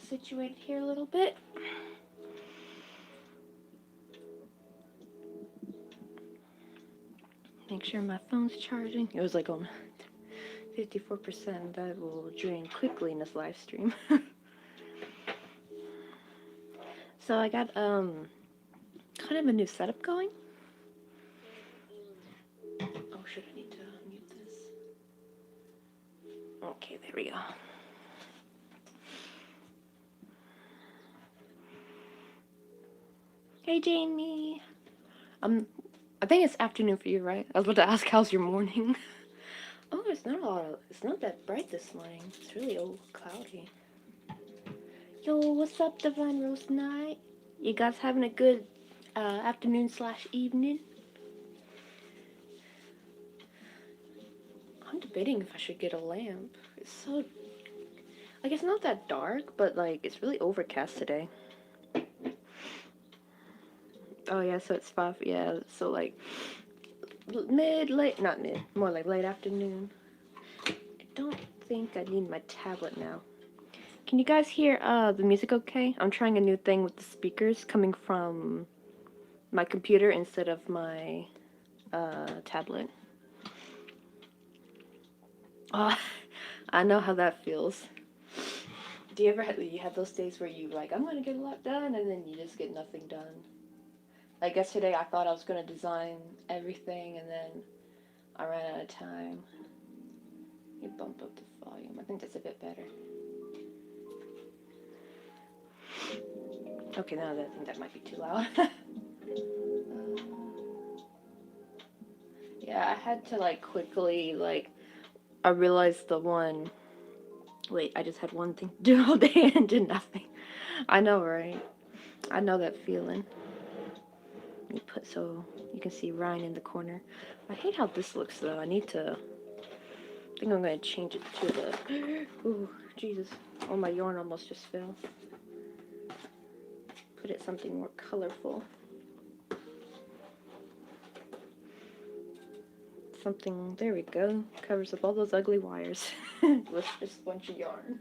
situated here a little bit. Make sure my phone's charging. It was like on 54%. That will drain quickly in this live stream. So I got kind of a new setup going. Oh shit, I need to mute this. Okay, there we go. Hey Jamie. I think it's afternoon for you, right? I was about to ask how's your morning. Oh, it's not that bright this morning. It's really cloudy. Yo, what's up, Divine Rose Night? You guys having a good afternoon / evening? I'm debating if I should get a lamp. It's so, like, it's not that dark, but like it's really overcast today. Oh yeah, so it's 5. Yeah, so like not mid, more like late afternoon. I don't think I need my tablet now. Can you guys hear the music okay? I'm trying a new thing with the speakers coming from my computer instead of my tablet. Oh, I know how that feels. Do you ever have those days where you like, I'm gonna get a lot done, and then you just get nothing done? Like yesterday, I thought I was gonna design everything, and then I ran out of time. You bump up the volume. I think that's a bit better. Okay, now I think that might be too loud. Yeah, I had to like quickly I realized the one. Wait, I just had one thing to do all day and did nothing. I know, right? I know that feeling. Let me put so you can see Ryan in the corner. I hate how this looks though. I think I'm gonna change it to the. Ooh, Jesus! Oh, my yarn almost just fell. Put it something more colorful. Something. There we go. Covers up all those ugly wires with just a bunch of yarn.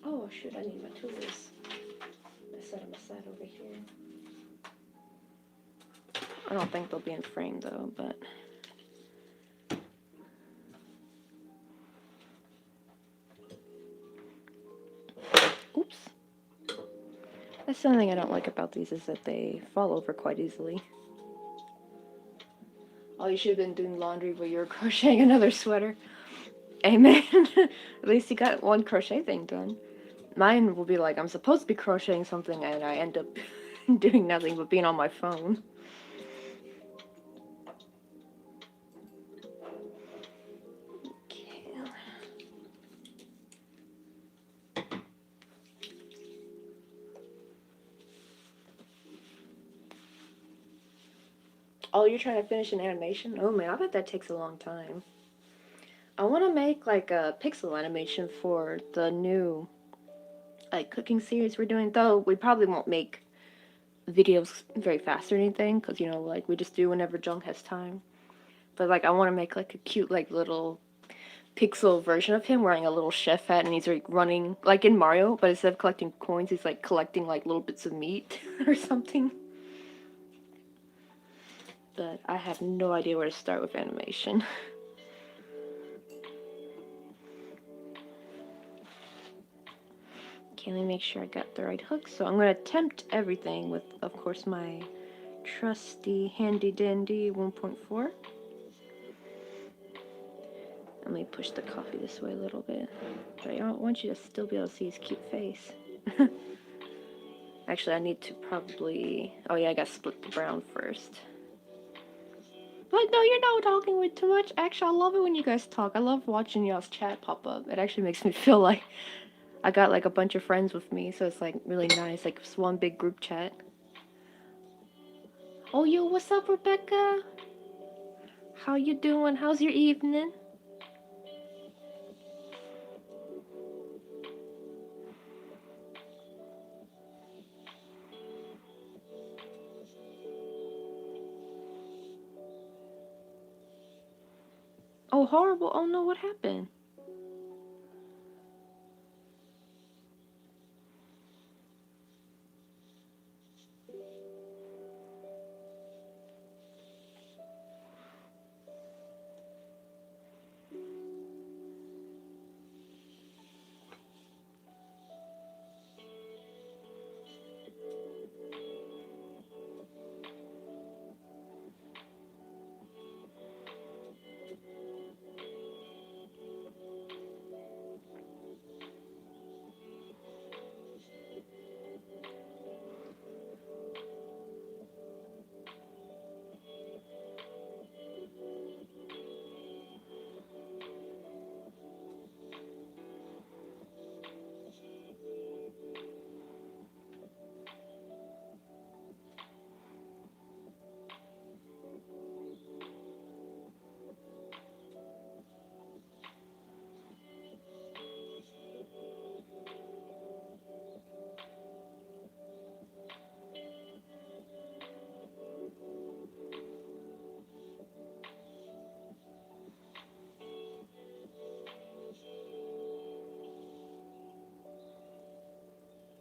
Oh shoot! I need my tools. I set them aside over here. I don't think they'll be in frame though, but. Oops. That's something I don't like about these is that they fall over quite easily. Oh, you should have been doing laundry while you were crocheting another sweater. Amen. At least you got one crochet thing done. Mine will be like, I'm supposed to be crocheting something and I end up doing nothing but being on my phone. Okay. Oh, you're trying to finish an animation? Oh man, I bet that takes a long time. I want to make like a pixel animation for the new like cooking series we're doing, though we probably won't make videos very fast or anything, because you know, like we just do whenever Jung has time. But like I want to make like a cute like little pixel version of him wearing a little chef hat, and he's like running like in Mario, but instead of collecting coins, he's like collecting like little bits of meat or something. But I have no idea where to start with animation. Okay, let me make sure I got the right hook. So I'm going to attempt everything with, of course, my trusty handy dandy 1.4. Let me push the coffee this way a little bit. But I want you to still be able to see his cute face. Actually, I need to probably... Oh yeah, I gotta split the brown first. But no, you're not talking with too much. Actually, I love it when you guys talk. I love watching y'all's chat pop up. It actually makes me feel like I got like a bunch of friends with me, so it's like really nice. Like it's one big group chat. Oh, yo, what's up, Rebecca? How you doing? How's your evening? Oh, horrible. Oh no, what happened?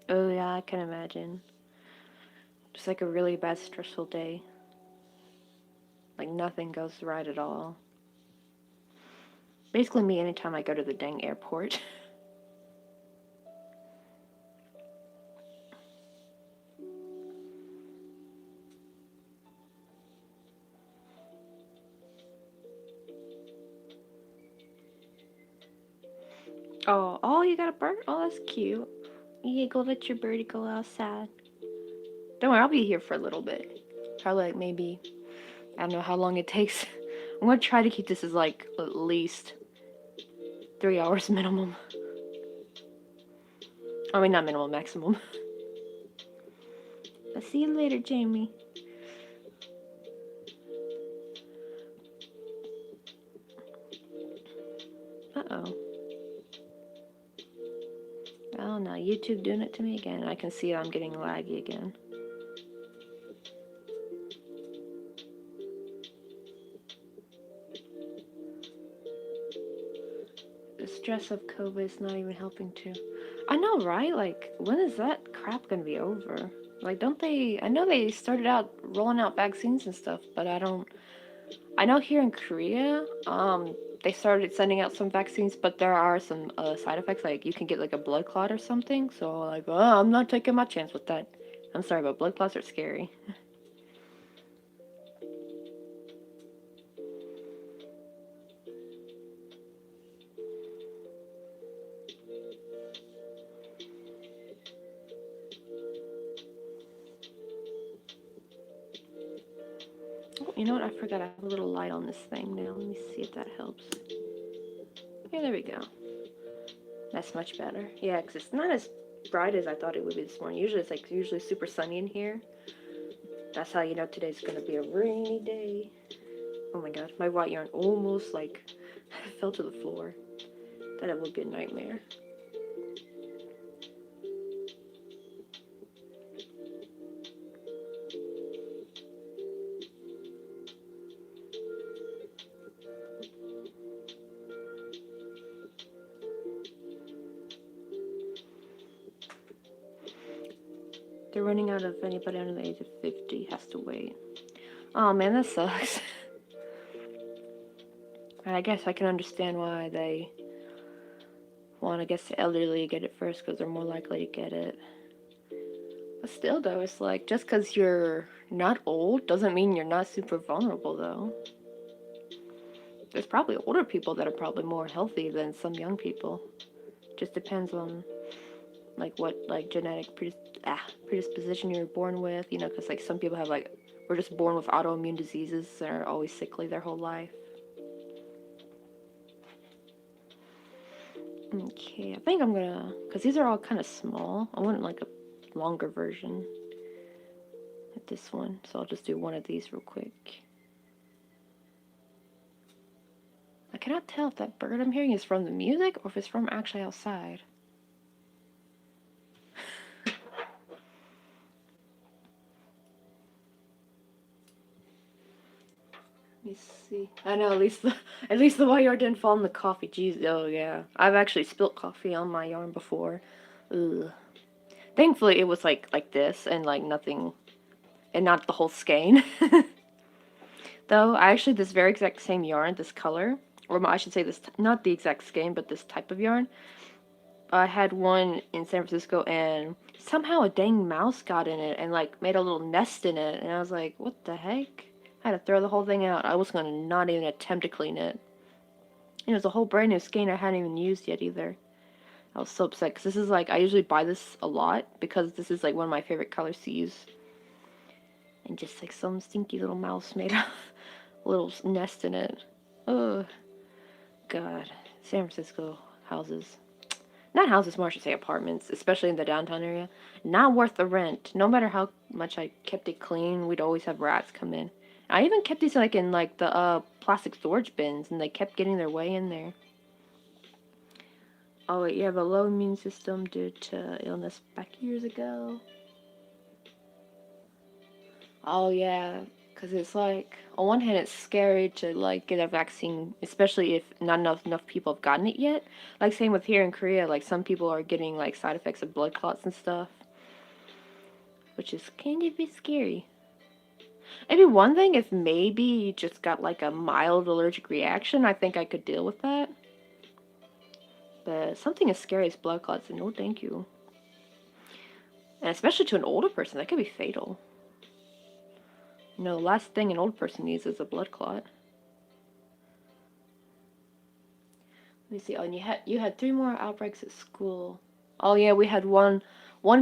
Oh yeah, I can imagine. Just like a really bad stressful day. Like nothing goes right at all. Basically me anytime I go to the dang airport. Oh, you got a bird? Oh, that's cute. Yeah, go let your birdie go outside. Don't worry, I'll be here for a little bit. Probably like maybe, I don't know how long it takes. I'm gonna try to keep this as like at least 3 hours minimum. I mean, not minimum, maximum. I'll see you later, Jamie. Uh-oh. Oh no, YouTube doing it to me again. I can see I'm getting laggy again. The stress of COVID is not even helping too. I know, right? Like, when is that crap gonna be over? Like, don't they? I know they started out rolling out vaccines and stuff, but I know here in Korea, they started sending out some vaccines, but there are some side effects. Like, you can get like a blood clot or something. So, like, oh, I'm not taking my chance with that. I'm sorry, but blood clots are scary. Oh, you know what? I forgot I have a little light on this thing now. Let me see if that helps. Yeah, there we go. That's much better. Yeah, because it's not as bright as I thought it would be this morning. Usually it's like super sunny in here. That's how you know today's gonna be a rainy day. Oh my god, my white yarn almost like fell to the floor. That would be a nightmare. They're running out of anybody under the age of 50 has to wait. Oh man, that sucks. And I guess I can understand why they want, I guess, the elderly to get it first because they're more likely to get it. But still, though, it's like just because you're not old doesn't mean you're not super vulnerable, though. There's probably older people that are probably more healthy than some young people. Just depends on like what like genetic predisposition you're born with, you know, because like some people have like we're just born with autoimmune diseases and are always sickly their whole life. Okay, I think I'm gonna, because these are all kind of small, I want like a longer version of this one, so I'll just do one of these real quick. I cannot tell if that bird I'm hearing is from the music or if it's from actually outside. me see. I know, at least the white yarn didn't fall in the coffee. Jeez, oh yeah. I've actually spilt coffee on my yarn before. Ugh. Thankfully, it was like this and like nothing, and not the whole skein. Though, I actually, this very exact same yarn, this color, or I should say this, not the exact skein, but this type of yarn, I had one in San Francisco, and somehow a dang mouse got in it and like made a little nest in it, and I was like, what the heck? I had to throw the whole thing out. I was gonna not even attempt to clean it. And it was a whole brand new skein I hadn't even used yet either. I was so upset because this is like, I usually buy this a lot because this is like one of my favorite colors to use. And just like some stinky little mouse made a little nest in it. Oh, God. San Francisco houses. Not houses, more I should say apartments, especially in the downtown area. Not worth the rent. No matter how much I kept it clean, we'd always have rats come in. I even kept these like in like the plastic storage bins, and they kept getting their way in there. Oh wait, you have a low immune system due to illness back years ago. Oh yeah, because it's like, on one hand it's scary to like get a vaccine, especially if not enough people have gotten it yet. Like same with here in Korea, like some people are getting like side effects of blood clots and stuff, which is kind of a bit scary. It'd be one thing if maybe you just got like a mild allergic reaction. I think I could deal with that. But something as scary as blood clots, no thank you. And especially to an older person, that could be fatal. No, last thing an old person needs is a blood clot. Let me see. Oh, and you had 3 more outbreaks at school. Oh yeah, we had one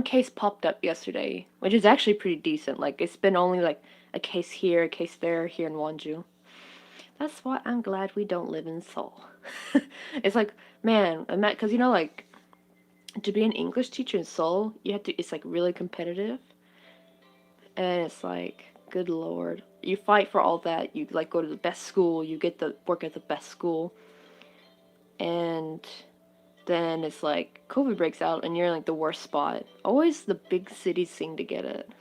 case popped up yesterday, which is actually pretty decent. Like it's been only like a case here, a case there, here in Wonju. That's why I'm glad we don't live in Seoul. It's like, man, because you know, like to be an English teacher in Seoul, you have to. It's like really competitive, and it's like, good lord, you fight for all that. You like go to the best school, you get to work at the best school, and then it's like COVID breaks out, and you're in like the worst spot. Always the big cities seem to get it.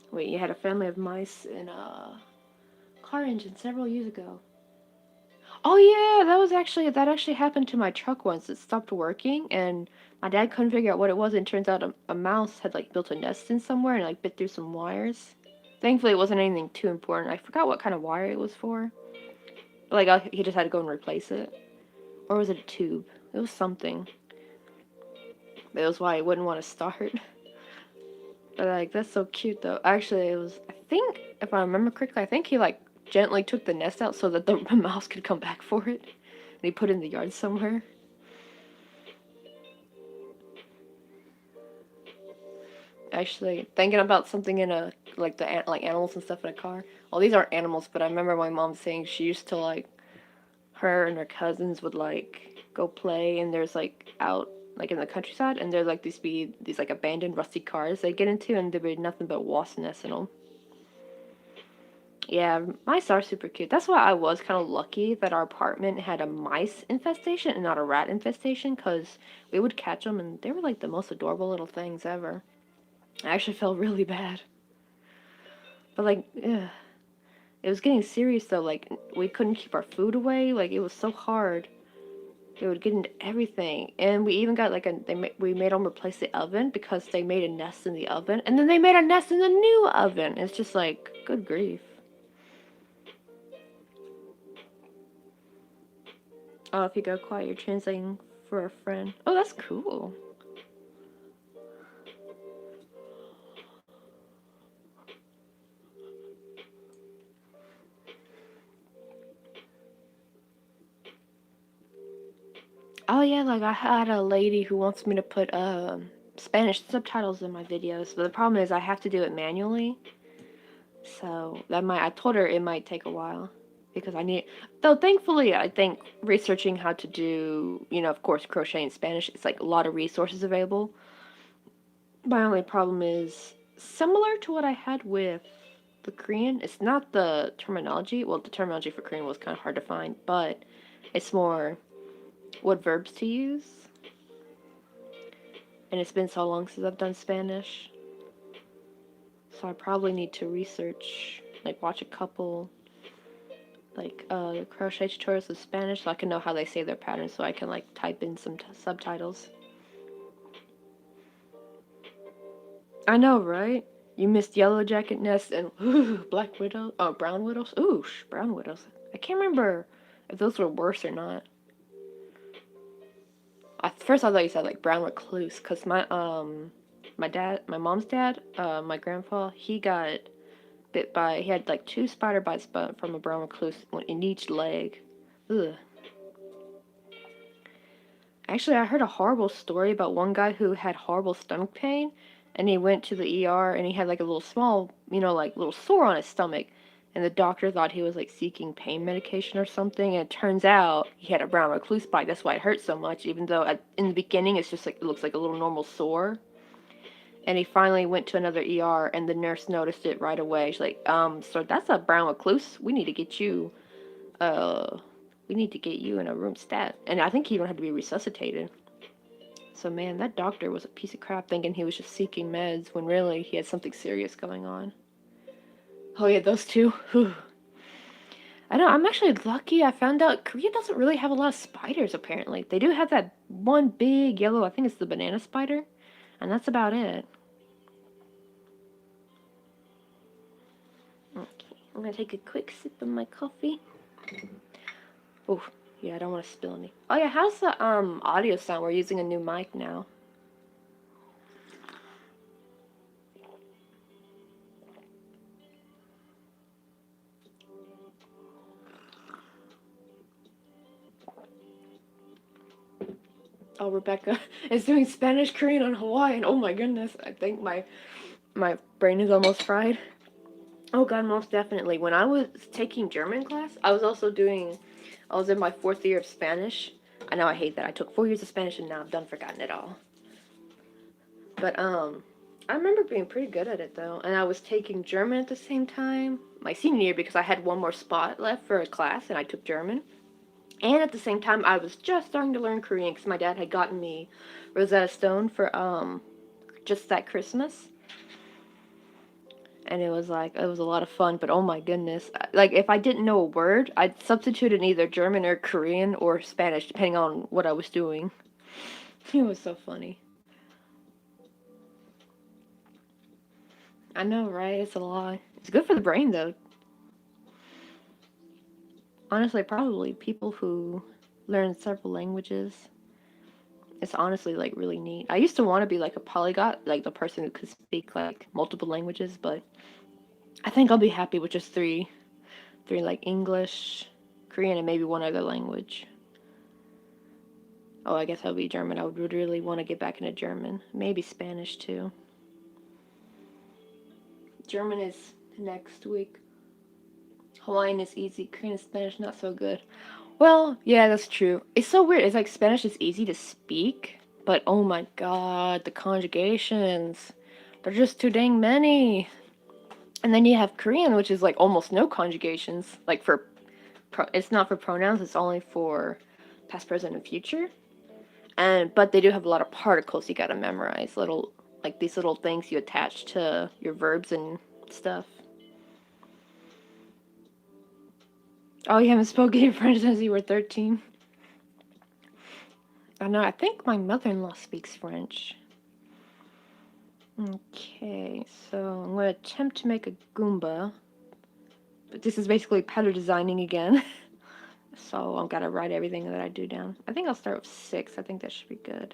Wait, you had a family of mice in a car engine several years ago. Oh yeah, that actually happened to my truck once. It stopped working, and my dad couldn't figure out what it was. And it turns out a mouse had like built a nest in somewhere and like bit through some wires. Thankfully, it wasn't anything too important. I forgot what kind of wire it was for. But, like he just had to go and replace it, or was it a tube? It was something. But it was why I wouldn't want to start. But like that's so cute though. Actually, it was. I think if I remember correctly, I think he like gently took the nest out so that the mouse could come back for it. And he put it in the yard somewhere. Actually, thinking about something in a like like animals and stuff in a car. Well, these aren't animals, but I remember my mom saying she used to like her and her cousins would like go play, and there's like out like in the countryside, and there's like these like abandoned rusty cars they get into, and there'd be nothing but wasp nests in them. Yeah, mice are super cute. That's why I was kind of lucky that our apartment had a mice infestation and not a rat infestation, because we would catch them, and they were like the most adorable little things ever. I actually felt really bad. But like, ugh, it was getting serious though. Like, we couldn't keep our food away. Like, it was so hard. They would get into everything, and we even got like we made them replace the oven because they made a nest in the oven, and then they made a nest in the new oven. It's just like, good grief. Oh, if you go quiet, you're translating for a friend. Oh, that's cool. Oh yeah, like I had a lady who wants me to put Spanish subtitles in my videos, but the problem is I have to do it manually. So I told her it might take a while because I need, though thankfully I think researching how to do, of course, crochet in Spanish, it's like a lot of resources available. My only problem is similar to what I had with the Korean. It's not the terminology. Well, the terminology for Korean was kind of hard to find, but it's more what verbs to use. And it's been so long since I've done Spanish. So I probably need to research, like watch a couple like crochet tutorials in Spanish so I can know how they say their patterns so I can like type in some subtitles. I know, right? You missed Yellow Jacket Nest and Black Widow. Oh, Brown Widows. Ooh, Brown Widows. I can't remember if those were worse or not. At first, I thought you said like Brown Recluse, cause my mom's dad, my grandpa, he got bit by. He had like 2 spider bites, but from a brown recluse in each leg. Ugh. Actually, I heard a horrible story about one guy who had horrible stomach pain, and he went to the ER, and he had like a little small, like little sore on his stomach, and the doctor thought he was like seeking pain medication or something, and it turns out he had a brown recluse bite. That's why it hurt so much, even though in the beginning it's just like it looks like a little normal sore. And he finally went to another ER, and the nurse noticed it right away. She's like, so that's a brown recluse. We need to get you, in a room stat. And I think he even had to be resuscitated. So man, that doctor was a piece of crap thinking he was just seeking meds when really he had something serious going on. Oh yeah, those two. I know, I'm actually lucky. I found out Korea doesn't really have a lot of spiders, apparently. They do have that one big yellow, I think it's the banana spider, and that's about it. Okay, I'm gonna take a quick sip of my coffee. Oh, yeah, I don't want to spill any. Oh yeah, how's the audio sound? We're using a new mic now. Oh, Rebecca is doing Spanish, Korean, and Hawaiian. Oh my goodness, I think my brain is almost fried. Oh god, most definitely. When I was taking German class, I was in my 4th year of Spanish. I know I hate that. I took 4 years of Spanish and now I've done forgotten it all. But I remember being pretty good at it though, and I was taking German at the same time. My senior year because I had one more spot left for a class and I took German. And at the same time, I was just starting to learn Korean because my dad had gotten me Rosetta Stone for just that Christmas. And it was a lot of fun, but oh my goodness. Like, if I didn't know a word, I'd substitute in either German or Korean or Spanish, depending on what I was doing. It was so funny. I know, right? It's a lot. It's good for the brain, though. Honestly, probably people who learn several languages. It's honestly, like, really neat. I used to want to be, like, a polyglot, like, the person who could speak, like, multiple languages, but I think I'll be happy with just three, like English, Korean, and maybe one other language. Oh, I guess that would be German. I would really want to get back into German. Maybe Spanish too. German is next week. Hawaiian is easy. Korean and Spanish not so good. Well, yeah, that's true. It's so weird. It's like Spanish is easy to speak, but oh my god, the conjugations. They're just too dang many. And then you have Korean, which is like almost no conjugations. Like it's not for pronouns, it's only for past, present, and future. But they do have a lot of particles you gotta memorize. These little things you attach to your verbs and stuff. Oh, you haven't spoken in French since you were 13? I know, I think my mother-in-law speaks French. Okay, so I'm going to attempt to make a Goomba. But this is basically pattern designing again. So I've got to write everything that I do down. I think I'll start with 6. I think that should be good.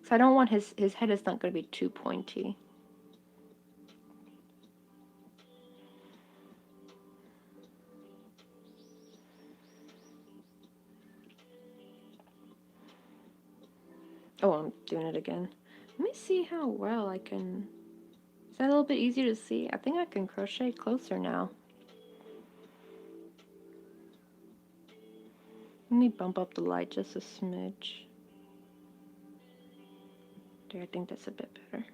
So I don't want his head is not going to be too pointy. Oh, I'm doing it again. Let me see how well I can... Is that a little bit easier to see? I think I can crochet closer now. Let me bump up the light just a smidge. There, I think that's a bit better.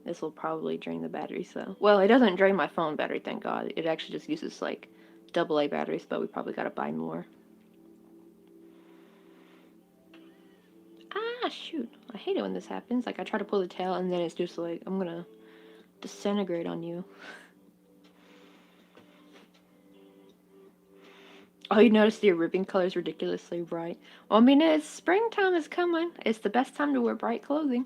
This will probably drain the batteries though. Well, it doesn't drain my phone battery, thank God. It actually just uses like AA batteries, but we probably gotta buy more. Ah, shoot. I hate it when this happens. Like, I try to pull the tail and then it's just like, I'm gonna disintegrate on you. Oh, you noticed your ribbon color is ridiculously bright. Well, I mean, it's springtime is coming. It's the best time to wear bright clothing.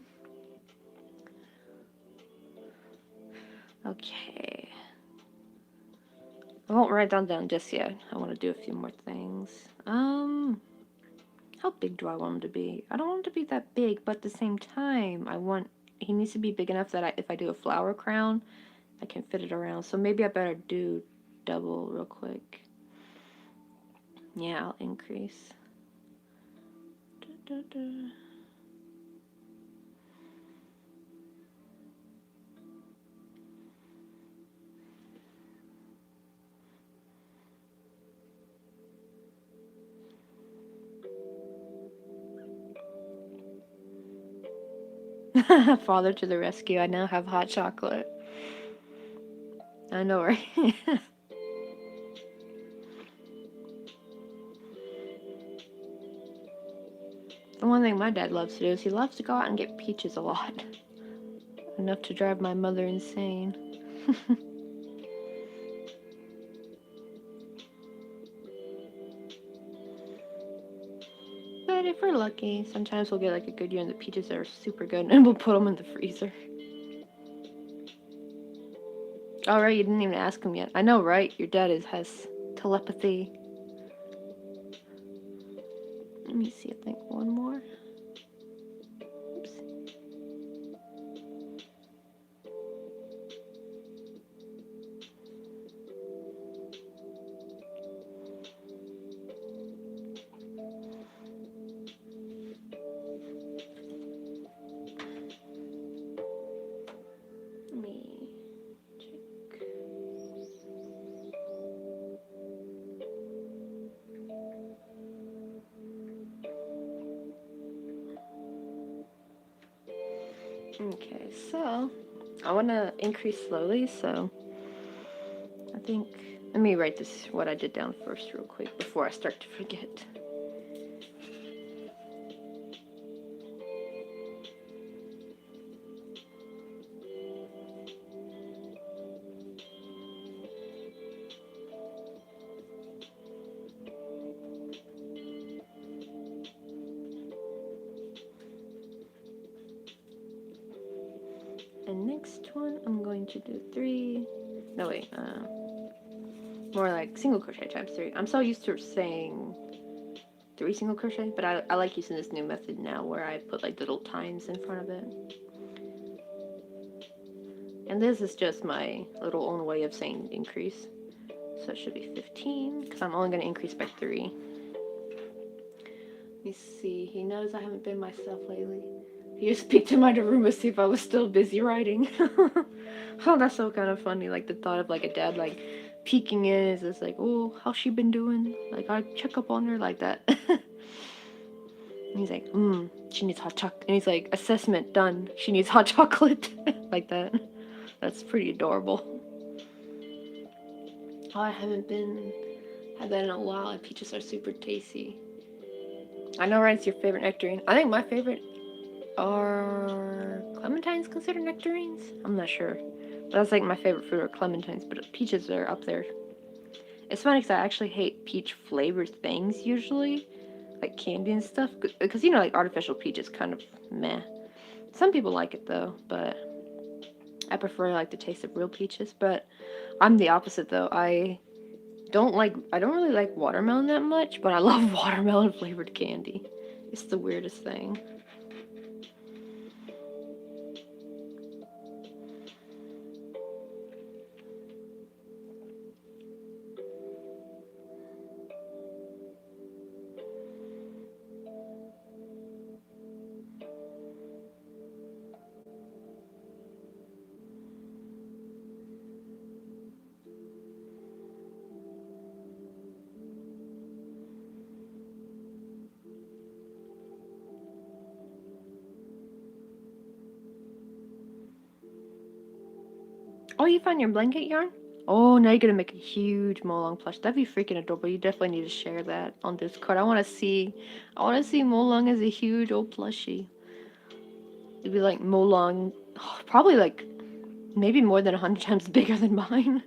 Okay. I won't write them down just yet. I want to do a few more things. How big do I want him to be? I don't want him to be that big, but at the same time, he needs to be big enough that if I do a flower crown, I can fit it around. So maybe I better do double real quick. Yeah, I'll increase. Da, da, da. Father to the rescue. I now have hot chocolate. I know, right? The one thing my dad loves to do is he loves to go out and get peaches a lot. Enough to drive my mother insane. But if we're lucky, sometimes we'll get like a good year and the peaches are super good and we'll put them in the freezer. Alright, you didn't even ask him yet. I know, right? Your dad has telepathy. Let me see, I think one more. Oops. Let me check. Okay, so I want to increase slowly, so I think, let me write this, what I did down first real quick before I start to forget. And next one, I'm going to do 3, no wait, more like single crochet times 3. I'm so used to saying 3 single crochet, but I like using this new method now where I put like little times in front of it. And this is just my little own way of saying increase. So it should be 15, because I'm only going to increase by 3. Let me see, he knows I haven't been myself lately. He just peeked in my room to see if I was still busy writing. Oh, that's so kind of funny. Like the thought of like a dad like peeking in is just like, oh, how's she been doing? Like I check up on her like that. And he's like, she needs hot chocolate. And he's like, assessment done. She needs hot chocolate. Like that. That's pretty adorable. Oh, I haven't had that in a while. And peaches are super tasty. I know, Ryan's your favorite nectarine. I think my favorite are clementines considered nectarines? I'm not sure. But that's like my favorite fruit are clementines, but peaches are up there. It's funny because I actually hate peach flavored things usually, like candy and stuff, because you know, like artificial peach is kind of meh. Some people like it though, but I prefer like the taste of real peaches. But I'm the opposite though. I don't really like watermelon that much, but I love watermelon flavored candy. It's the weirdest thing. Oh, you found your blanket yarn? Oh, now you're gonna make a huge Molong plush. That'd be freaking adorable. You definitely need to share that on Discord. I wanna see Molong as a huge old plushie. It'd be like Molong, probably like maybe more than 100 times bigger than mine.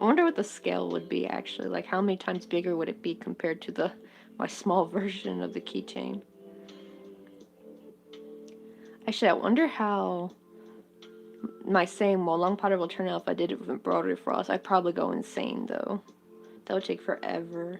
I wonder what the scale would be actually. Like how many times bigger would it be compared to my small version of the keychain? Actually, I wonder how my same long powder will turn out if I did it with embroidery frost. I'd probably go insane though. That would take forever.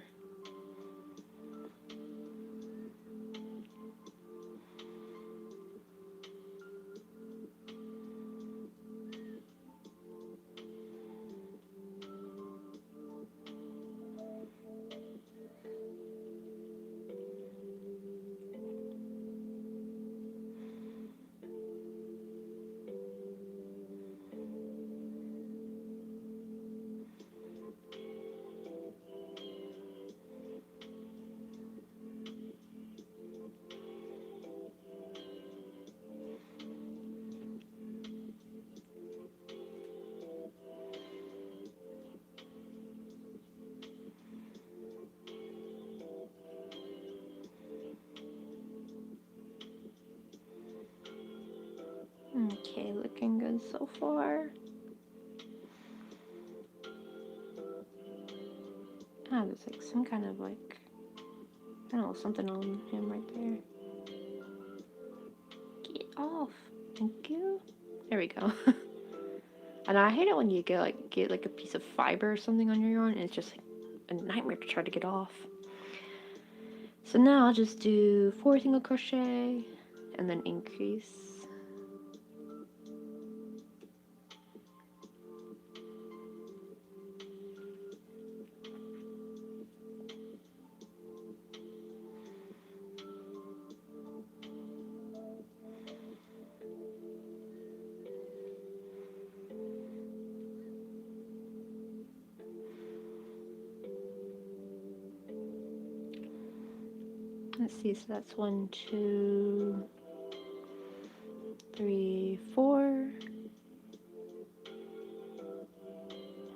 Okay, looking good so far. Ah, there's like some kind of like, I don't know, something on him right there. Get off. Thank you. There we go. And I hate it when you get like a piece of fiber or something on your yarn and it's just like a nightmare to try to get off. So now I'll just do 4 single crochet and then increase. Let's see, so that's 1, 2, 3, 4.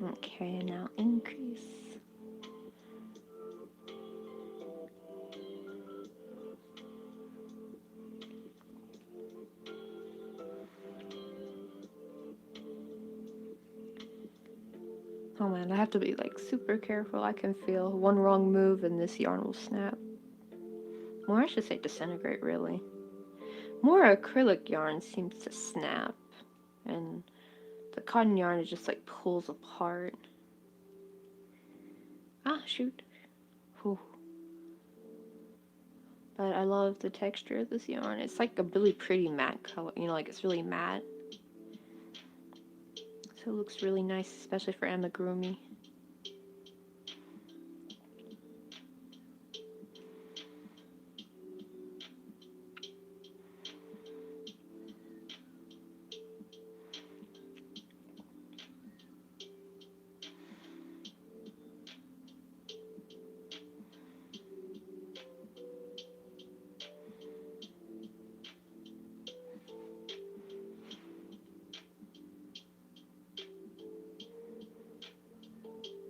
Okay, now increase. Oh man, I have to be like super careful. I can feel one wrong move and this yarn will snap. More, I should say disintegrate, really. More acrylic yarn seems to snap, and the cotton yarn is just like pulls apart. Ah, shoot. Whew. But I love the texture of this yarn. It's like a really pretty matte color, you know, like it's really matte. So it looks really nice, especially for amigurumi.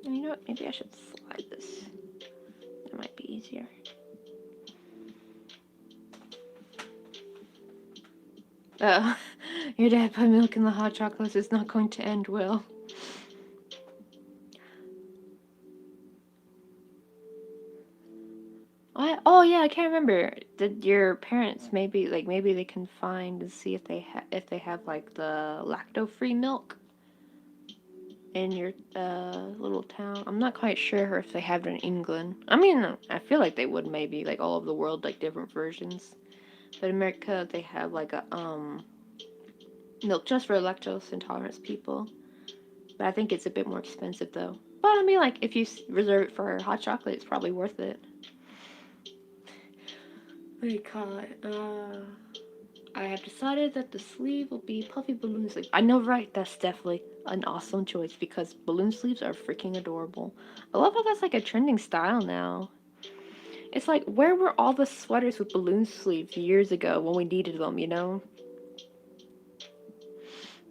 And you know what? Maybe I should slide this. That might be easier. Oh, your dad put milk in the hot chocolates. It's not going to end well. What? Oh yeah, I can't remember. Did your parents maybe they can find and see if they have like the lacto-free milk in your little town? I'm not quite sure if they have it in England. I mean, I feel like they would maybe like all over the world like different versions. But in America they have like a milk just for lactose intolerant people. But I think it's a bit more expensive though. But I mean, like if you reserve it for hot chocolate, it's probably worth it. What do you call it? I have decided that the sleeve will be puffy balloon sleeve. I know, right? That's definitely an awesome choice because balloon sleeves are freaking adorable. I love how that's like a trending style now. It's like, where were all the sweaters with balloon sleeves years ago when we needed them, you know?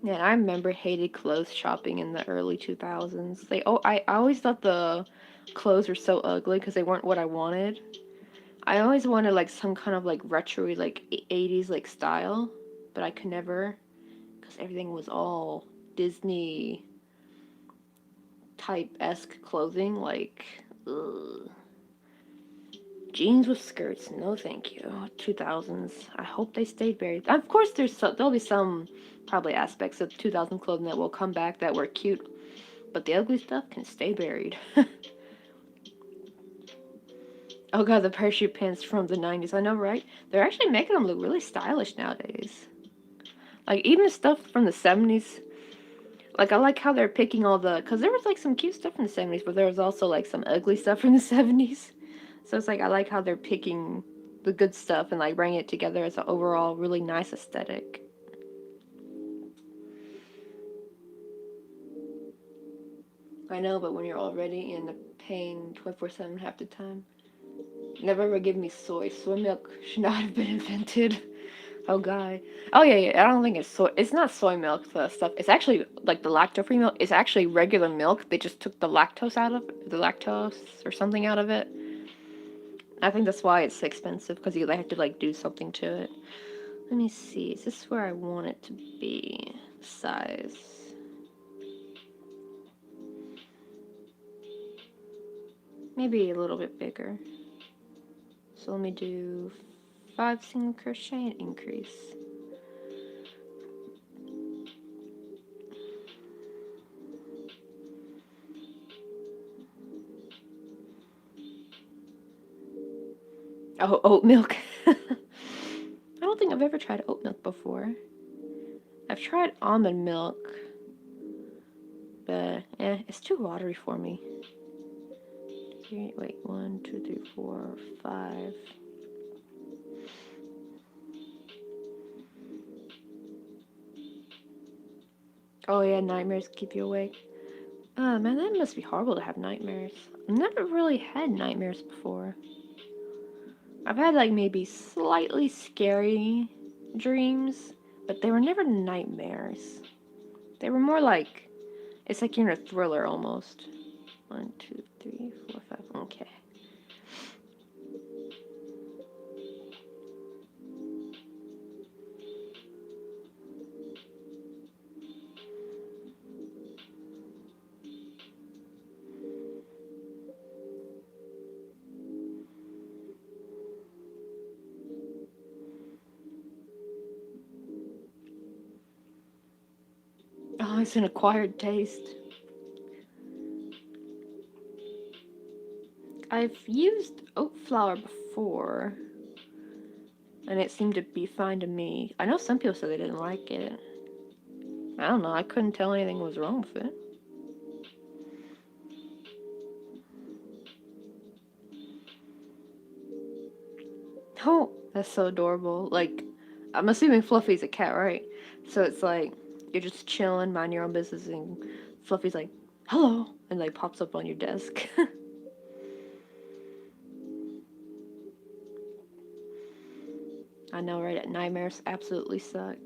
Yeah, I remember hated clothes shopping in the early 2000s. I always thought the clothes were so ugly because they weren't what I wanted. I always wanted like some kind of like retro like 80s like style, but I could never because everything was all Disney type-esque clothing, like, ugh. Jeans with skirts, no thank you. 2000s, I hope they stayed buried. Of course, there'll be some probably aspects of 2000 clothing that will come back that were cute, but the ugly stuff can stay buried. Oh god, the parachute pants from the 90s, I know, right? They're actually making them look really stylish nowadays. Like, even stuff from the 70s, like, I like how they're picking all the, because there was, like, some cute stuff from the 70s, but there was also, like, some ugly stuff from the 70s. So it's like, I like how they're picking the good stuff and, like, bringing it together as an overall really nice aesthetic. I know, but when you're already in the pain 24/7 half the time, never ever give me soy. Soy milk should not have been invented. Oh god. Oh yeah, yeah. I don't think it's soy. It's not soy milk. The stuff. It's actually like the lacto-free milk. It's actually regular milk. They just took the lactose out of the lactose or something out of it. I think that's why it's expensive because they have to like do something to it. Let me see. Is this where I want it to be? Size. Maybe a little bit bigger. So let me do 5 single crochet and increase. Oh, oat milk. I don't think I've ever tried oat milk before. I've tried almond milk, but it's too watery for me. Here, wait, 1, 2, 3, 4, 5. Oh yeah, nightmares keep you awake. Oh man, that must be horrible to have nightmares. I've never really had nightmares before. I've had like maybe slightly scary dreams, but they were never nightmares. They were more like, it's like you're in a thriller almost. 1, 2, 3, 4, 5. Okay. Oh, it's an acquired taste. I've used oat flour before, and it seemed to be fine to me. I know some people said they didn't like it. I don't know, I couldn't tell anything was wrong with it. Oh, that's so adorable. Like, I'm assuming Fluffy's a cat, right? So it's like, you're just chilling, mind your own business, and Fluffy's like, hello, and like pops up on your desk. I know, right? Nightmares absolutely suck.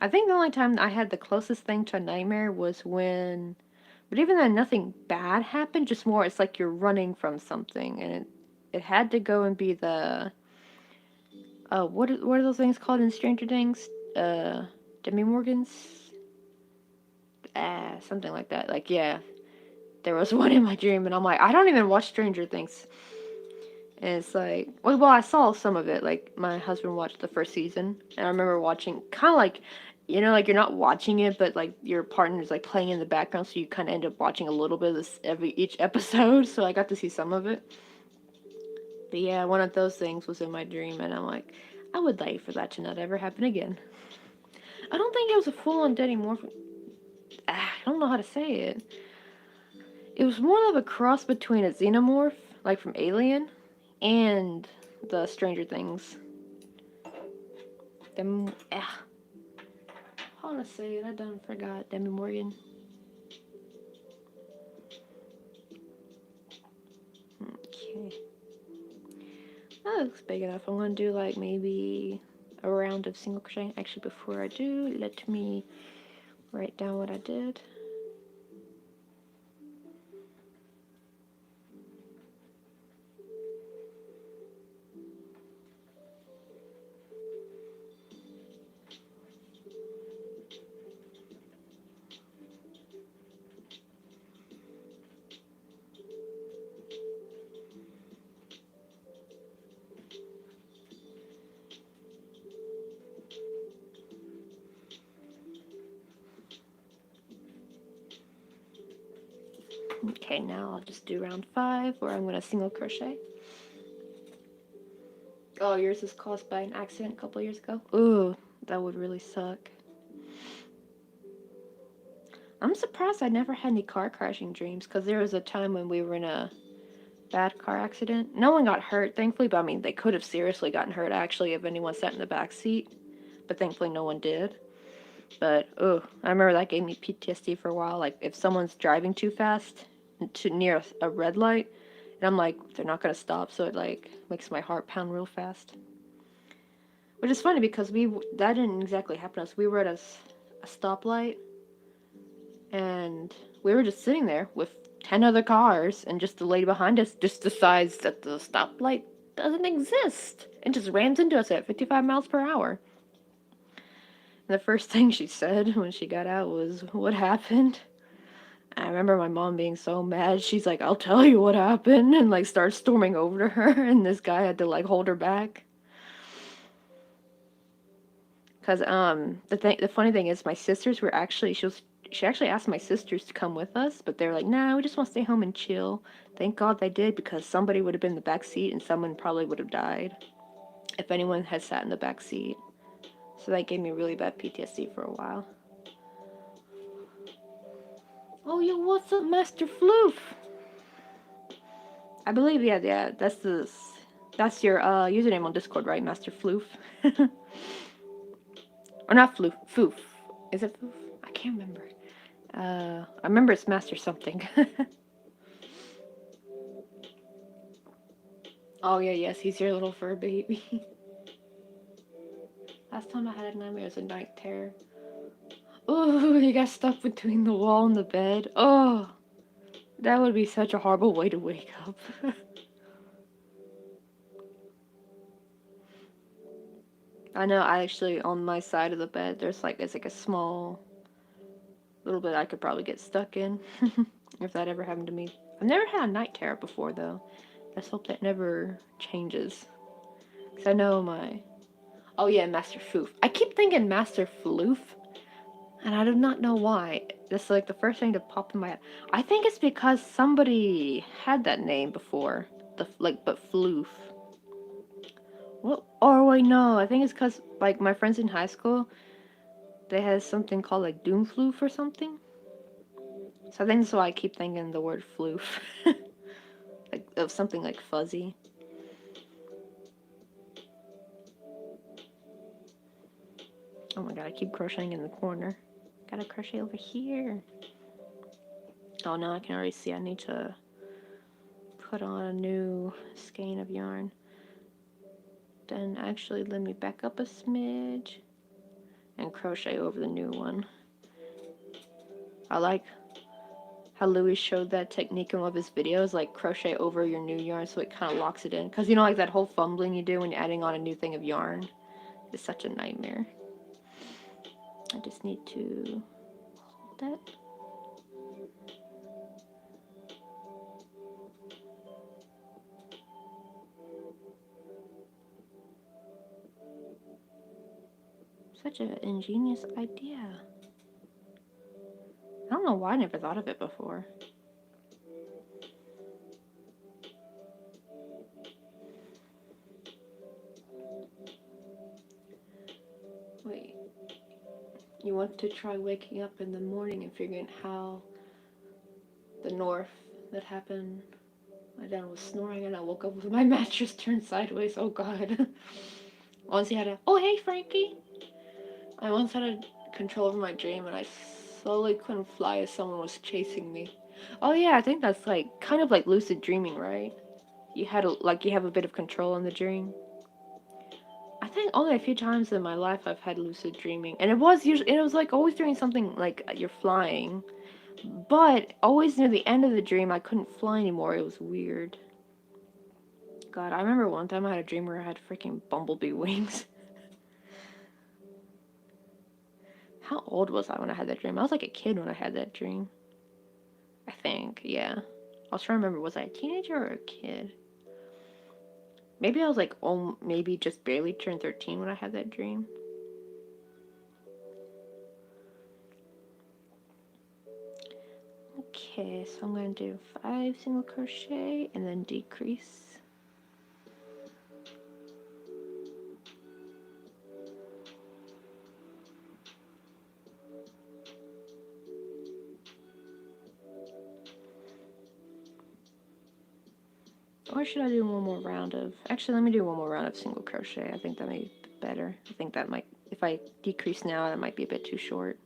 I think the only time I had the closest thing to a nightmare was when, but even then, nothing bad happened. Just more, it's like you're running from something, and it had to go and be the, what are those things called in Stranger Things? Demi Morgans, something like that. Like, yeah, there was one in my dream, and I'm like, I don't even watch Stranger Things. And it's like, well, I saw some of it. Like, my husband watched the first season, and I remember watching, kind of like, like you're not watching it, but like your partner's like playing in the background, so you kind of end up watching a little bit of this each episode. So I got to see some of it. But yeah, one of those things was in my dream, and I'm like, I would like for that to not ever happen again. I don't think it was a full-on Demi Morphin. I don't know how to say it. It was more of a cross between a xenomorph, like from Alien, and the Stranger Things. How to say it? I done forgot. Demi Morgan. Okay. That looks big enough. I'm gonna do like maybe a round of single crochet. Actually, before I do, let me write down what I did. Okay, now I'll just do round 5 where I'm going to single crochet. Oh, yours was caused by an accident a couple years ago? Ooh, that would really suck. I'm surprised I never had any car crashing dreams, because there was a time when we were in a bad car accident. No one got hurt, thankfully, but I mean, they could have seriously gotten hurt, actually, if anyone sat in the back seat. But thankfully, no one did. But, oh, I remember that gave me PTSD for a while. Like, if someone's driving too fast to near a red light, and I'm like, they're not going to stop, so it, like, makes my heart pound real fast. Which is funny, because that didn't exactly happen to us. We were at a stoplight, and we were just sitting there with 10 other cars, and just the lady behind us just decides that the stoplight doesn't exist, and just rams into us at 55 miles per hour. And the first thing she said when she got out was, "What happened?" I remember my mom being so mad. She's like, "I'll tell you what happened," and like starts storming over to her, and this guy had to like hold her back. Cause the funny thing is, my sisters were actually she actually asked my sisters to come with us, but they were like, "Nah, we just want to stay home and chill." Thank God they did, because somebody would have been in the back seat and someone probably would have died if anyone had sat in the back seat. So that gave me really bad PTSD for a while. Oh, yo, what's up, Master Floof? I believe, yeah, that's your username on Discord, right, Master Floof? Or not Floof, Foof. Is it Foof? I can't remember. I remember it's Master something. Oh yeah, yes, he's your little fur baby. Last time I had a nightmare was a night terror. Oh, you got stuck between the wall and the bed. Oh, that would be such a horrible way to wake up. I know, I actually, on my side of the bed, it's like a small little bit I could probably get stuck in. If that ever happened to me. I've never had a night terror before, though. Let's hope that never changes. Because I know my... Oh yeah, Master Foof. I keep thinking Master Floof, and I do not know why. That's like the first thing to pop in my head. I think it's because somebody had that name before. But Floof. What? Oh wait, no. I think it's because, like, my friends in high school, they had something called, like, Doom Floof or something. So I think that's why I keep thinking the word floof. Like, of something like fuzzy. Oh my god, I keep crocheting in the corner. Gotta crochet over here. Oh no, I can already see I need to put on a new skein of yarn. Then actually let me back up a smidge and crochet over the new one. I like how Louis showed that technique in one of his videos, like crochet over your new yarn so it kind of locks it in. Because you know, like that whole fumbling you do when you're adding on a new thing of yarn is such a nightmare. I just need to hold that. Such an ingenious idea. I don't know why I never thought of it before. Wait. You want to try waking up in the morning and figuring how the north that happened. My dad was snoring and I woke up with my mattress turned sideways. Oh god. Once he had a, oh hey Frankie. I once had a control over my dream and I slowly couldn't fly as someone was chasing me. Oh yeah, I think that's like kind of like lucid dreaming, right? You had you have a bit of control in the dream. I think only a few times in my life I've had lucid dreaming, and it was like always during something like you're flying, but always near the end of the dream I couldn't fly anymore. It was weird. God, I remember one time I had a dream where I had freaking bumblebee wings. How old was I when I had that dream? I was like a kid when I had that dream. I think, yeah. I was trying to remember, was I a teenager or a kid? Maybe I was like, oh, maybe just barely turned 13 when I had that dream. Okay, so I'm going to do 5 single crochet and then decrease. Or should I do one more round of... Actually, let me do one more round of single crochet. I think that may be better. I think that might... If I decrease now, that might be a bit too short.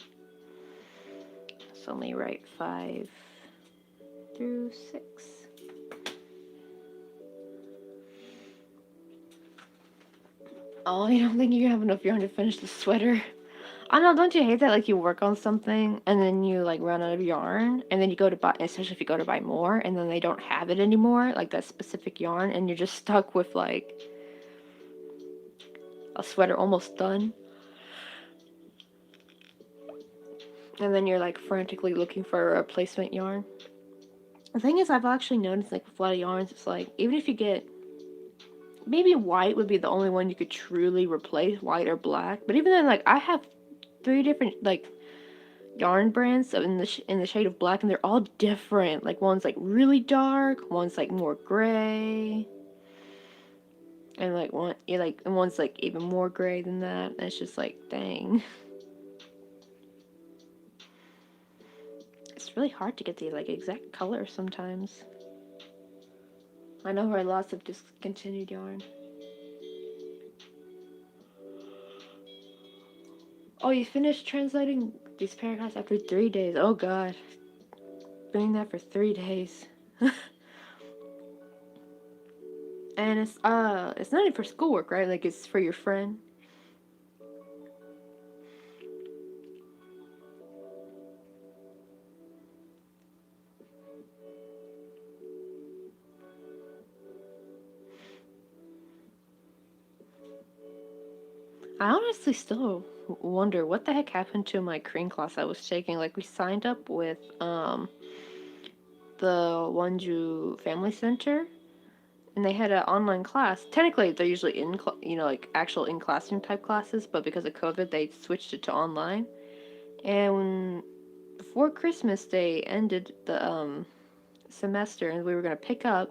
So let me write 5 through 6. Oh, you don't think you have enough yarn to finish the sweater? I know, don't you hate that? Like, you work on something, and then you, like, run out of yarn, and then you go to buy, especially if you go to buy more, and then they don't have it anymore, like, that specific yarn, and you're just stuck with, like, a sweater almost done. And then you're, like, frantically looking for a replacement yarn. The thing is, I've actually noticed, like, with a lot of yarns, it's like, even if you get... Maybe white would be the only one you could truly replace, white or black. But even then, like, I have 3 different, like, yarn brands in the shade of black, and they're all different. Like, one's, like, really dark, one's, like, more gray. And, like, and one's, like, even more gray than that. And it's just, like, dang. It's really hard to get the, like, exact color sometimes. I know there are lots of discontinued yarn. Oh, you finished translating these paragraphs after 3 days. Oh, God. Doing that for 3 days. And it's not even for schoolwork, right? Like, it's for your friend. I honestly still wonder what the heck happened to my Korean class I was taking. Like, we signed up with the Wonju Family Center, and they had an online class. Technically, they're usually like actual in classroom type classes, but because of COVID, they switched it to online. And before Christmas, they ended the semester, and we were gonna pick up.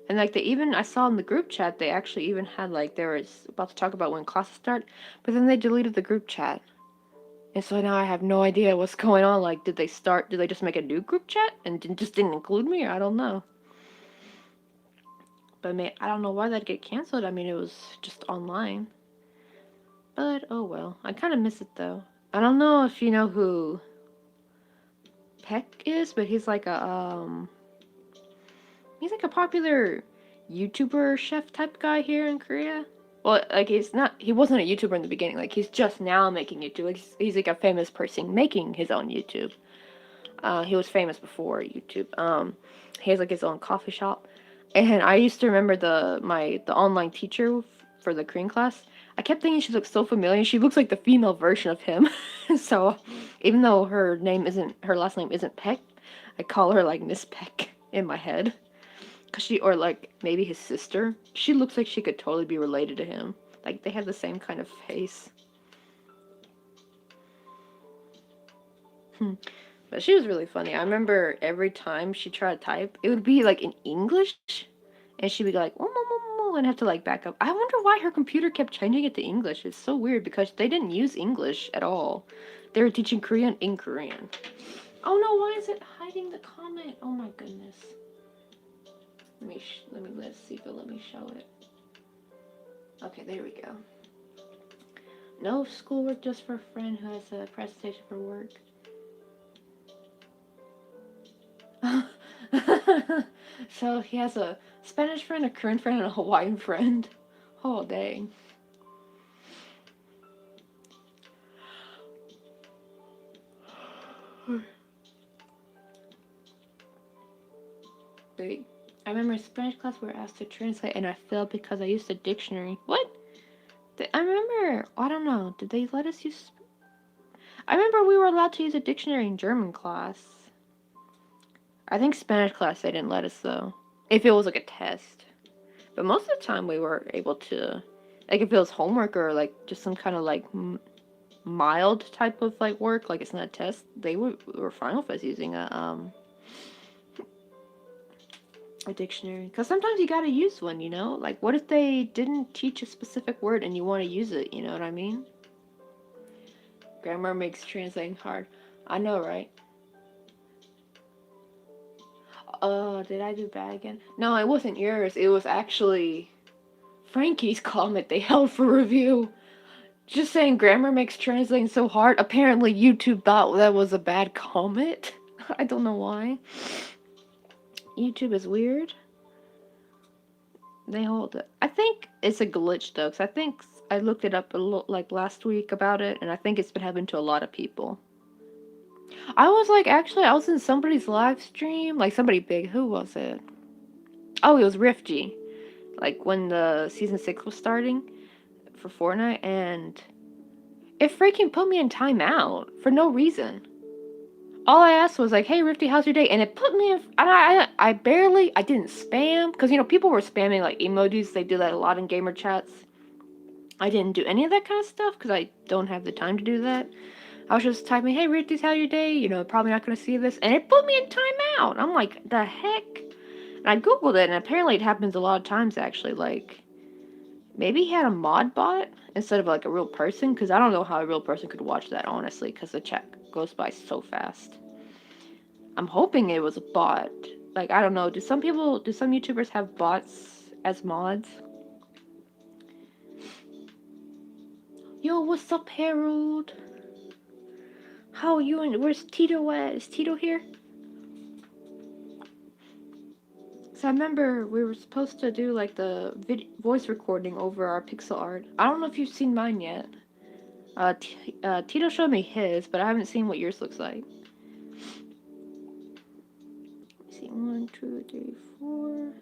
And, like, I saw in the group chat, they actually even had, like, they were about to talk about when classes start, but then they deleted the group chat. And so now I have no idea what's going on. Like, did they just make a new group chat and just didn't include me? Or I don't know. But I don't know why that'd get canceled. I mean, it was just online. But, oh well. I kind of miss it, though. I don't know if you know who Peck is, but he's like a popular YouTuber chef type guy here in Korea. Well, like, he wasn't a YouTuber in the beginning. Like, he's just now making YouTube. Like, he's like a famous person making his own YouTube. He was famous before YouTube. He has, like, his own coffee shop. And I used to remember the online teacher for the Korean class. I kept thinking she looked so familiar. She looks like the female version of him. So, even though her last name isn't Peck, I call her, like, Miss Peck in my head. Or, like, maybe his sister. She looks like she could totally be related to him. Like, they have the same kind of face. But she was really funny. I remember every time she tried to type, it would be, like, in English. And she'd be like, and have to, like, back up. I wonder why her computer kept changing it to English. It's so weird because they didn't use English at all. They were teaching Korean in Korean. Oh no, why is it hiding the comment? Oh my goodness. Let's see if it'll let me show it. Okay, there we go. No schoolwork, just for a friend who has a presentation for work. So he has a Spanish friend, a Korean friend, and a Hawaiian friend. Oh, dang. Wait. I remember in Spanish class we were asked to translate, and I failed because I used a dictionary. What? I remember, I don't know, did they let us use... I remember we were allowed to use a dictionary in German class. I think Spanish class they didn't let us, though. If it was, like, a test. But most of the time we were able to... Like, if it was homework or, like, just some kind of, like, mild type of, like, work, like it's not a test, they were fine with us using a A dictionary. Because sometimes you gotta use one, you know? Like, what if they didn't teach a specific word and you want to use it, you know what I mean? Grammar makes translating hard. I know, right? Oh, did I do bad again? No, it wasn't yours. It was actually Frankie's comment they held for review. Just saying grammar makes translating so hard. Apparently, YouTube thought that was a bad comment. I don't know why. YouTube is weird. They hold it. I think it's a glitch though, because I think I looked it up a little like last week about it, and I think it's been happening to a lot of people. I was like, actually, I was in somebody's live stream, like somebody big. Who was it? Oh, it was Rifty. Like when the season 6 was starting for Fortnite, and it freaking put me in timeout for no reason. All I asked was like, "Hey, Rifty, how's your day?" And it put me in. And I didn't spam because people were spamming like emojis. They do that a lot in gamer chats. I didn't do any of that kind of stuff because I don't have the time to do that. I was just typing, "Hey, Rifty, how's your day?" Probably not gonna see this, and it put me in timeout. I'm like, the heck? And I googled it, and apparently it happens a lot of times. Actually, like maybe he had a mod bot instead of like a real person, because I don't know how a real person could watch that honestly, because the chat goes by so fast. I'm hoping it was a bot. Like, I don't know. Do some YouTubers have bots as mods? Yo, what's up, Harold? How are you? And where's Tito at? Is Tito here? So I remember we were supposed to do like the voice recording over our pixel art. I don't know if you've seen mine yet. Tito showed me his, but I haven't seen what yours looks like. Let's see, 1, 2, 3, 4.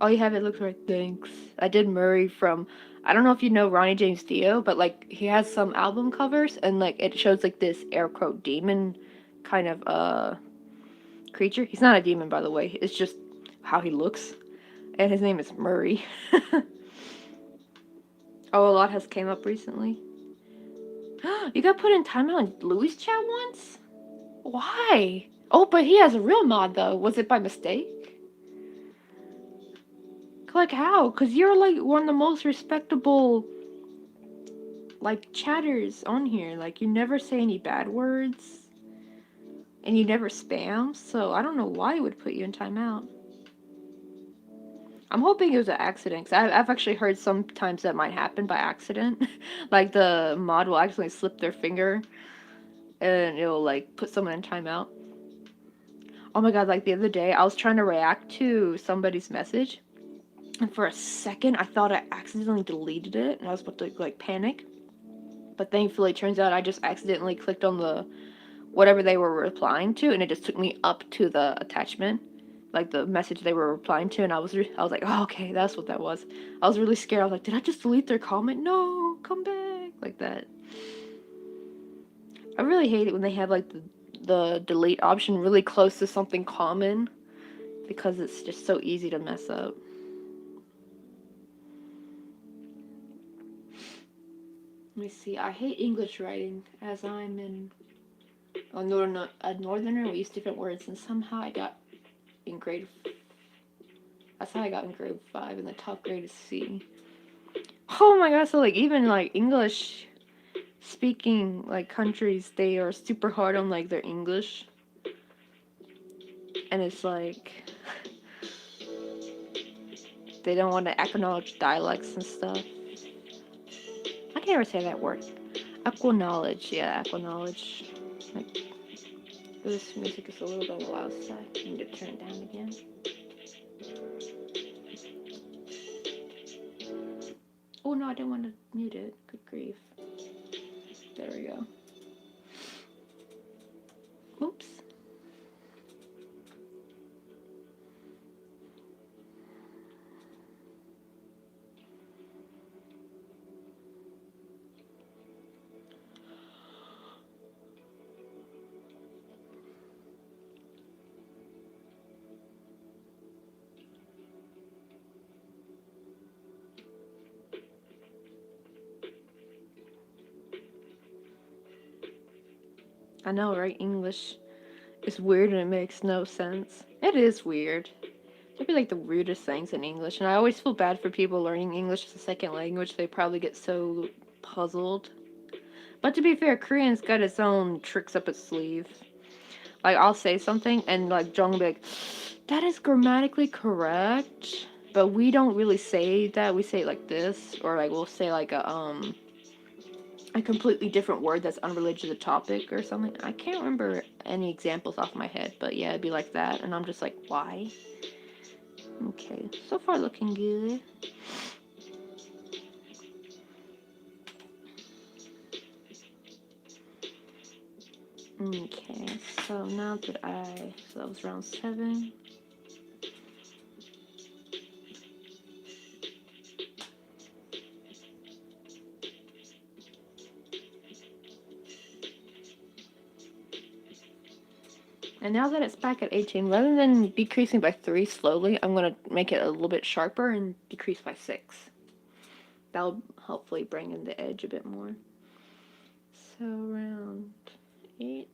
Oh, you have it. Looks right. Thanks. I did Murray from. I don't know if you know Ronnie James Dio, but like he has some album covers, and like it shows like this air quote demon kind of creature. He's not a demon, by the way. It's just how he looks, and his name is Murray. Oh, a lot has came up recently. You got put in timeout on Louis chat once? Why? Oh, but he has a real mod though. Was it by mistake? Like how? Cause you're like one of the most respectable like chatters on here. Like you never say any bad words, and you never spam. So I don't know why it would put you in timeout. I'm hoping it was an accident, because I've actually heard sometimes that might happen by accident. Like the mod will accidentally slip their finger and it'll like put someone in timeout. Oh my god, like the other day I was trying to react to somebody's message, and for a second I thought I accidentally deleted it and I was about to like panic. But thankfully it turns out I just accidentally clicked on the whatever they were replying to, and it just took me up to the attachment, like the message they were replying to, and I was like, oh, okay, that's what that was. I was really scared. I was like, did I just delete their comment? No, come back, like that. I really hate it when they have like the delete option really close to something common, because it's just so easy to mess up. Let me see. I hate English writing, as I'm in a northerner. We use different words, and somehow I got in grade. That's how I got in grade 5, and the top grade is C. Oh my god! So like even like English speaking like countries, they are super hard on like their English, and it's like they don't want to acknowledge dialects and stuff. I can't ever say that word. Acknowledge, yeah, acknowledge. Like, this music is a little bit on the loud side. I need to turn it down again. Oh no, I didn't want to mute it. Good grief. There we go. Oops. I know, right? English It's weird and it makes no sense. It is weird. It'd be like the weirdest things in English, and I always feel bad for people learning English as a second language. They probably get so puzzled. But to be fair, Korean's got its own tricks up its sleeve. Like, I'll say something, and like Jung will be like, that is grammatically correct, but we don't really say that. We say it like this, or like we'll say like a completely different word that's unrelated to the topic or something. I can't remember any examples off my head, but yeah, it'd be like that, and I'm just like, why? Okay, so far looking good. Okay, so now so that was round 7. And now that it's back at 18, rather than decreasing by 3 slowly, I'm going to make it a little bit sharper and decrease by 6. That'll hopefully bring in the edge a bit more. So round 8.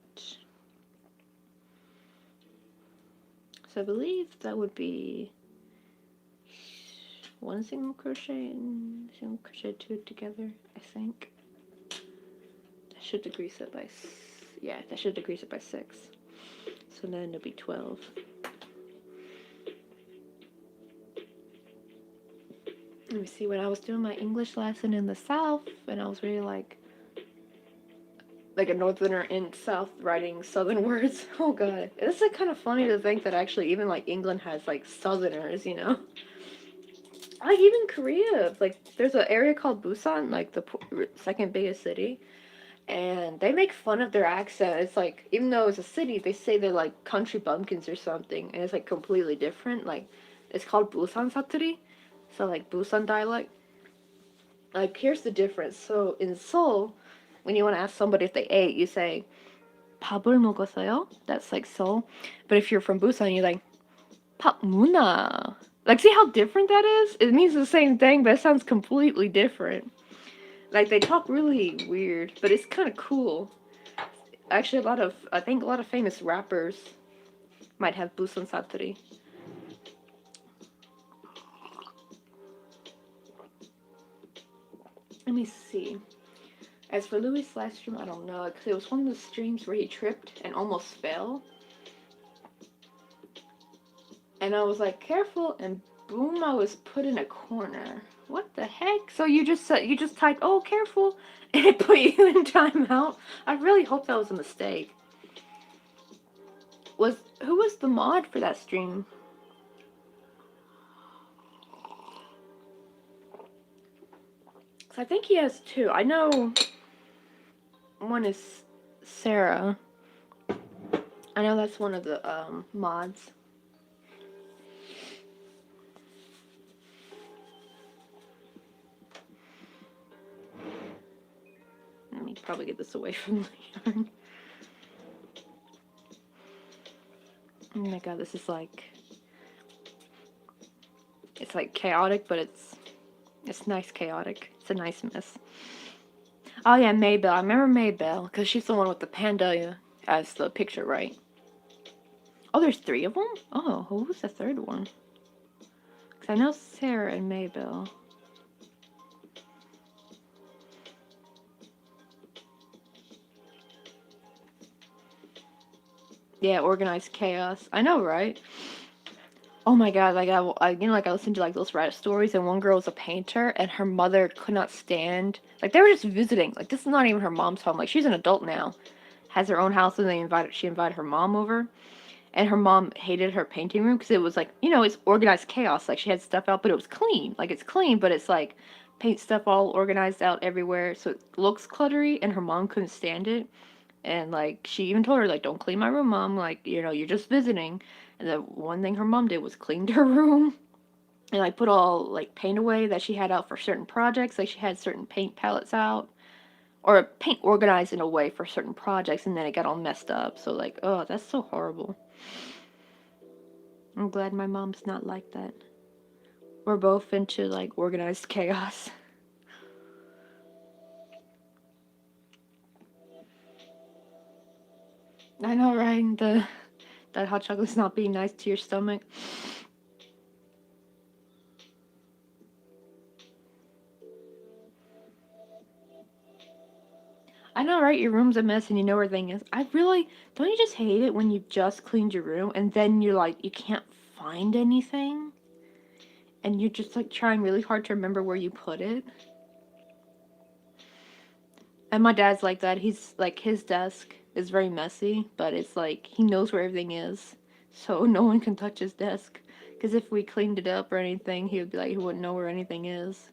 So I believe that would be 1 single crochet and single crochet 2 together, I think. That should decrease it by, yeah, that should decrease it by 6. So then it'll be 12. Let me see, when I was doing my English lesson in the South, and I was really like a northerner in South writing Southern words. Oh god. It's like kind of funny to think that actually even like England has like Southerners, you know? Like even Korea, like there's an area called Busan, like the second biggest city, and they make fun of their accent. It's like, even though it's a city, they say they're like country bumpkins or something, and it's like completely different. Like, it's called Busan Saturi, so like Busan dialect. Like, here's the difference. So in Seoul, when you want to ask somebody if they ate, you say 밥을 먹었어요. That's like Seoul. But if you're from Busan, you're like 밥 문화. Like, see how different that is? It means the same thing, but it sounds completely different. Like, they talk really weird, but it's kind of cool. Actually, I think a lot of famous rappers might have Busan Saturi. Let me see. As for Louis' last stream, I don't know, because it was one of the streams where he tripped and almost fell. And I was like, careful, and boom, I was put in a corner. What the heck? So you just typed, oh, careful, and it put you in timeout? I really hope that was a mistake. Who was the mod for that stream? I think he has 2. I know one is Sarah. I know that's one of the mods. Let me probably get this away from the yarn. Oh my god, this is like... It's like chaotic, but it's nice chaotic. It's a nice mess. Oh yeah, Maybell. I remember Maybell, because she's the one with the panda as the picture, right? Oh, there's 3 of them? Oh, who was the 3rd one? Because I know Sarah and Maybell. Yeah, organized chaos. I know, right? Oh my god, like I listened to like those Reddit stories, and one girl was a painter, and her mother could not stand. Like, they were just visiting. Like, this is not even her mom's home. Like, she's an adult now, has her own house, and she invited her mom over, and her mom hated her painting room because it was like, it's organized chaos. Like, she had stuff out, but it was clean. Like, it's clean, but it's like paint stuff all organized out everywhere, so it looks cluttery, and her mom couldn't stand it. And, like, she even told her, like, don't clean my room, Mom. Like, you're just visiting. And the one thing her mom did was cleaned her room. And, like, put all, like, paint away that she had out for certain projects. Like, she had certain paint palettes out. Or paint organized in a way for certain projects. And then it got all messed up. So, like, oh, that's so horrible. I'm glad my mom's not like that. We're both into, like, organized chaos. I know, right? That hot chocolate's not being nice to your stomach. I know, right? Your room's a mess and you know where everything is. I really don't. You just hate it when you just cleaned your room and then you're like you can't find anything, and you're just like trying really hard to remember where you put it. And my dad's like that. He's like his desk is very messy, but it's like he knows where everything is, so no one can touch his desk. Because if we cleaned it up or anything, he would be like he wouldn't know where anything is.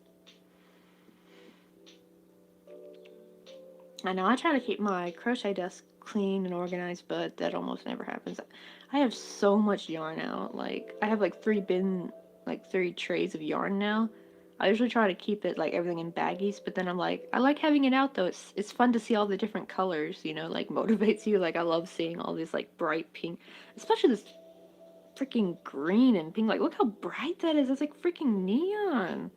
I know I try to keep my crochet desk clean and organized, but that almost never happens. I have so much yarn out. Like I have like like 3 trays of yarn now. I usually try to keep it like everything in baggies, but then I'm like, I like having it out though. It's fun to see all the different colors, like motivates you. Like I love seeing all these like bright pink, especially this freaking green and pink. Like look how bright that is. It's like freaking neon.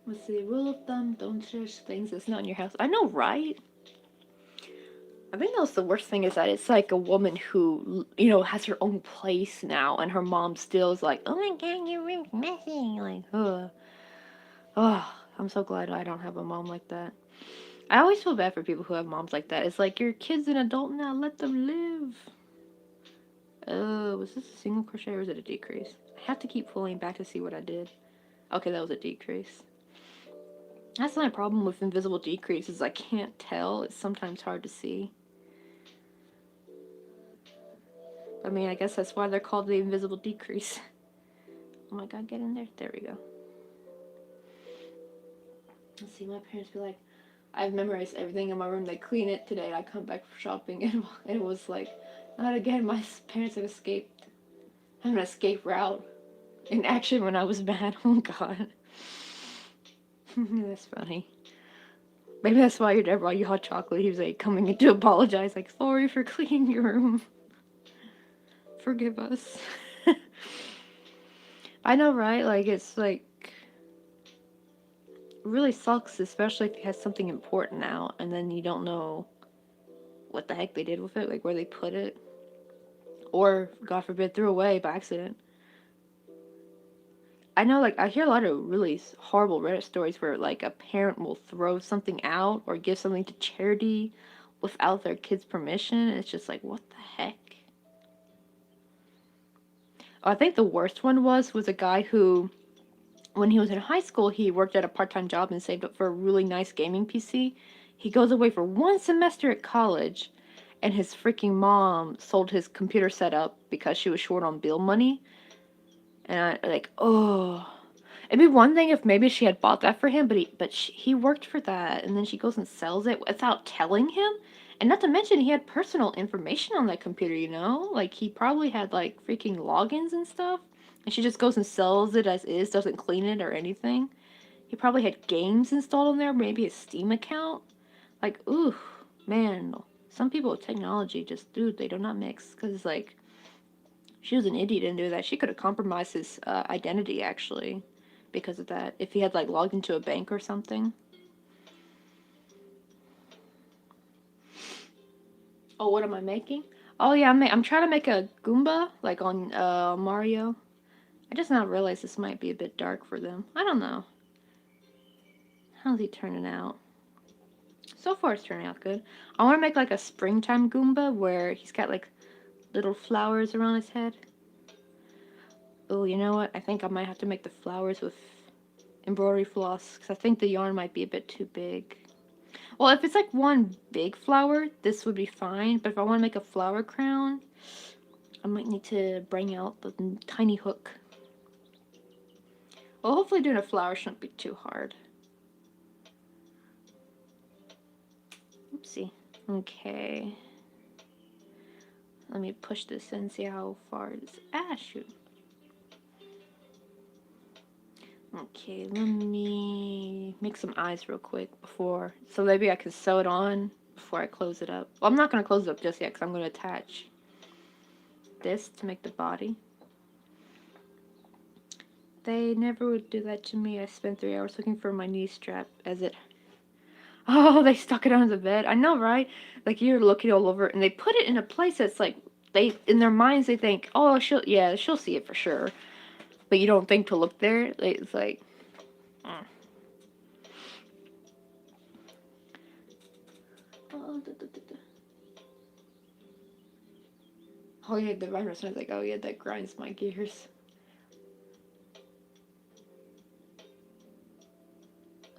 Let's see, rule of thumb, don't shush things that's not in your house. I know, right? I think that's the worst thing is that it's like a woman who, has her own place now, and her mom still is like, oh my god, your room's messy. Like, ugh. Oh, I'm so glad I don't have a mom like that. I always feel bad for people who have moms like that. It's like, your kid's an adult now, let them live. Oh, was this a single crochet or was it a decrease? I have to keep pulling back to see what I did. Okay, that was a decrease. That's my problem with invisible decreases. I can't tell. It's sometimes hard to see. I mean, I guess that's why they're called the invisible decrease. Oh my god, get in there. There we go. Let's see, my parents be like, I've memorized everything in my room. They clean it today. I come back from shopping and it was like, not again. My parents have escaped. Had an escape route in action when I was mad. Oh god. That's funny. Maybe that's why your dad brought you hot chocolate. He was like coming in to apologize, like, sorry for cleaning your room. Forgive us. I know, right? Like, it's like really sucks, especially if it has something important out and then you don't know what the heck they did with it, like where they put it, or God forbid, threw away by accident. I know, like, I hear a lot of really horrible Reddit stories where, like, a parent will throw something out or give something to charity without their kid's permission. It's just like, what the heck? Oh, I think the worst one was a guy who, when he was in high school, he worked at a part-time job and saved up for a really nice gaming PC. He goes away for 1 semester at college, and his freaking mom sold his computer setup because she was short on bill money. And I like, oh, it'd be one thing if maybe she had bought that for him, he worked for that, and then she goes and sells it without telling him. And not to mention, he had personal information on that computer, Like, he probably had, like, freaking logins and stuff. And she just goes and sells it as is, doesn't clean it or anything. He probably had games installed on there, maybe a Steam account. Like, ooh, man. Some people with technology just, dude, they do not mix. Because it's like, she was an idiot and do that. She could have compromised his identity, actually, because of that. If he had, like, logged into a bank or something. Oh, what am I making? Oh, yeah, I'm trying to make a Goomba, like on Mario. I just now realized this might be a bit dark for them. I don't know. How's he turning out? So far, it's turning out good. I want to make, like, a springtime Goomba where he's got, like, little flowers around his head. Oh, you know what? I think I might have to make the flowers with embroidery floss, because I think the yarn might be a bit too big. Well, if it's like one big flower, this would be fine, but if I want to make a flower crown, I might need to bring out the tiny hook. Well, hopefully doing a flower shouldn't be too hard. Oopsie. Okay. Let me push this in, see how far it is. Ah, shoot. Okay, let me make some eyes real quick before, so maybe I can sew it on before I close it up. Well, I'm not going to close it up just yet because I'm going to attach this to make the body. They never would do that to me. I spent 3 hours looking for my knee strap as it... Oh, they stuck it under the bed. I know, right? Like, you're looking all over, and they put it in a place that's like, they, in their minds, they think, oh, she'll see it for sure. But you don't think to look there. It's like... Mm. Oh, yeah, the virus. I was like, oh, yeah, that grinds my gears.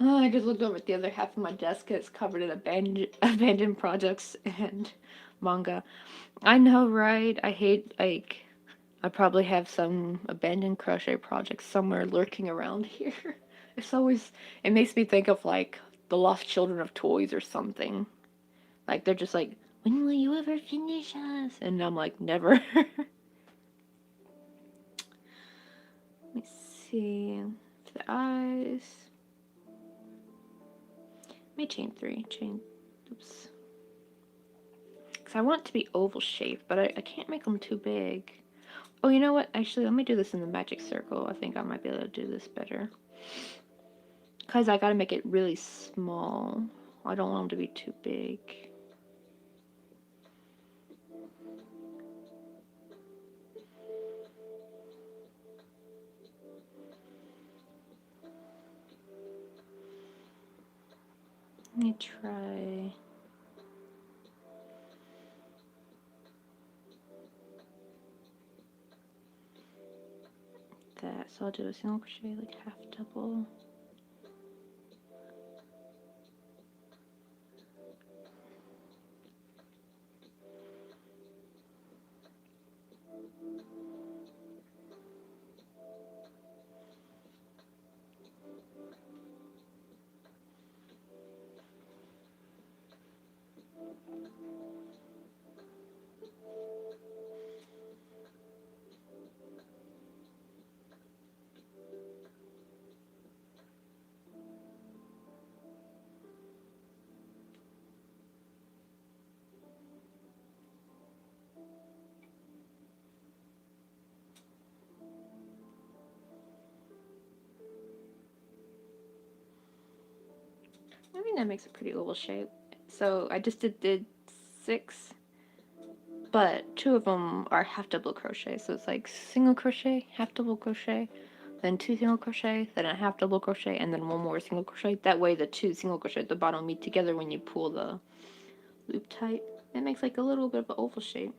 Oh, I just looked over at the other half of my desk. It's covered in abandoned projects and manga. I know, right? I hate, like, I probably have some abandoned crochet projects somewhere lurking around here. It's always, it makes me think of, like, the lost children of toys or something. Like, they're just like, when will you ever finish us? And I'm like, never. Let me see. For the eyes. Let me chain 3. Oops. Because I want it to be oval shaped, but I can't make them too big. Oh, you know what? Actually, let me do this in the magic circle. I think I might be able to do this better. Because I gotta make it really small. I don't want them to be too big. Let me try... that. So I'll do a single crochet, like half double. I think that makes a pretty oval shape. So I just did 6, but 2 of them are half double crochet. So it's like single crochet, half double crochet, then 2 single crochet, then a half double crochet, and then 1 more single crochet. That way the 2 single crochet at the bottom meet together when you pull the loop tight. It makes like a little bit of an oval shape.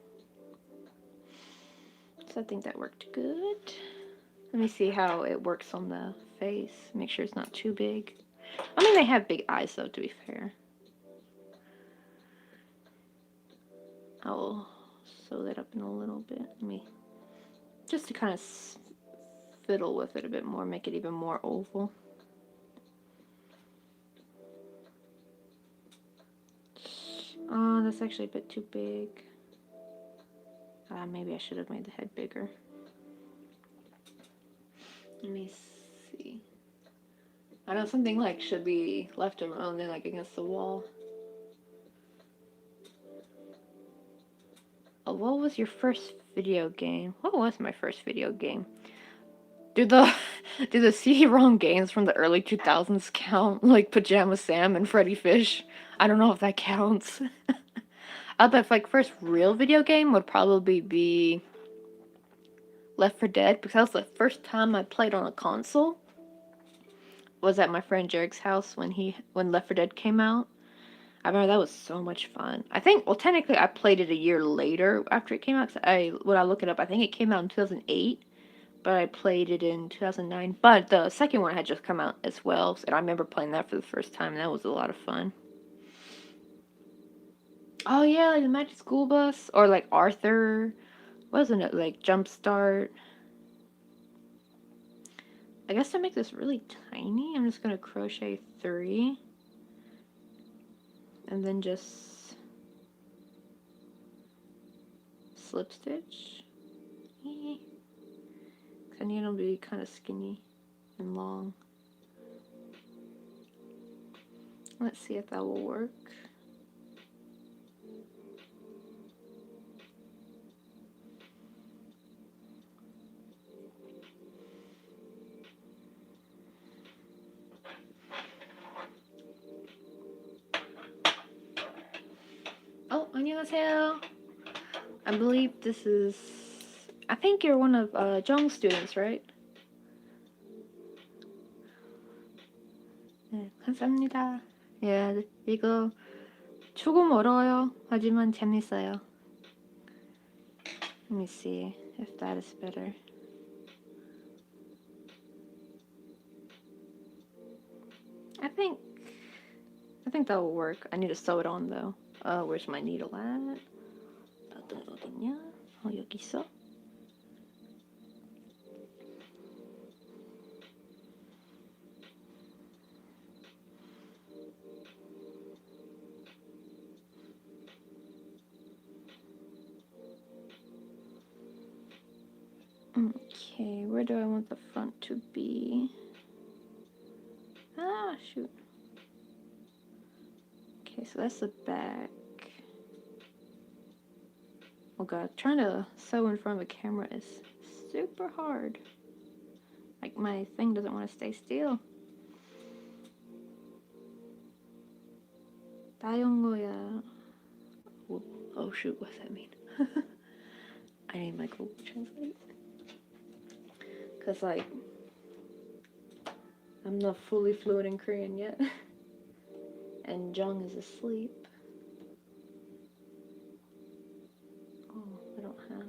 So I think that worked good. Let me see how it works on the face. Make sure it's not too big. I mean, they have big eyes though, to be fair. I'll sew that up in a little bit. Let me, just to kind of fiddle with it a bit more, make it even more oval. Oh, that's actually a bit too big. Maybe I should have made the head bigger. Let me see. I know something like should be left around there, like against the wall. Oh, what was your first video game? What was my first video game? Do the CD-ROM games from the early 2000s count? Like Pajama Sam and Freddy Fish? I don't know if that counts. But like first real video game would probably be Left 4 Dead, because that was the first time I played on a console. Was at my friend Jarek's house when Left 4 Dead came out. I remember that was so much fun. I think, well, technically I played it a year later after it came out. When I look it up, I think it came out in 2008, but I played it in 2009. But the second one had just come out as well, and I remember playing that for the first time, and that was a lot of fun. Oh yeah, like the Magic School Bus, or like Arthur, wasn't it like Jumpstart? I guess to make this really tiny, I'm just gonna crochet 3, and then just slip stitch. I need them to be kind of skinny and long. Let's see if that will work. 안녕하세요. I believe this is... I think you're one of Jung's students, right? 네, 감사합니다. 예, 이거 조금 어려워요. 하지만 재밌어요. Let me see if that is better. I think that will work. I need to sew it on though. Where's my needle at? 어딨냐? 여기 있어. Okay, where do I want the front to be? Ah, shoot. Okay, so that's the back. Oh god, trying to sew in front of a camera is super hard. Like, my thing doesn't want to stay still. 다용어야. Oh shoot, what's that mean? I need my Google Translate. Cause like, I'm not fully fluent in Korean yet. And Jung is asleep. Oh, I don't have.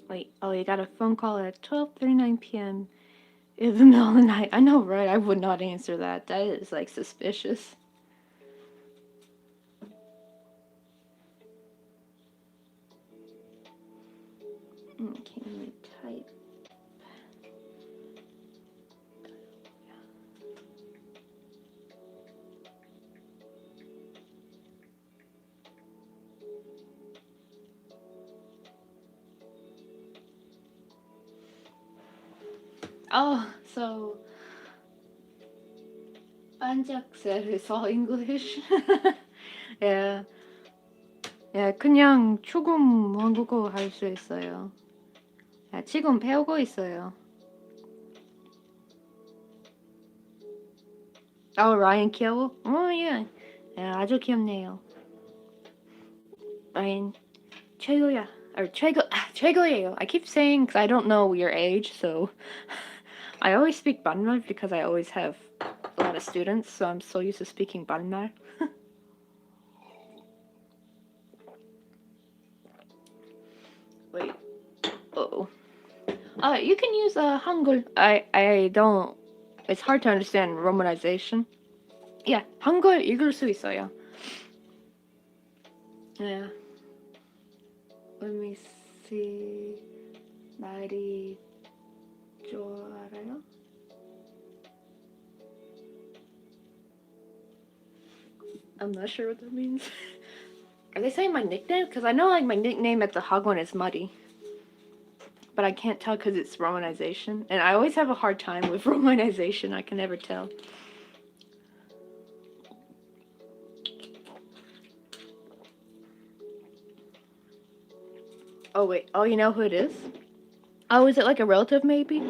Wait, oh, you got a phone call at 12:39 p.m. in the middle of the night. I know, right? I would not answer that. That is, like, suspicious. Okay, let me type. Oh, so Anjak said it's all English. Yeah. 예, 그냥 조금 한국어 할 수 있어요. 예, 지금 배우고 있어요. 라이언 귀여워? 예. 예, 아주 귀엽네요. 라이언 최고야. 최고예요. I keep saying because I don't know your age, so I always speak 반말 because I always have a lot of students, so I'm so used to speaking 반말. Wait. Uh-oh. You can use Hangul. I don't. It's hard to understand romanization. Yeah, 한글 읽을 수 있어요. Yeah. Let me see. 날이 좋아요? I'm not sure what that means. Are they saying my nickname? Because I know like my nickname at the Hagwon is Muddy. But I can't tell because it's romanization. And I always have a hard time with romanization. I can never tell. Oh, wait. Oh, you know who it is? Oh, is it like a relative maybe?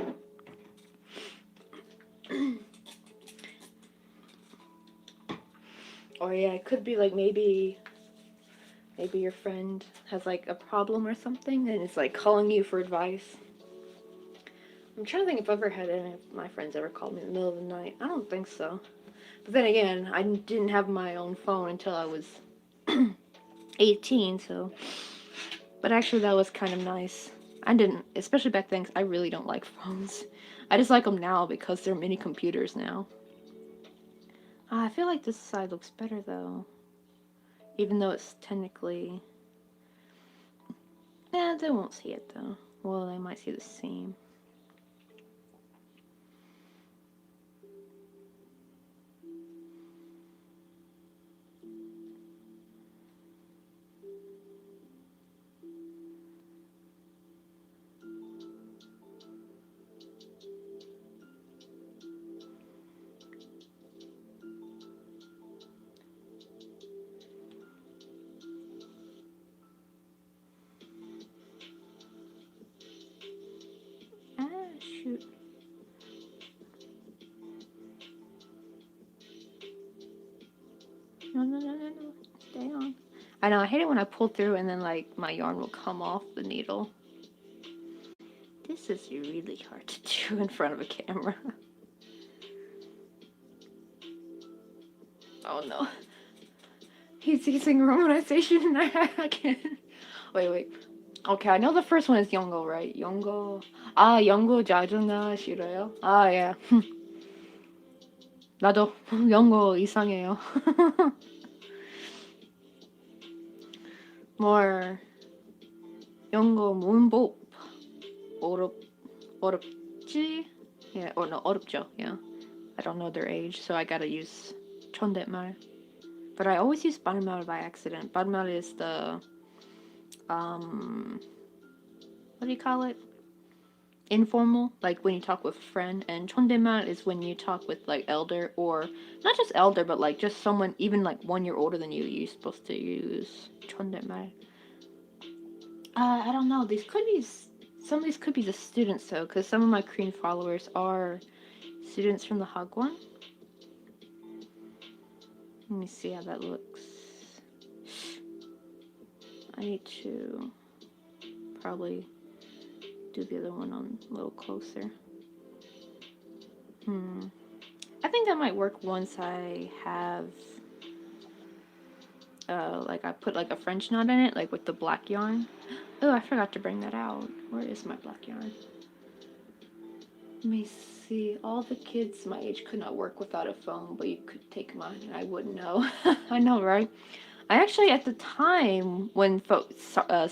Or yeah, it could be like maybe your friend has like a problem or something and it's like calling you for advice. I'm trying to think if I've ever had any of my friends ever called me in the middle of the night. I don't think so. But then again, I didn't have my own phone until I was 18, so... But actually that was kind of nice. I didn't, especially back then, 'cause I really don't like phones. I just like them now because they're mini computers now. I feel like this side looks better though. Even though it's technically... Nah, they won't see it though. Well, they might see the seam. No, no, no, no, no. Stay on. I know, I hate it when I pull through and then, like, my yarn will come off the needle. This is really hard to do in front of a camera. Oh no. He's using romanization and I can't. Wait. Okay, I know the first one is Yongo, right? Yongo. 아, 영고 짜증나 싫어요? 아, yeah. 나도 영고 이상해요. More 영고 문법 어렵지? Yeah, or no, 어렵죠. Yeah. I don't know their age, so I gotta use 존댓말. But I always use 반말 by accident. 반말 is the what do you call it? Informal, like when you talk with a friend, and 존댓말 is when you talk with like elder, or not just elder, but like just someone even like 1 year older than you. You're supposed to use 존댓말. I don't know. Some of these could be the students though, because some of my Korean followers are students from the Hagwon. Let me see how that looks. I need to probably do the other one on a little closer. I think that might work once I have like I put like a French knot in it, like with the black yarn. Oh, I forgot to bring that out. Where is my black yarn? Let me see. All the kids my age could not work without a phone, but you could take mine and I wouldn't know. I know, right? I actually, at the time when cell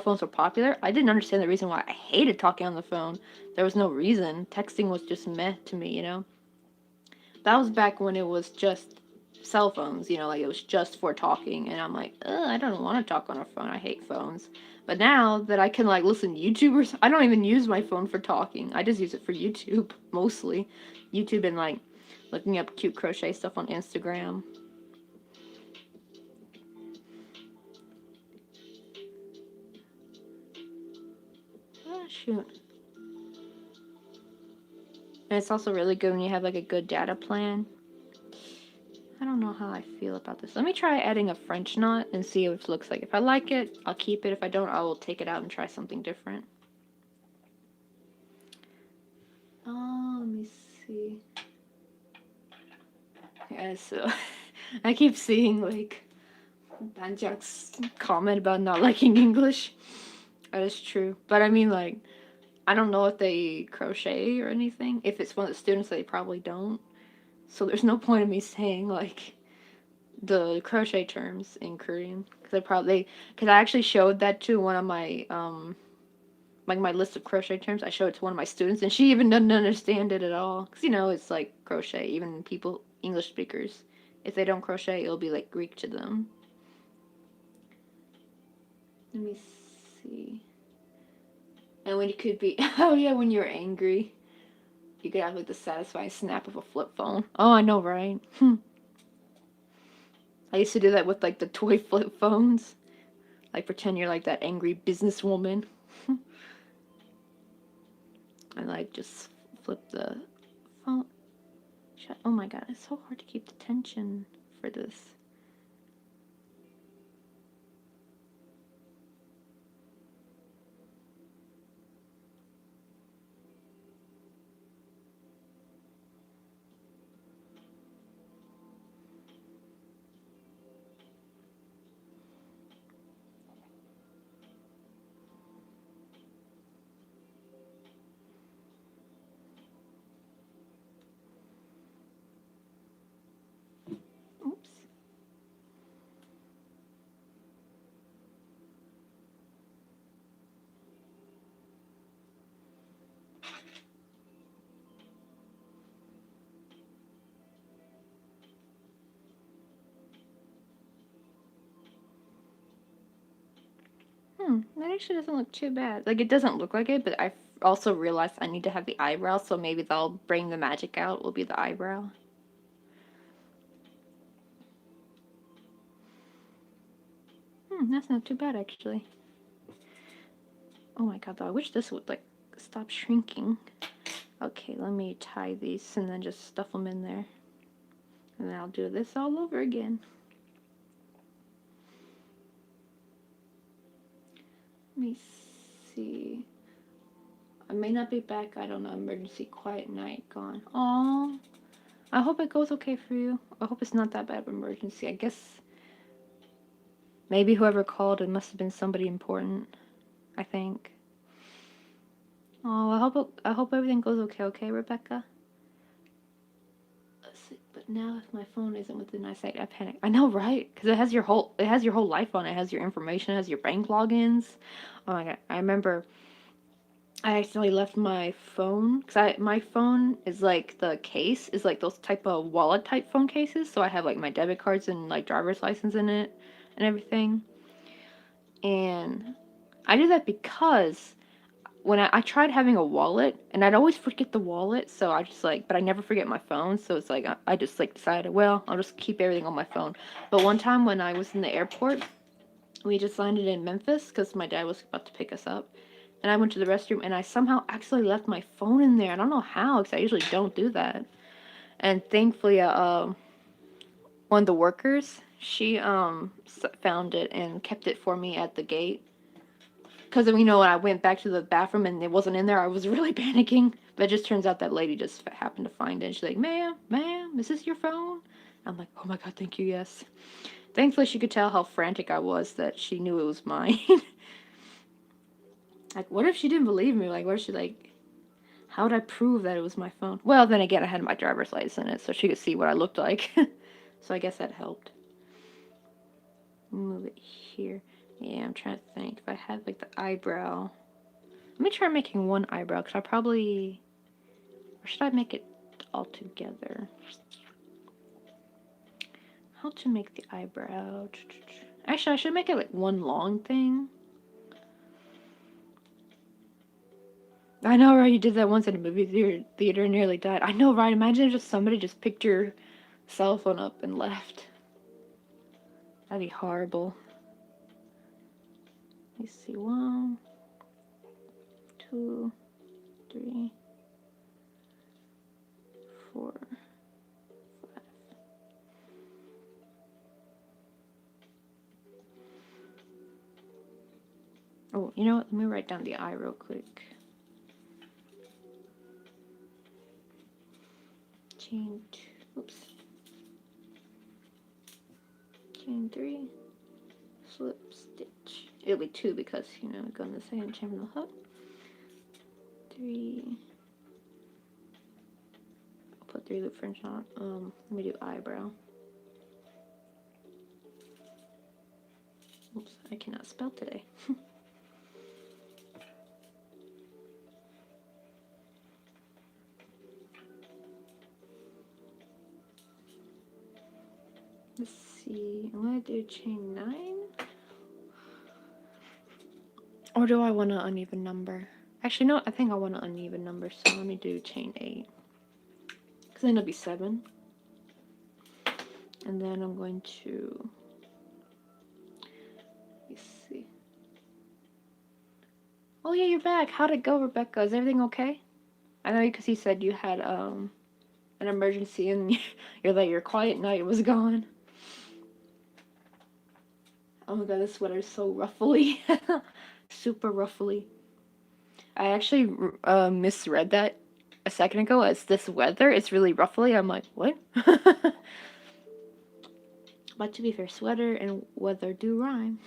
phones were popular, I didn't understand the reason why I hated talking on the phone. There was no reason. Texting was just meh to me, you know? That was back when it was just cell phones, you know, like it was just for talking. And I'm like, I don't want to talk on a phone. I hate phones. But now that I can like listen to YouTubers, I don't even use my phone for talking. I just use it for YouTube mostly. YouTube and like looking up cute crochet stuff on Instagram. Oh, shoot. And it's also really good when you have like a good data plan. I don't know how I feel about this. Let me try adding a French knot and see what it looks like. If I like it, I'll keep it. If I don't, I will take it out and try something different. Let me see. Yeah, so I keep seeing like Banjak's comment about not liking English. That is true. But I mean, like, I don't know if they crochet or anything. If it's one of the students, they probably don't. So there's no point in me saying like the crochet terms in Korean because I actually showed that to one of my like my list of crochet terms. I showed it to one of my students and she even doesn't understand it at all because you know it's like crochet. Even people English speakers, if they don't crochet, it'll be like Greek to them. Let me see. And when you could be oh yeah, when you're angry, you could have like the satisfying snap of a flip phone. Oh, I know, right? I used to do that with like the toy flip phones. Like pretend you're like that angry businesswoman. And like just flip the phone. Oh my god, it's so hard to keep the tension for this. Oops. That actually doesn't look too bad. Like, it doesn't look like it, but I also realized I need to have the eyebrow, so maybe that'll bring the magic out, will be the eyebrow. That's not too bad, actually. Oh my god, though, I wish this would, like, stop shrinking. Okay, let me tie these and then just stuff them in there. And then I'll do this all over again. Let me see. I may not be back. I don't know. Emergency quiet night gone. Aww. I hope it goes okay for you. I hope it's not that bad of an emergency. I guess maybe whoever called, it must have been somebody important. I think. Oh, I hope everything goes okay. Okay, Rebecca. Let's see. But now if my phone isn't within eyesight, I panic. I know, right? Because it has your whole life on it. It has your information. It has your bank logins. Oh my god! I remember I accidentally left my phone because my phone is like the case is like those type of wallet type phone cases. So I have like my debit cards and like driver's license in it and everything. And I do that because when I tried having a wallet and I'd always forget the wallet. So I just like, but I never forget my phone. So it's like I just like decided, well, I'll just keep everything on my phone. But one time when I was in the airport, we just landed in Memphis because my dad was about to pick us up. And I went to the restroom and I somehow actually left my phone in there. I don't know how because I usually don't do that. And thankfully, one of the workers, she found it and kept it for me at the gate. Because, you know, when I went back to the bathroom and it wasn't in there, I was really panicking. But it just turns out that lady just happened to find it. And she's like, ma'am, is this your phone? I'm like, oh my god, thank you, yes. Thankfully, she could tell how frantic I was that she knew it was mine. Like, what if she didn't believe me? Like, what if she, like, how would I prove that it was my phone? Well, then again, I had my driver's license in it, so she could see what I looked like. So I guess that helped. Move it here. Yeah, I'm trying to think. If I had, like, the eyebrow. Let me try making one eyebrow, because I probably... Or should I make it all together? How to make the eyebrow? Actually, I should make it, like, one long thing. I know, right? You did that once in a movie theater and nearly died. I know, right? Imagine if just somebody just picked your cell phone up and left. That'd be horrible. Let me see. 1, 2, 3, 4, 5. Oh, you know what? Let me write down the eye real quick. Chain 2. Oops. Chain 3. Slip stitch. It'll be 2 because, you know, go in the second chain from the hook. 3. I'll put 3 loop fringe on. Let me do eyebrow. Oops, I cannot spell today. Let's see. I'm gonna do chain 9. Or do I want an uneven number? Actually, no, I think I want an uneven number, so let me do chain 8. Because then it'll be 7. And then I'm going to... Let's see. Oh yeah, you're back. How'd it go, Rebecca? Is everything okay? I know because you said you had an emergency and your quiet night was gone. Oh my god, this sweater's so ruffly. Super ruffly. I actually misread that a second ago as this weather. It's really ruffly. I'm like, what? But to be fair, sweater and weather do rhyme.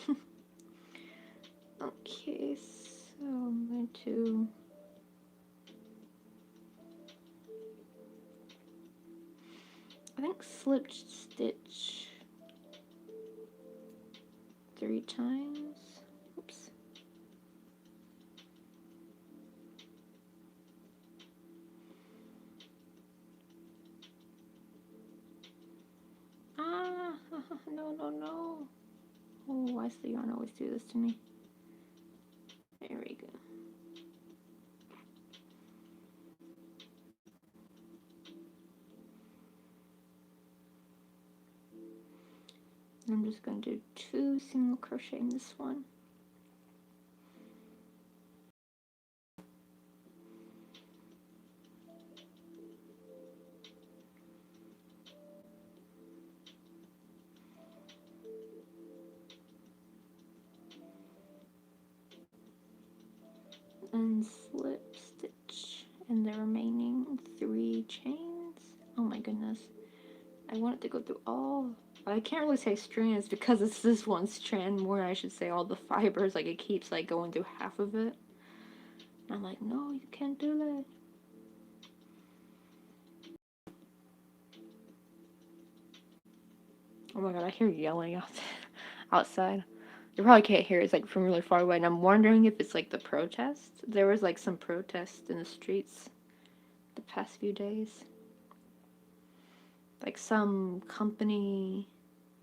Okay, so I'm going to... I think slip stitch 3 times. Oops. Ah, no. Oh, why does the yarn always do this to me? There we go. I'm just going to do 2 single crochet in this one. I want it to go through all. I can't really say strands because it's this one strand more. I should say all the fibers. Like it keeps like going through half of it. And I'm like, no, you can't do that. Oh my god, I hear yelling outside. You probably can't hear it. It's like from really far away. And I'm wondering if it's like the protest. There was like some protest in the streets the past few days. Like some company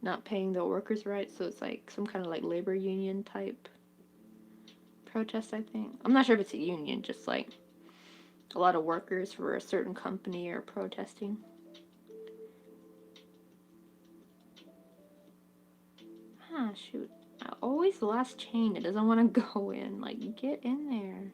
not paying the workers right, so it's like some kind of like labor union type protest, I think. I'm not sure if it's a union, just like a lot of workers for a certain company are protesting. Ah, shoot. Always the last chain. It doesn't want to go in. Like, get in there.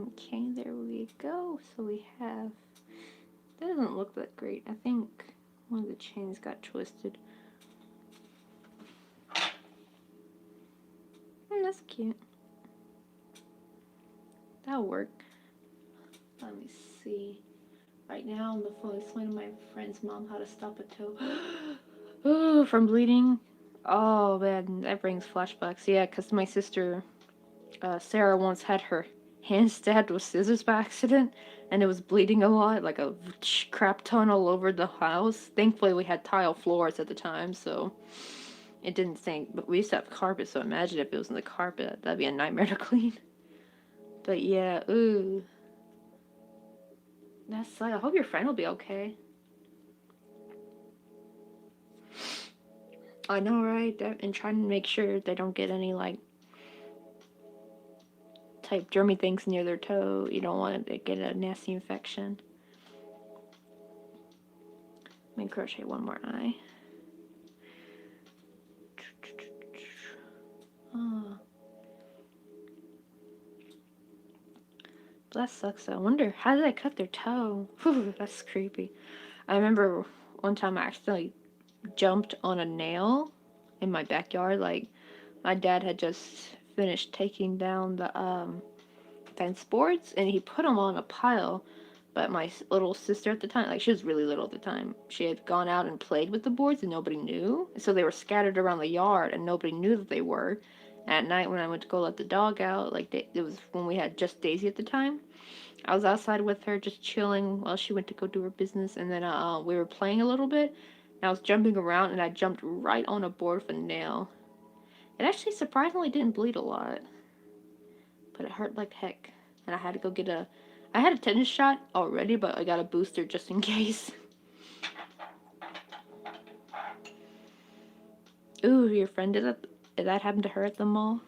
Okay, there we go. So we have... That doesn't look that great. I think one of the chains got twisted. That's cute. That'll work. Let me see. Right now on the phone explaining to my friend's mom how to stop a toe. Ooh, from bleeding. Oh man, that brings flashbacks. Yeah, because my sister, Sarah, once had her hand stabbed with scissors by accident, and it was bleeding a lot, like a crap ton all over the house. Thankfully, we had tile floors at the time, so it didn't stink. But we used to have carpet, so imagine if it was in the carpet. That'd be a nightmare to clean. But yeah, ooh. That's like, I hope your friend will be okay. I know, right? And trying to make sure they don't get any, like, type germy things near their toe. You don't want to get a nasty infection. Let me crochet one more eye. Oh. That sucks. I wonder, how did I cut their toe? Whew, that's creepy. I remember one time I accidentally jumped on a nail in my backyard. Like, my dad had just finished taking down the fence boards, and he put them on a pile. But my little sister at the time, like she was really little at the time, she had gone out and played with the boards and nobody knew. So they were scattered around the yard and nobody knew that they were. At night when I went to go let the dog out, like it was when we had just Daisy at the time. I was outside with her just chilling while she went to go do her business, and then we were playing a little bit. And I was jumping around and I jumped right on a board with a nail. It actually surprisingly didn't bleed a lot, but it hurt like heck. And I had to go get a... I had a tetanus shot already, but I got a booster just in case. Ooh, your friend did that happen to her at the mall?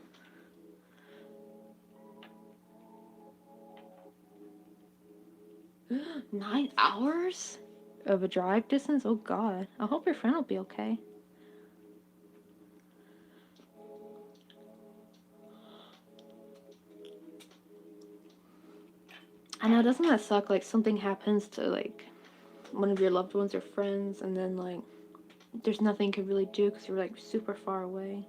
9 hours of a drive distance? Oh god. I hope your friend will be okay. I know, doesn't that suck? Like something happens to like one of your loved ones or friends, and then like there's nothing you can really do because you're like super far away.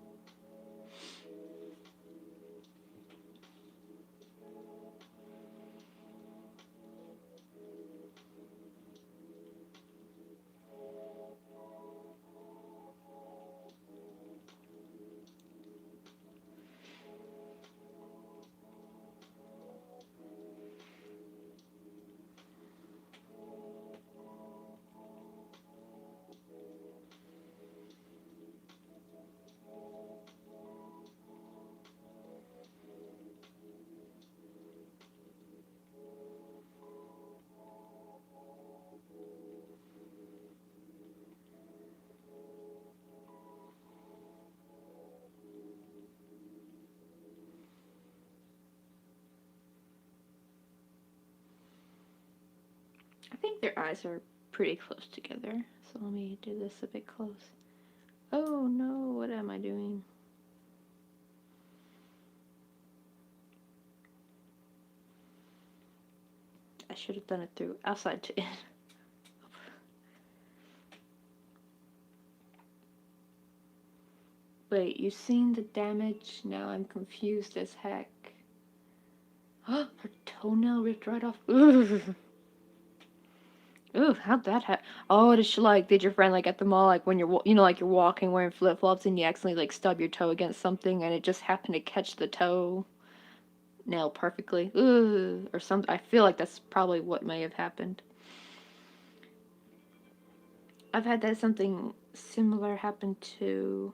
think their eyes are pretty close together. So let me do this a bit close. Oh no, what am I doing? I should have done it through outside to in. Wait, you've seen the damage? Now I'm confused as heck. Her toenail ripped right off. Ooh, ooh, how'd that happen? Oh, did your friend like at the mall, like when you're, like you're walking wearing flip flops and you accidentally like stub your toe against something and it just happened to catch the toe nail perfectly? Ooh, or something. I feel like that's probably what may have happened. I've had that something similar happen to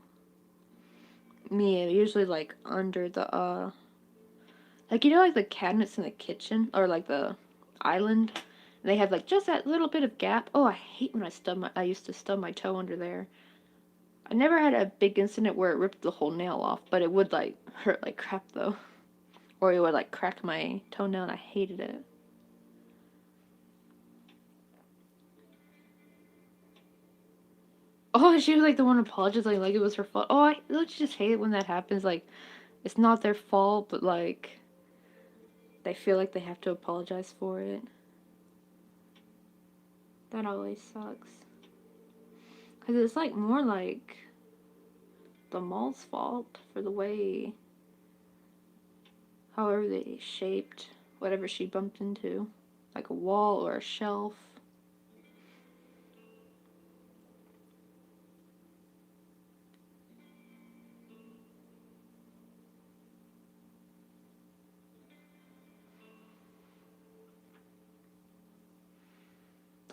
me. Usually like under the like like the cabinets in the kitchen or like the island. They have like just that little bit of gap. Oh, I hate when I used to stub my toe under there. I never had a big incident where it ripped the whole nail off, but it would like hurt like crap though. Or it would like crack my toenail and I hated it. Oh, she was like the one apologizing like it was her fault. Oh, I don't you just hate it when that happens. Like it's not their fault, but like they feel like they have to apologize for it. That always sucks. Cause it's like more like the mall's fault for the way, however they shaped whatever she bumped into, like a wall or a shelf.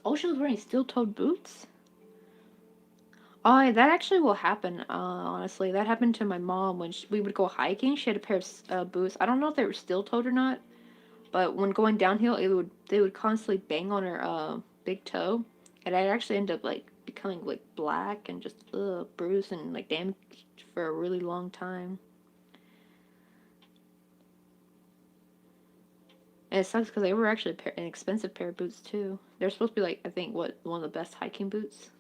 Oh, she was wearing steel-toed boots? Oh, yeah, that actually will happen, honestly. That happened to my mom when we would go hiking. She had a pair of boots. I don't know if they were steel-toed or not, but when going downhill, they would constantly bang on her big toe, and I'd actually end up like becoming like black and just bruised and like damaged for a really long time. And it sucks because they were actually an expensive pair of boots too. They're supposed to be like I think what one of the best hiking boots.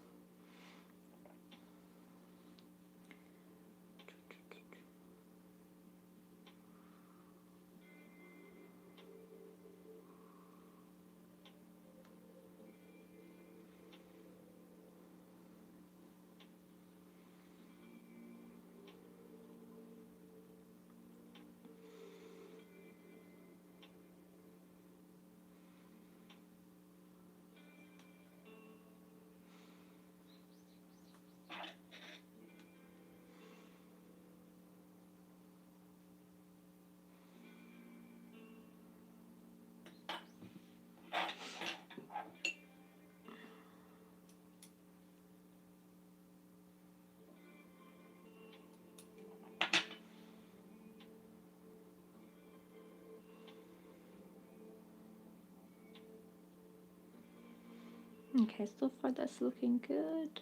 Okay, so far that's looking good.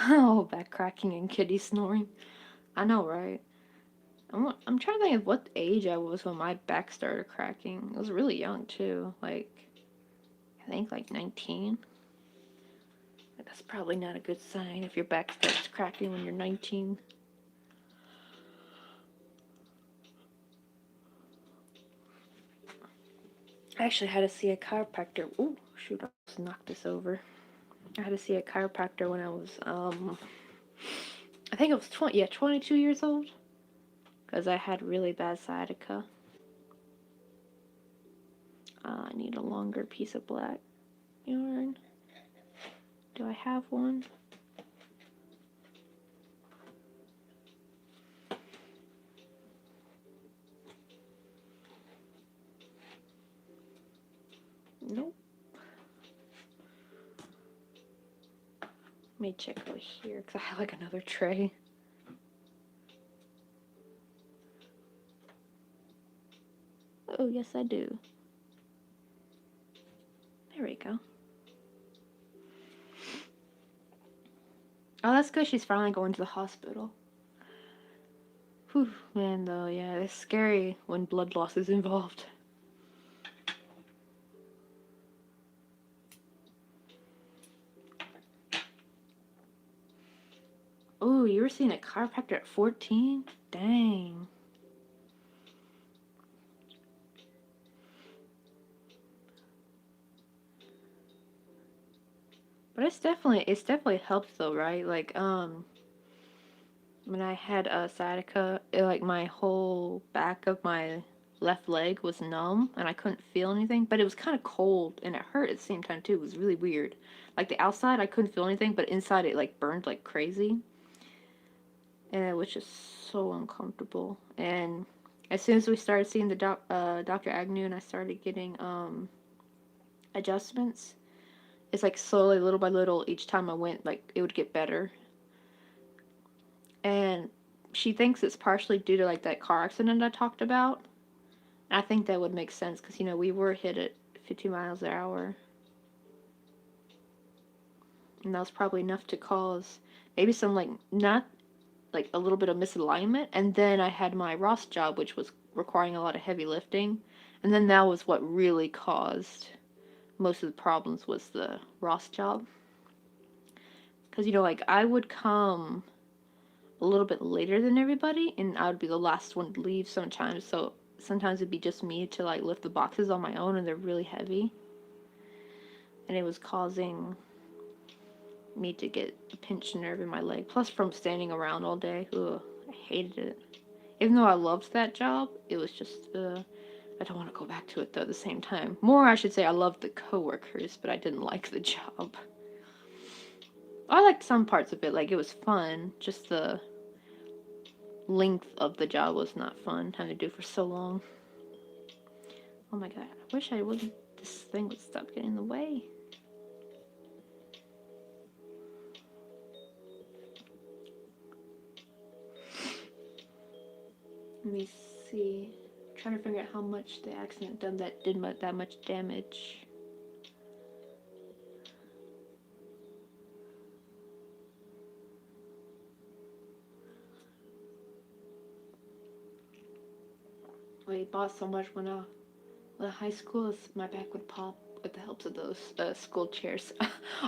Oh, back cracking and kitty snoring. I know, right? I'm trying to think of what age I was when my back started cracking. I was really young too, like I think like 19. That's probably not a good sign if your back starts cracking when you're 19. I actually had to see a chiropractor. Ooh, shoot, I almost knocked this over. I had to see a chiropractor when I was, I think it was 22 years old. Because I had really bad sciatica. I need a longer piece of black yarn. Do I have one? Nope. Let me check over here, because I have like another tray. Oh, yes I do. There we go. Oh, that's good. She's finally going to the hospital. Whew, man, though, yeah, it's scary when blood loss is involved. Oh, you were seeing a chiropractor at 14? Dang. But it's definitely helped though, right? Like, when I had sciatica, like my whole back of my left leg was numb and I couldn't feel anything, but it was kind of cold and it hurt at the same time too. It was really weird. Like the outside I couldn't feel anything, but inside it like burned like crazy. And it was just so uncomfortable. And as soon as we started seeing the Dr. Agnew and I started getting adjustments, it's like slowly, little by little, each time I went, like it would get better. And she thinks it's partially due to like that car accident I talked about. I think that would make sense because we were hit at 50 miles an hour, and that was probably enough to cause maybe some like not like a little bit of misalignment. And then I had my Ross job, which was requiring a lot of heavy lifting, and then that was what really caused most of the problems was the Ross job. Because like I would come a little bit later than everybody, and I would be the last one to leave sometimes. So sometimes it'd be just me to like lift the boxes on my own, and they're really heavy, and it was causing me to get a pinched nerve in my leg. Plus, from standing around all day, ugh, I hated it. Even though I loved that job, it was just I don't want to go back to it though. At the same time, more I should say, I loved the coworkers, but I didn't like the job. I liked some parts of it, like it was fun. Just the length of the job was not fun. Having to do for so long. Oh my god! I wish I wouldn't. This thing would stop getting in the way. Let me see. I'm trying to figure out how much the accident did that much damage. I bought so much when I was in high school, my back would pop with the help of those school chairs.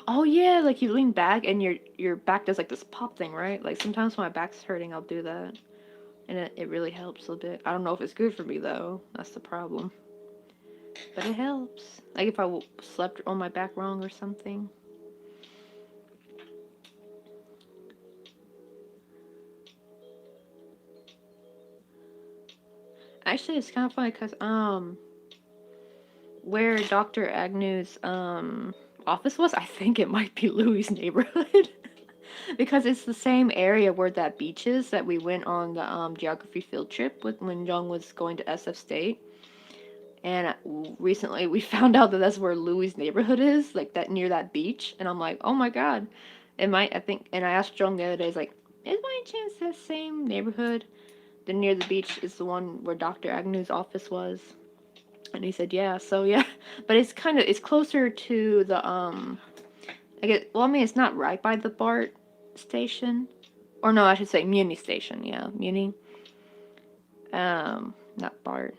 Oh yeah, like you lean back and your back does like this pop thing, right? Like sometimes when my back's hurting, I'll do that, and it really helps a bit. I don't know if it's good for me though. That's the problem. But it helps. Like if I slept on my back wrong or something. Actually, it's kind of funny because where Dr. Agnew's office was, I think it might be Louis' neighborhood. Because it's the same area where that beach is that we went on the geography field trip with when Jung was going to SF State. And recently we found out that that's where Louis' neighborhood is, like that near that beach. And I'm like, oh my god, it might. I think. And I asked Jung the other day, like, is by any chance that same neighborhood, the near the beach, is the one where Dr. Agnew's office was? And he said, yeah. So yeah, but it's closer to the I guess, well, I mean, it's not right by the BART station. Or no, I should say Muni station. Yeah, Muni. Not BART.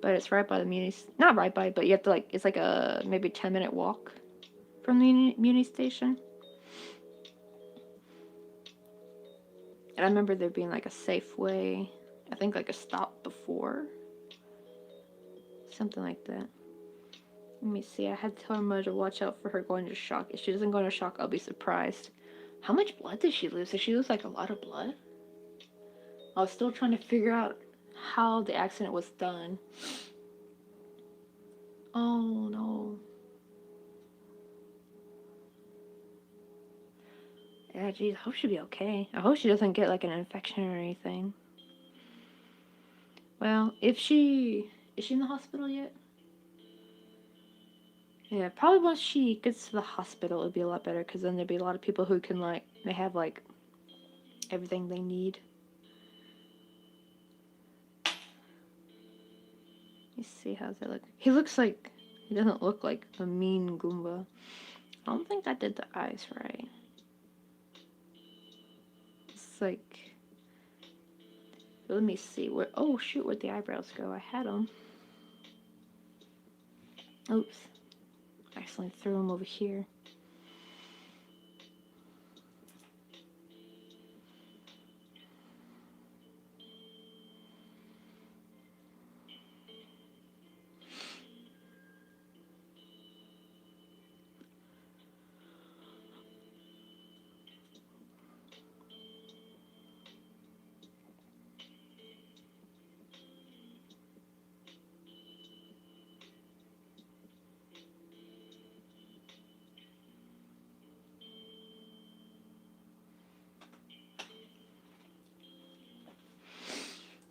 But it's right by the Muni. Not right by, but you have to like, it's like a maybe 10-minute walk from the Muni station. And I remember there being like a Safeway, I think like a stop before. Something like that. Let me see. I had to tell her mother to watch out for her going to shock. If she doesn't go into shock, I'll be surprised. How much blood did she lose? Did she lose like a lot of blood? I was still trying to figure out how the accident was done. Oh no. Yeah, geez, I hope she'll be okay. I hope she doesn't get like an infection or anything. Well, if she... Is she in the hospital yet? Yeah, probably once she gets to the hospital, it'll be a lot better because then there'll be a lot of people who can like they have like everything they need. Let's see how's that look. He doesn't look like a mean Goomba. I don't think I did the eyes right. It's like, let me see where. Oh shoot, where'd the eyebrows go? I had them. Oops, I accidentally threw them over here.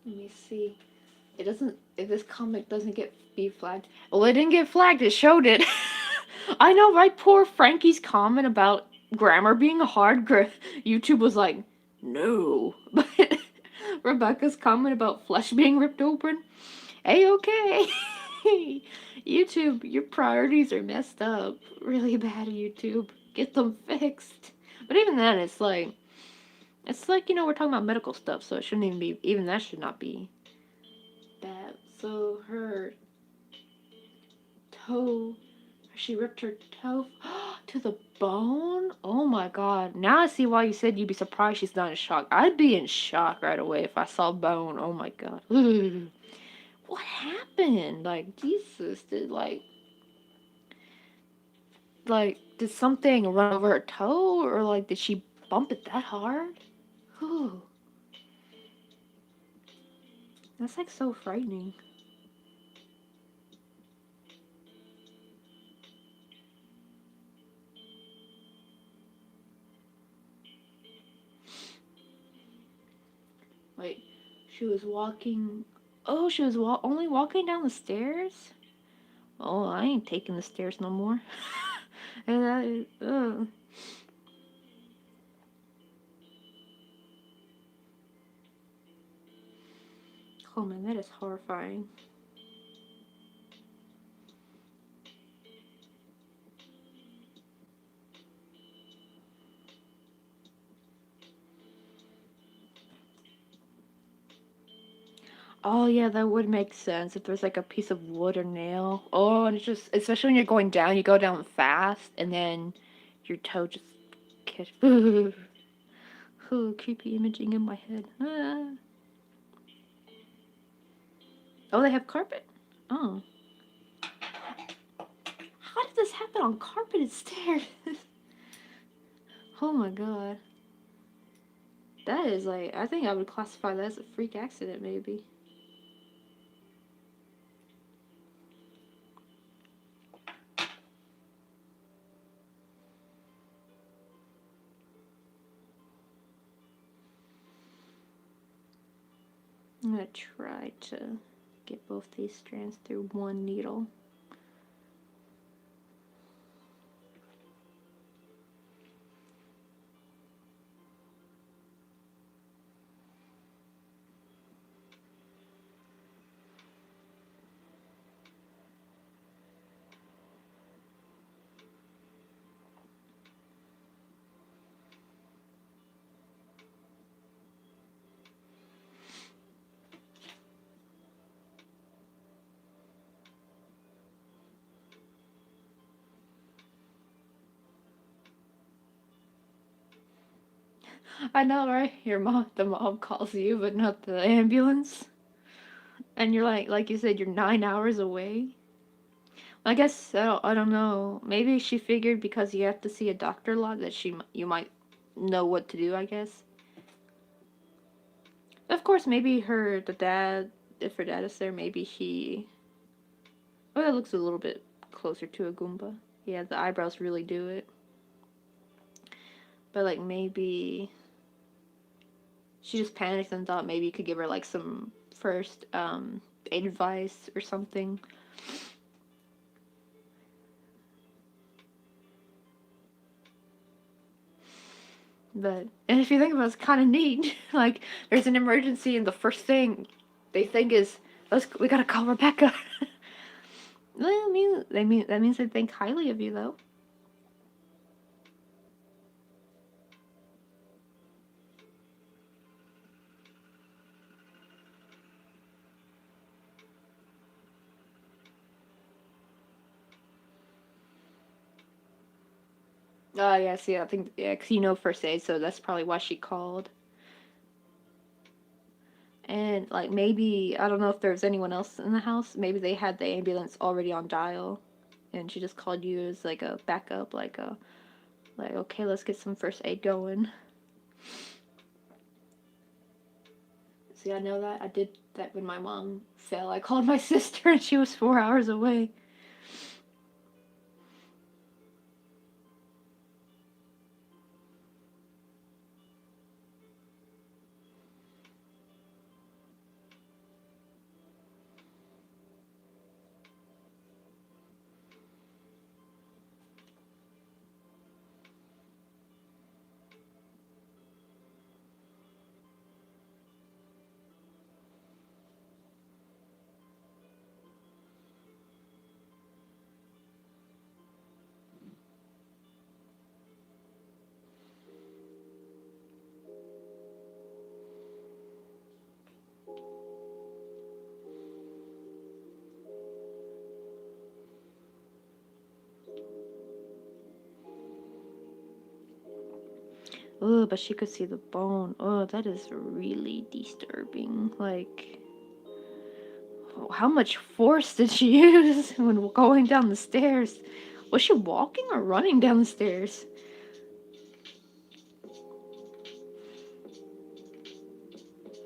Let me see. It doesn't. If this comic doesn't be flagged, well, it didn't get flagged. It showed it. I know, right? Poor Frankie's comment about grammar being hard. YouTube was like, no. But Rebecca's comment about flesh being ripped open, okay. YouTube, your priorities are messed up. Really bad, YouTube. Get them fixed. But even then, it's like, we're talking about medical stuff, so it shouldn't even be, even that should not be bad. So her toe, she ripped her toe to the bone? Oh my god. Now I see why you said you'd be surprised she's not in shock. I'd be in shock right away if I saw bone. Oh my god. What happened? Like, Jesus, did something run over her toe? Or, like, did she bump it that hard? Whew. That's, like, so frightening. Wait, she was walking... Oh, she was only walking down the stairs? Oh, I ain't taking the stairs no more. And oh man, that is horrifying. Oh yeah, that would make sense if there's like a piece of wood or nail. Oh, and it's just, especially when you're going down, you go down fast, and then your toe just catch. Ooh, creepy imaging in my head. Ah. Oh, they have carpet. Oh, how did this happen on carpeted stairs? Oh my god, that is like, I think I would classify that as a freak accident, maybe. I'm gonna try to get both these strands through one needle. I know, right? The mom calls you, but not the ambulance. And you're like you said, you're 9 hours away. I guess I don't know. Maybe she figured because you have to see a doctor a lot that you might know what to do. I guess. Of course, maybe the dad, if her dad is there, maybe he. Oh, that looks a little bit closer to a Goomba. Yeah, the eyebrows really do it. But like maybe she just panicked and thought maybe you could give her like some first advice or something. But, and if you think about it, it's kind of neat. Like, there's an emergency, and the first thing they think is, we gotta call Rebecca. Well, that means they think highly of you, though. Yeah, see, I think, yeah, 'cause you know first aid, so that's probably why she called. And, like, maybe, I don't know if there was anyone else in the house. Maybe they had the ambulance already on dial, and she just called you as, like, a backup, like, okay, let's get some first aid going. See, I know that. I did that when my mom fell. I called my sister, and she was 4 hours away. Oh, but she could see the bone. Oh, that is really disturbing. Like, how much force did she use when going down the stairs? Was she walking or running down the stairs?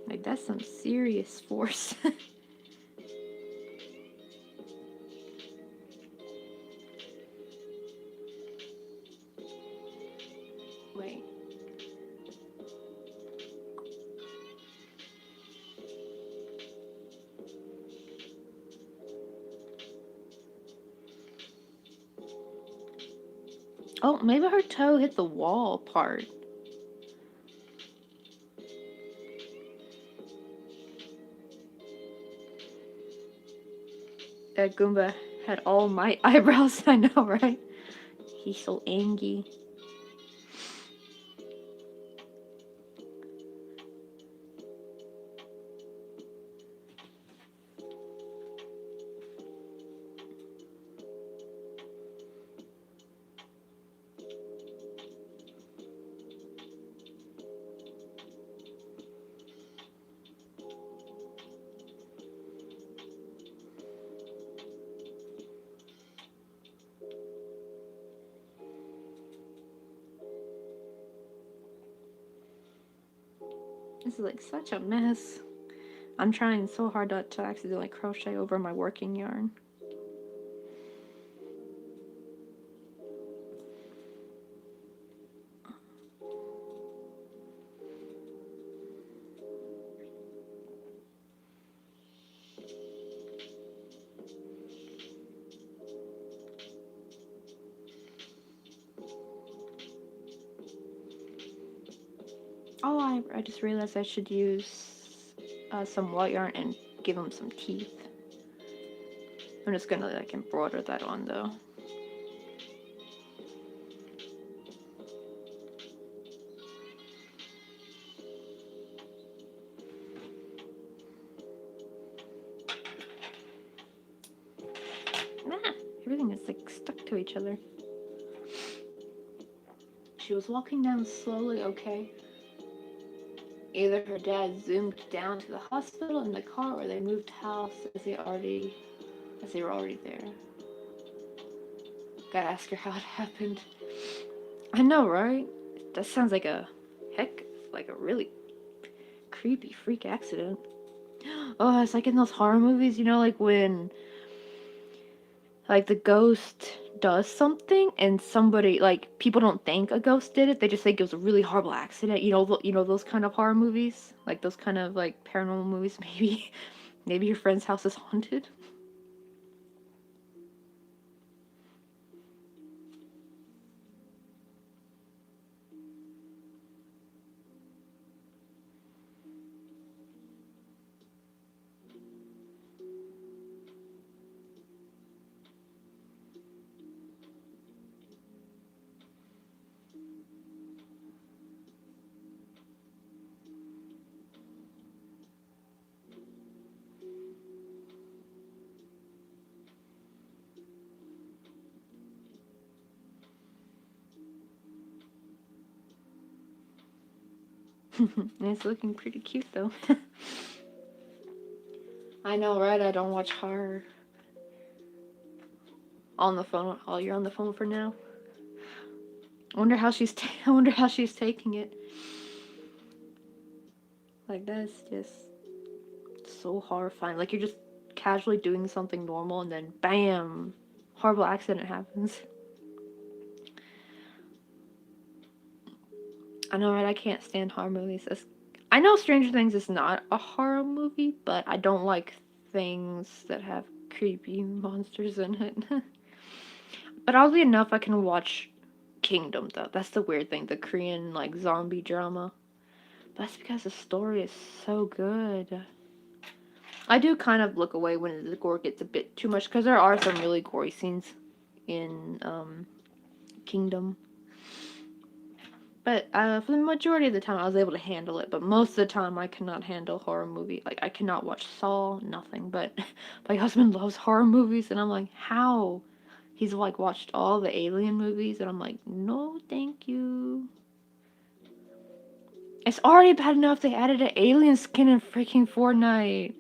Like, that's some serious force. Wait. Oh, maybe her toe hit the wall part. That Goomba had all my eyebrows, I know, right? He's so angry. This is like such a mess. I'm trying so hard not to accidentally crochet over my working yarn. Oh, I just realized I should use some white yarn and give them some teeth. I'm just gonna like embroider that on though. Ah, everything is like stuck to each other. She was walking down slowly, okay? Either her dad zoomed down to the hospital in the car or they moved house as they were already there. Gotta ask her how it happened. I know, right? That sounds like like a really creepy freak accident. Oh, it's like in those horror movies, you know, like when like the ghost does something and somebody like people don't think a ghost did it, they just think it was a really horrible accident. You know those kind of horror movies, like those kind of like paranormal movies. Maybe your friend's house is haunted. It's looking pretty cute though. I know, right? I don't watch horror on the phone. Oh, you're on the phone for now. I wonder how she's. I wonder how she's taking it. Like that's just so horrifying. Like you're just casually doing something normal, and then bam, horrible accident happens. I know, right? I can't stand horror movies. I know Stranger Things is not a horror movie, but I don't like things that have creepy monsters in it. But oddly enough, I can watch Kingdom though. That's the weird thing, the Korean like zombie drama. That's because the story is so good. I do kind of look away when the gore gets a bit too much because there are some really gory scenes in Kingdom. But for the majority of the time, I was able to handle it. But most of the time, I cannot handle horror movie. Like I cannot watch Saw, nothing. But my husband loves horror movies, and I'm like, how? He's like watched all the Alien movies, and I'm like, no, thank you. It's already bad enough they added an alien skin in freaking Fortnite.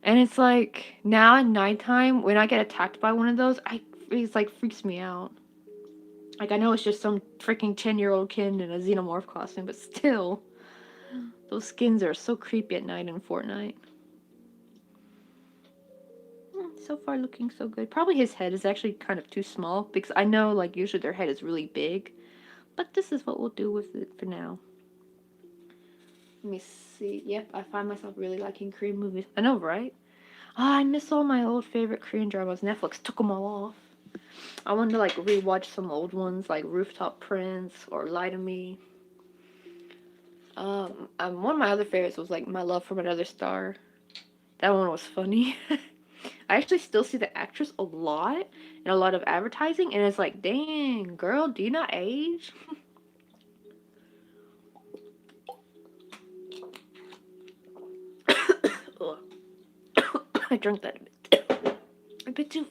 And it's like, now at nighttime, when I get attacked by one of those, it's like freaks me out. Like, I know it's just some freaking 10-year-old kid in a xenomorph costume, but still, those skins are so creepy at night in Fortnite. So far looking so good. Probably his head is actually kind of too small, because I know, like, usually their head is really big. But this is what we'll do with it for now. Let me see. Yep, I find myself really liking Korean movies. I know, right? I miss all my old favorite Korean dramas. Netflix took them all off. I wanted to like rewatch some old ones like Rooftop Prince or Lie to Me. One of my other favorites was like My Love from Another Star. That one was funny. I actually still see the actress a lot in a lot of advertising, and it's like, dang, girl, do you not age? I drank that a bit too.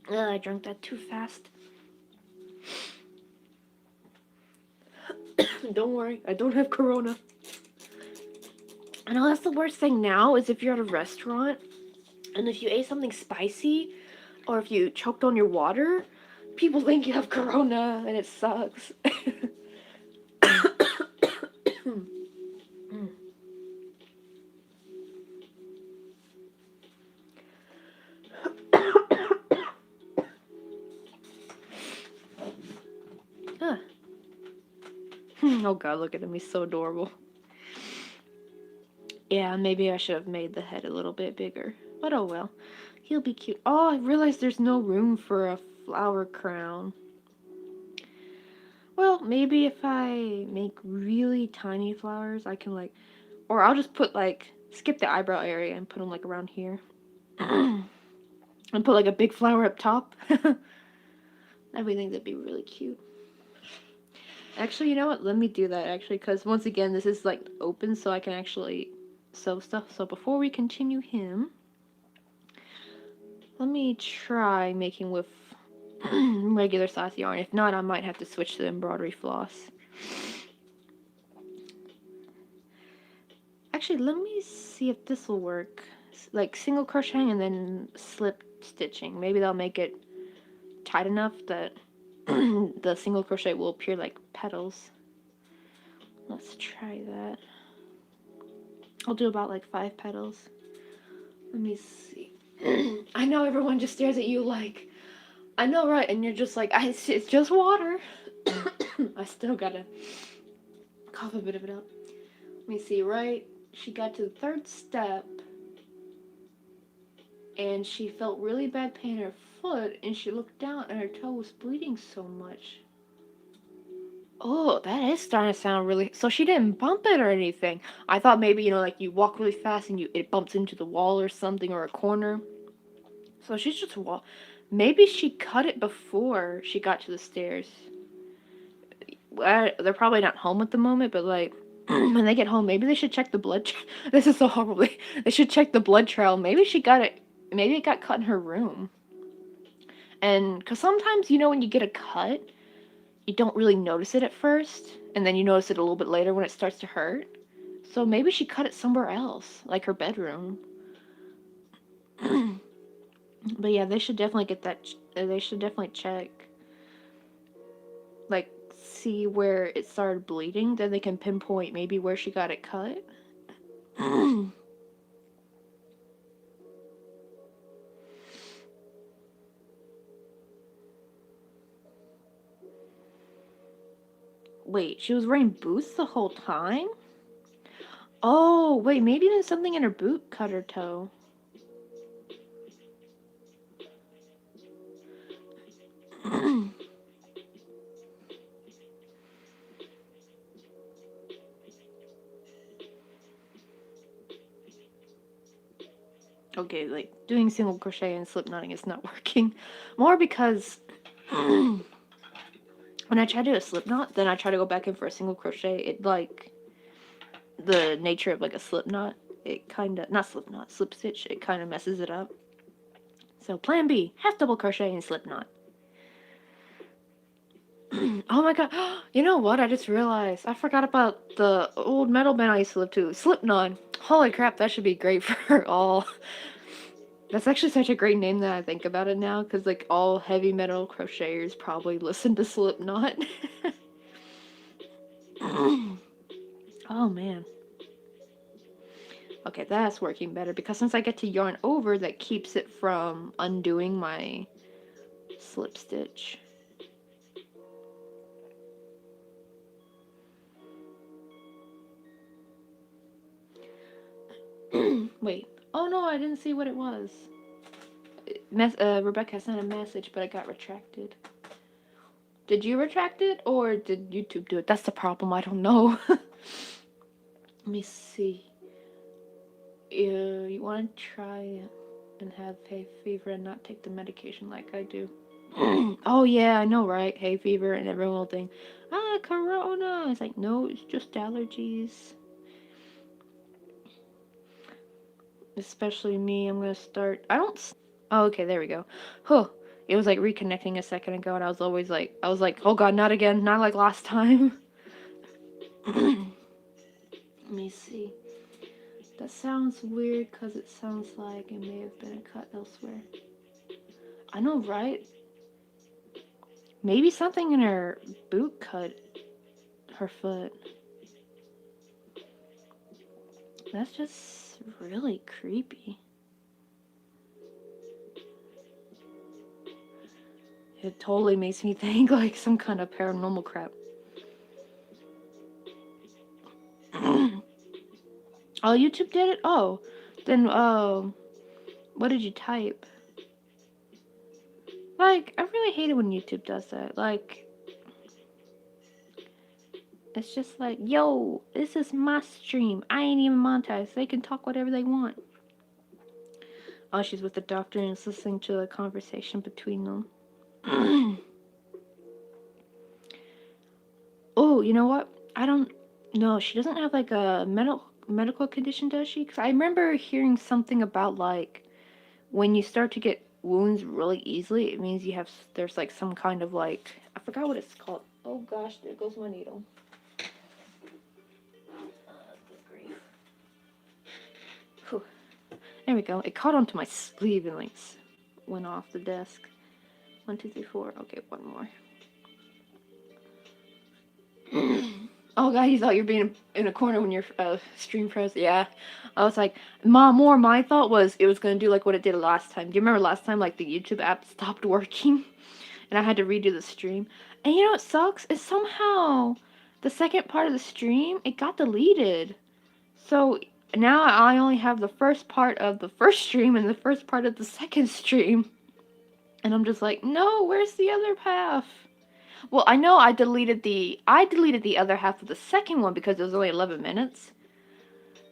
I drank that too fast. Don't worry, I don't have corona. I know that's the worst thing now is if you're at a restaurant and if you ate something spicy or if you choked on your water, people think you have corona and it sucks. Oh god, look at him, he's so adorable. Yeah, maybe I should have made the head a little bit bigger. But oh well. He'll be cute. Oh, I realized there's no room for a flower crown. Well, maybe if I make really tiny flowers, I can like... Or I'll just put like... Skip the eyebrow area and put them like around here. And put like a big flower up top. I really think that'd be really cute. Actually, you know what? Let me do that actually, because once again, this is like open so I can actually sew stuff. So before we continue him, let me try making with regular size yarn. If not, I might have to switch to the embroidery floss. Actually, let me see if this will work. Like single crocheting and then slip stitching. Maybe that'll make it tight enough that the single crochet will appear like petals. Let's try that. I'll do about like 5 petals. Let me see. I know everyone just stares at you like, I know, right? And you're just like, it's just water. I still gotta cough a bit of it out. Let me see, right? She got to the 3rd step and she felt really bad pain in her foot and she looked down and her toe was bleeding so much. Oh, that is starting to sound really... So she didn't bump it or anything. I thought maybe, you know, like you walk really fast and it bumps into the wall or something or a corner. So she's just... Maybe she cut it before she got to the stairs. They're probably not home at the moment, but like... when they get home, maybe they should check the blood... This is so horrible. They should check the blood trail. Maybe she got it... Maybe it got cut in her room. And... Because sometimes, you know, when you get a cut... you don't really notice it at first, and then you notice it a little bit later when it starts to hurt. So maybe she cut it somewhere else, like her bedroom. But yeah, they should definitely get that. They should definitely check, like, see where it started bleeding. Then they can pinpoint maybe where she got it cut. Wait, she was wearing boots the whole time? Oh, wait, maybe there's something in her boot cut her toe. Okay, like, doing single crochet and slip knotting is not working. More because when I try to do a slip knot, then I try to go back in for a single crochet. It, like, the nature of, like, a slip knot, it kind of, not slip knot, slip stitch, it kind of messes it up. So plan B, half double crochet and slip knot. Oh my god, you know what, I just realized, I forgot about the old metal band I used to live to, Slipknot. Holy crap, that should be great for all. That's actually such a great name that I think about it now, because like all heavy metal crocheters probably listen to Slipknot. Oh man. Okay, that's working better, because since I get to yarn over, that keeps it from undoing my slip stitch. Wait. Oh no, I didn't see what it was. Rebecca sent a message, but it got retracted. Did you retract it, or did YouTube do it? That's the problem, I don't know. Let me see. You want to try and have hay fever and not take the medication like I do. Oh yeah, I know, right? Hay fever, and everyone will think, ah, corona. It's like, no, it's just allergies. Especially me, I'm gonna start. I don't. Oh, okay, there we go. Huh. It was like reconnecting a second ago, and I was like, oh god, not again, not like last time. Let me see. That sounds weird because it sounds like it may have been a cut elsewhere. I know, right? Maybe something in her boot cut her foot. That's just really creepy. It totally makes me think like some kind of paranormal crap. Oh, YouTube did it? Oh, then, what did you type? Like, I really hate it when YouTube does that. Like, it's just like, yo, this is my stream. I ain't even monetized. They can talk whatever they want. Oh, she's with the doctor and is listening to a conversation between them. Oh, you know what? I don't know. She doesn't have like a medical condition, does she? Because I remember hearing something about like when you start to get wounds really easily, it means there's like some kind of like, I forgot what it's called. Oh gosh, there goes my needle. Good grief. Whew. There we go. It caught onto my sleeve and like went off the desk. 1, 2, 3, 4. Okay, one more. Oh god, you thought you were being in a corner when your stream froze. Yeah, I was like, my thought was it was gonna do like what it did last time. Do you remember last time like the YouTube app stopped working, and I had to redo the stream? And you know what sucks? Is somehow the second part of the stream it got deleted. So now I only have the first part of the first stream and the first part of the second stream, and I'm just like, no, where's the other half? Well, I know I deleted the other half of the second one because it was only 11 minutes,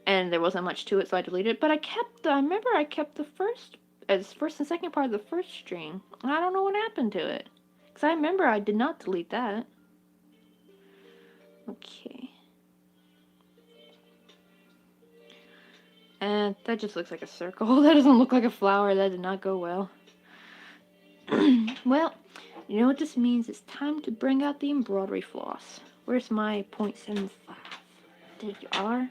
and there wasn't much to it, so I deleted it. But I remember I kept the first and second part of the first stream, and I don't know what happened to it, because I remember I did not delete that. Okay. And that just looks like a circle. That doesn't look like a flower. That did not go well. Well, You know what this means? It's time to bring out the embroidery floss. Where's my 0.75? There you are.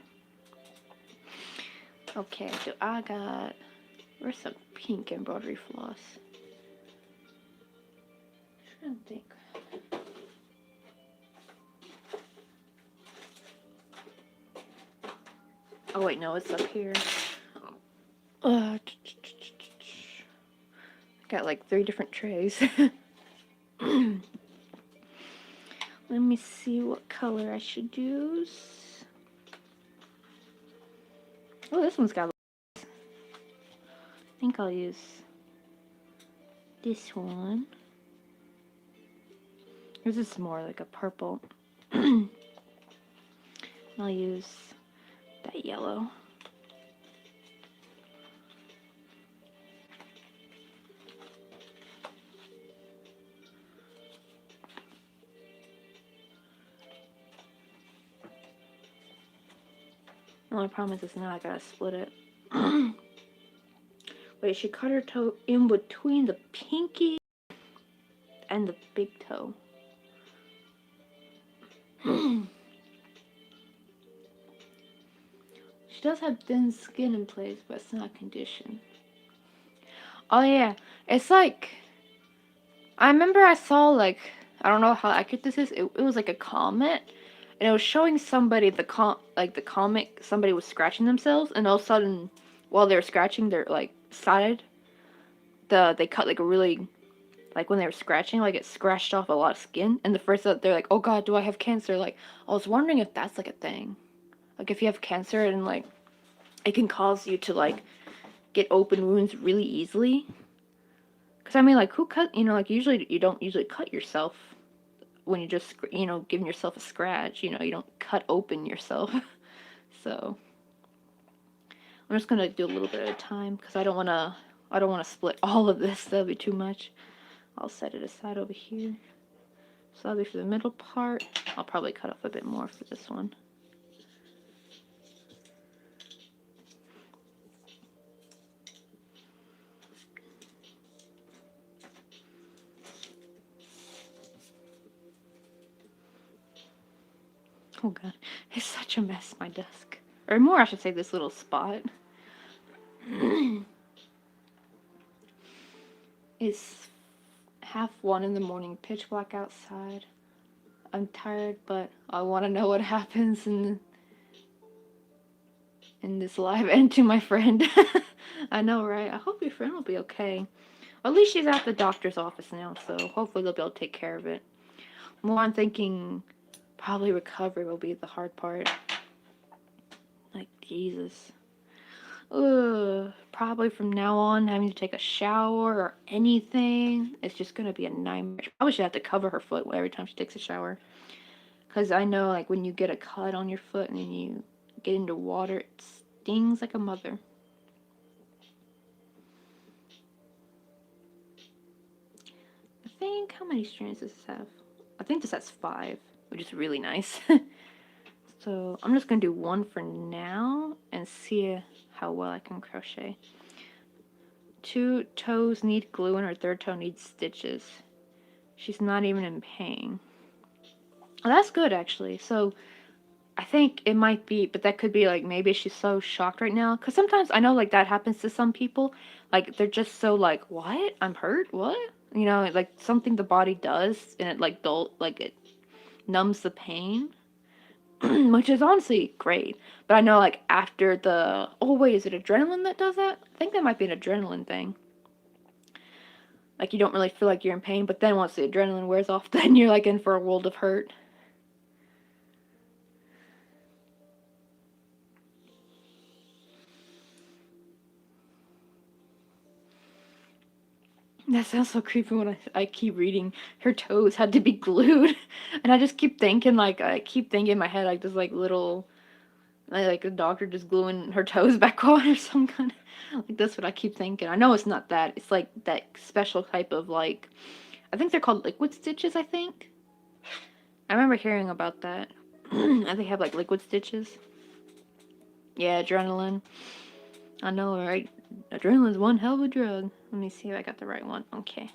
Okay, so I got... Where's some pink embroidery floss? I'm trying to think. Oh wait, no, it's up here. Got like 3 different trays. Let me see what color I should use. Oh, this one's got... I think I'll use this one. This is more like a purple. I'll use that yellow. The only problem is now I gotta split it. Wait, she cut her toe in between the pinky and the big toe. She does have thin skin in place, but it's not conditioned. Oh yeah, it's like... I remember I saw like... I don't know how accurate this is. It was like a comment. And it was showing somebody the comic, somebody was scratching themselves, and all of a sudden, while they were scratching their like side, they cut like a really, like when they were scratching, like it scratched off a lot of skin. And the first they're like, oh god, do I have cancer? Like, I was wondering if that's like a thing, like if you have cancer and like it can cause you to like get open wounds really easily. Cause I mean, like who cut? You know, like usually you don't usually cut yourself when you just, you know, giving yourself a scratch, you know, you don't cut open yourself. So I'm just gonna do a little bit at a time because I don't wanna split all of this. That'll be too much. I'll set it aside over here. So that'll be for the middle part. I'll probably cut off a bit more for this one. Oh god, it's such a mess, my desk. Or more, I should say, this little spot. It's 1:30 in the morning, pitch black outside. I'm tired, but I want to know what happens in this live and to my friend. I know, right? I hope your friend will be okay. Well, at least she's at the doctor's office now, so hopefully they'll be able to take care of it. More I'm thinking... Probably recovery will be the hard part. Like, Jesus. Ugh. Probably from now on, having to take a shower or anything, it's just gonna be a nightmare. She probably should have to cover her foot every time she takes a shower. Because I know, like, when you get a cut on your foot and then you get into water, it stings like a mother. I think, how many strands does this have? I think this has 5. Which is really nice. So I'm just gonna do 1 for now and see how well I can crochet. 2 toes need glue and her 3rd toe needs stitches. She's not even in pain. Well, that's good actually. So I think it might be, but that could be like maybe she's so shocked right now. Because sometimes I know like that happens to some people. Like they're just so like, what? I'm hurt? What? You know, like something the body does and it like it numbs the pain, which is honestly great. But I know like after the... Oh wait, is it adrenaline that does that? I think that might be an adrenaline thing. Like you don't really feel like you're in pain, but then once the adrenaline wears off, then you're like in for a world of hurt. That sounds so creepy when I keep reading her toes had to be glued. And I just keep thinking, like, I keep thinking in my head, like, this, like, little, like, a doctor just gluing her toes back on or some kind of, like, that's what I keep thinking. I know it's not that. It's, like, that special type of, like, I think they're called liquid stitches, I think. I remember hearing about that. I think they have, like, liquid stitches. Yeah, adrenaline. I know, right? Adrenaline's one hell of a drug. Let me see if I got the right one. Okay.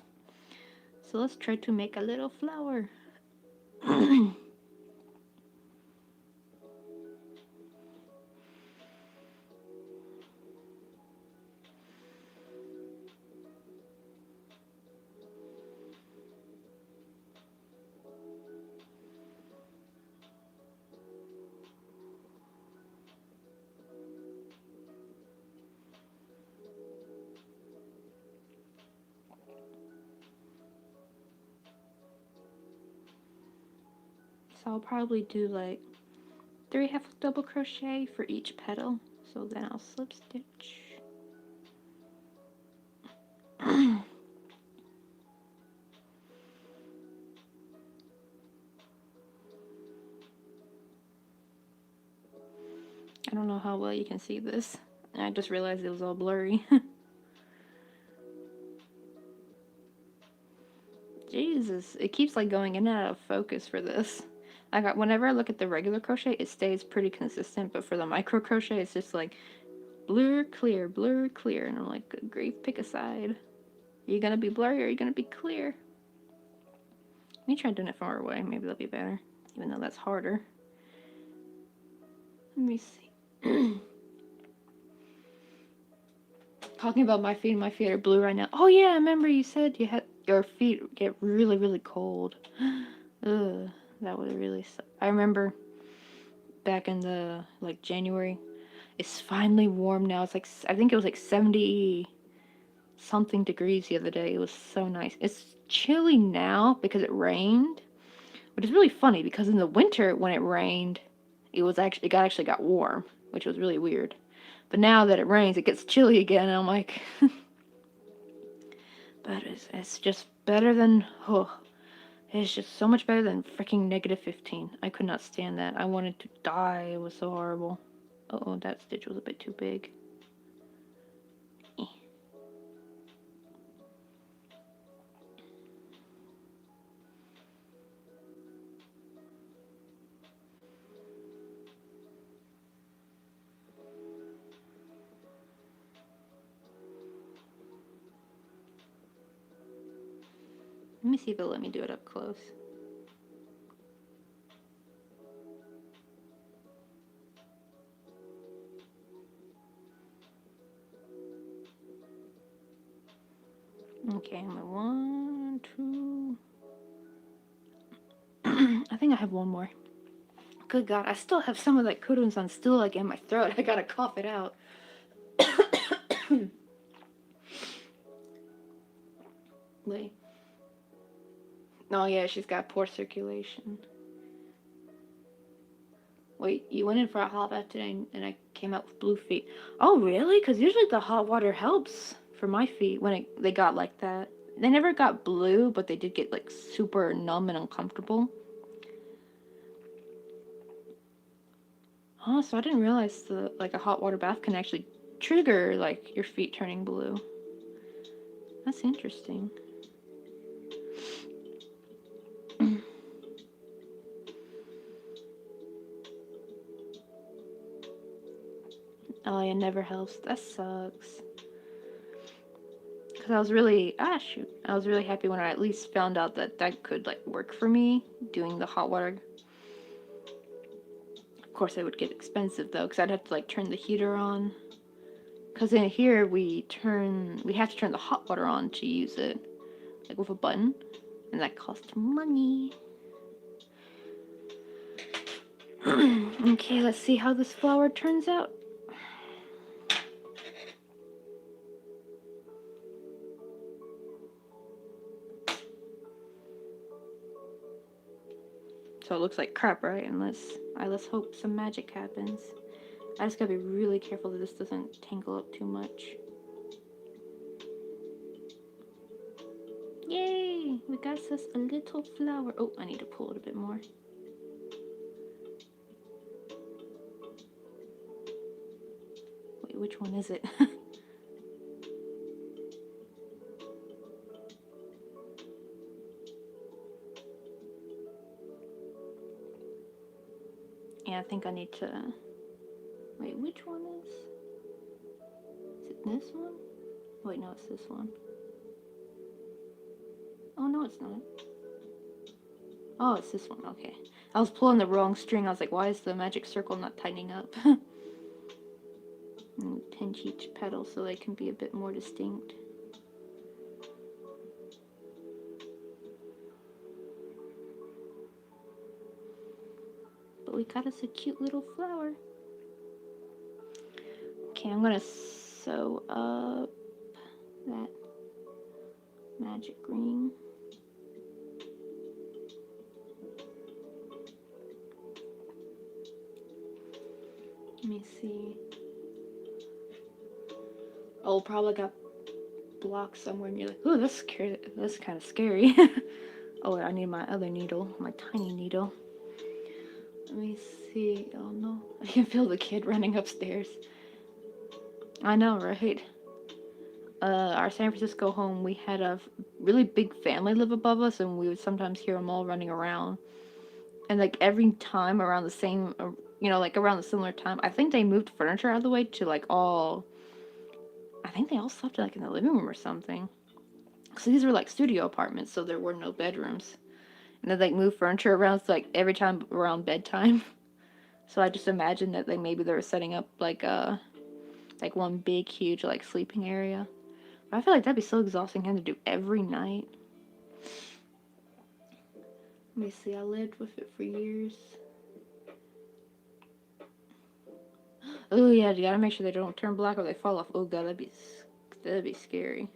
So let's try to make a little flower. So I'll probably do like 3 half double crochet for each petal. So then I'll slip stitch. I don't know how well you can see this. I just realized it was all blurry. Jesus, it keeps like going in and out of focus for this. Whenever I look at the regular crochet, it stays pretty consistent, but for the micro crochet, it's just like blur, clear, and I'm like, good grief, pick a side. Are you gonna be blurry or are you gonna be clear? Let me try doing it far away, maybe that'll be better, even though that's harder. Let me see. Talking about my feet are blue right now. Oh yeah, I remember you said you had your feet get really, really cold. Ugh, that would really suck. I remember back in the like January, it's finally warm now. It's like I think it was like 70 something degrees the other day. It was so nice. It's chilly now because it rained, which is really funny because in the winter when it rained, it actually got warm, which was really weird. But now that it rains, it gets chilly again, and I'm like, but it's just better than, oh, it's just so much better than freaking -15. I could not stand that. I wanted to die. It was so horrible. Uh-oh, that stitch was a bit too big. Eh. Let me see if it'll let me do it up close. Okay, I'm at 1, 2. I think I have one more. Good God, I still have some of that Kudunsan still like in my throat. I gotta cough it out. Wait. Oh yeah, she's got poor circulation. Wait, you went in for a hot bath today and I came out with blue feet. Oh really? Because usually the hot water helps for my feet when they got like that. They never got blue, but they did get like super numb and uncomfortable. Oh, so I didn't realize a hot water bath can actually trigger like your feet turning blue. That's interesting. Oh, it never helps. That sucks. Because I was really, shoot. I was really happy when I at least found out that could, like, work for me, doing the hot water. Of course, it would get expensive, though, because I'd have to, like, turn the heater on. Because in here, we have to turn the hot water on to use it, like, with a button. And that costs money. Okay, let's see how this flower turns out. So it looks like crap, right? Let's hope some magic happens. I just gotta be really careful that this doesn't tangle up too much. Yay! We got us a little flower. Oh, I need to pull it a bit more. Wait, which one is it? Yeah, I think I need to... Wait, which one is it this one? Wait, no, it's this one. Oh, no, it's not. Oh, it's this one. Okay. I was pulling the wrong string. I was like, why is the magic circle not tightening up? And pinch each petal so they can be a bit more distinct. But we got us a cute little flower. Okay, I'm gonna sew up that magic ring. Let me see. Oh, probably got blocked somewhere and you're like, ooh, that's scary. That's kind of scary. Oh, wait, I need my other needle, my tiny needle. Let me see. Oh no, I can feel the kid running upstairs. I know, right? Our San Francisco home, we had a really big family live above us, and we would sometimes hear them all running around. And like every time around the same, like around the similar time, I think they moved furniture out of the way to like all. I think they all slept like in the living room or something. So these were like studio apartments, so there were no bedrooms. And then like moved furniture around, so like every time around bedtime. So I just imagined that maybe they were setting up like one big huge like sleeping area. But I feel like that'd be so exhausting having to do every night. Let me see, I lived with it for years. Oh yeah, you gotta make sure they don't turn black or they fall off. Oh god, that'd be scary.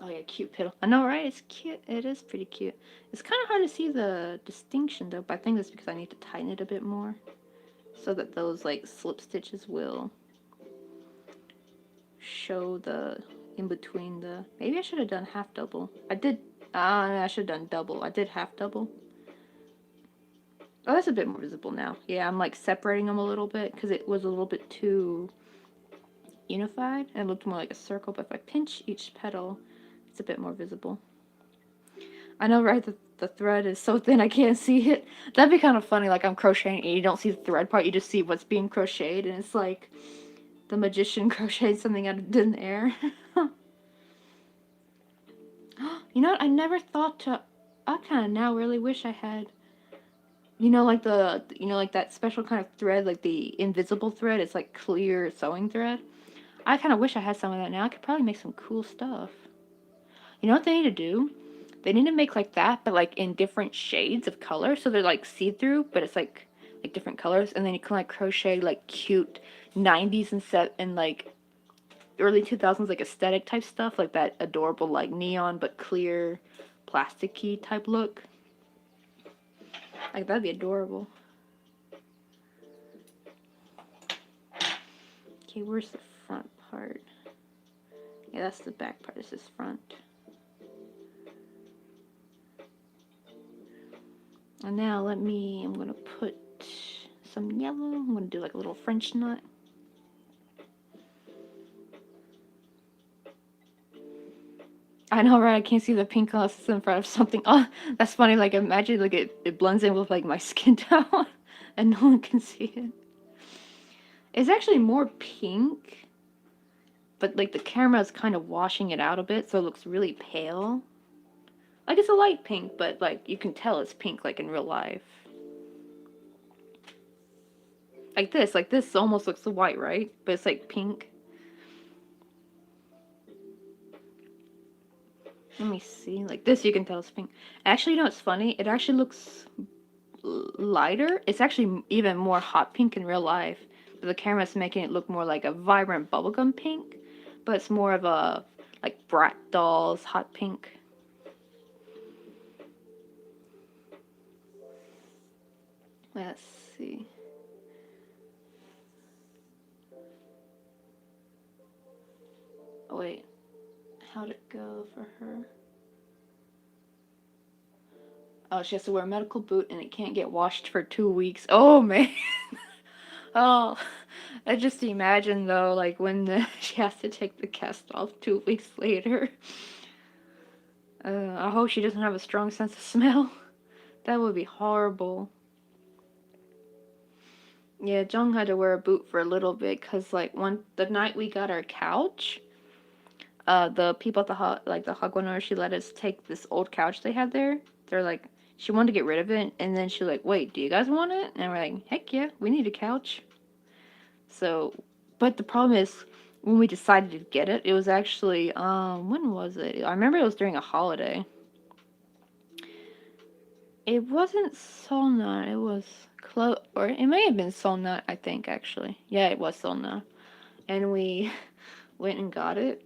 Oh yeah, cute petal. I know, right? It's cute. It is pretty cute. It's kind of hard to see the distinction though, but I think that's because I need to tighten it a bit more, so that those like slip stitches will show the in between the. Maybe I should have done half double. I did. I should have done double. I did half double. Oh, that's a bit more visible now. Yeah, I'm like separating them a little bit because it was a little bit too unified and it looked more like a circle. But if I pinch each petal, it's a bit more visible. I know, right? The thread is so thin I can't see it. That'd be kind of funny. Like I'm crocheting and you don't see the thread part. You just see what's being crocheted, and it's like the magician crocheted something out of thin air. You know what? I never thought to. I kind of now really wish I had. Like like that special kind of thread, like the invisible thread. It's like clear sewing thread. I kind of wish I had some of that now. I could probably make some cool stuff. You know what they need to do? They need to make like that, but like in different shades of color. So they're like see-through, but it's like different colors. And then you can like crochet like cute 90s and like early 2000s like aesthetic type stuff, like that adorable like neon but clear plasticky type look. Like that'd be adorable. Okay, where's the front part? Yeah, that's the back part. This is front. And now I'm gonna put some yellow. I'm gonna do like a little French knot. I know, right? I can't see the pink unless it's in front of something. Oh, that's funny. Like imagine like it blends in with like my skin tone and no one can see it. It's actually more pink, but like the camera is kind of washing it out a bit, so it looks really pale. Like it's a light pink, but like you can tell it's pink like in real life. Like this almost looks white, right? But it's like pink. Let me see. Like this you can tell it's pink. Actually, you know what's funny? It actually looks lighter. It's actually even more hot pink in real life. But the camera's making it look more like a vibrant bubblegum pink. But it's more of a like Brat Dolls hot pink. Let's see. Oh wait. How'd it go for her? Oh, she has to wear a medical boot and it can't get washed for 2 weeks. Oh man. Oh, I just imagine though, like when she has to take the cast off 2 weeks later. I hope she doesn't have a strong sense of smell. That would be horrible. Yeah, Jung had to wear a boot for a little bit because, like, the night we got our couch, the people at the Hagwonor, she let us take this old couch they had there. They're like, she wanted to get rid of it, and then she's like, "Wait, do you guys want it?" And we're like, "Heck yeah, we need a couch." So, but the problem is, when we decided to get it, it was actually when was it? I remember it was during a holiday. It wasn't Solna. It was or it may have been Solna. I think actually, yeah, it was Solna, and we went and got it.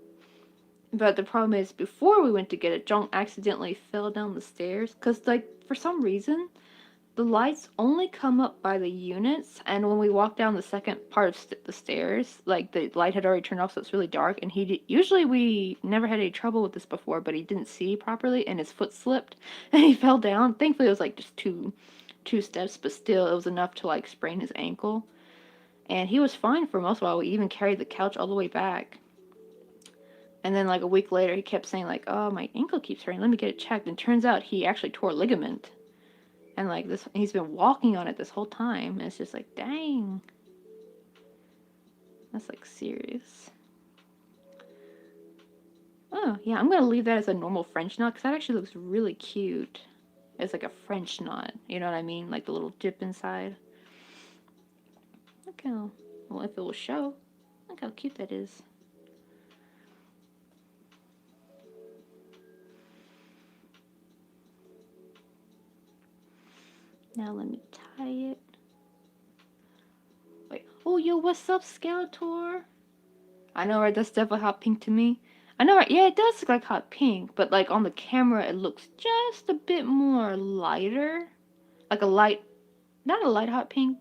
But the problem is, before we went to get it, Jong accidentally fell down the stairs because, like, for some reason, the lights only come up by the units, and when we walk down the second part of the stairs, like, the light had already turned off, so it's really dark, and usually we never had any trouble with this before, but he didn't see properly, and his foot slipped, and he fell down. Thankfully, it was, like, just two steps, but still, it was enough to, like, sprain his ankle, and he was fine for most of a while. We even carried the couch all the way back. And then, like, a week later, he kept saying, like, "Oh, my ankle keeps hurting. Let me get it checked." And turns out he actually tore a ligament. And, like, he's been walking on it this whole time. And it's just like, dang. That's, like, serious. Oh, yeah, I'm going to leave that as a normal French knot because that actually looks really cute. It's like a French knot. You know what I mean? Like the little dip inside. Look how, well, if it will show. Look how cute that is. Now let me tie it. Wait. Oh, yo, what's up, Skeletor? I know, right? That's definitely hot pink to me. I know, right? Yeah, it does look like hot pink, but like on the camera, it looks just a bit more lighter. Like a light, not a light hot pink.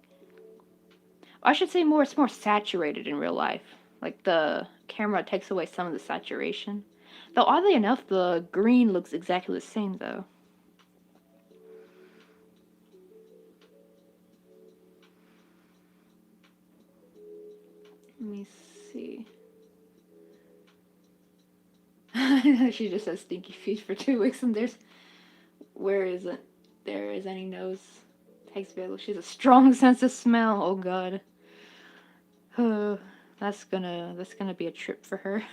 I should say more, it's more saturated in real life. Like the camera takes away some of the saturation. Though, oddly enough, the green looks exactly the same, though. Let me see. She just says stinky feet for 2 weeks, and where is it? There is any nose. Takes available. She has a strong sense of smell. Oh god. That's gonna be a trip for her.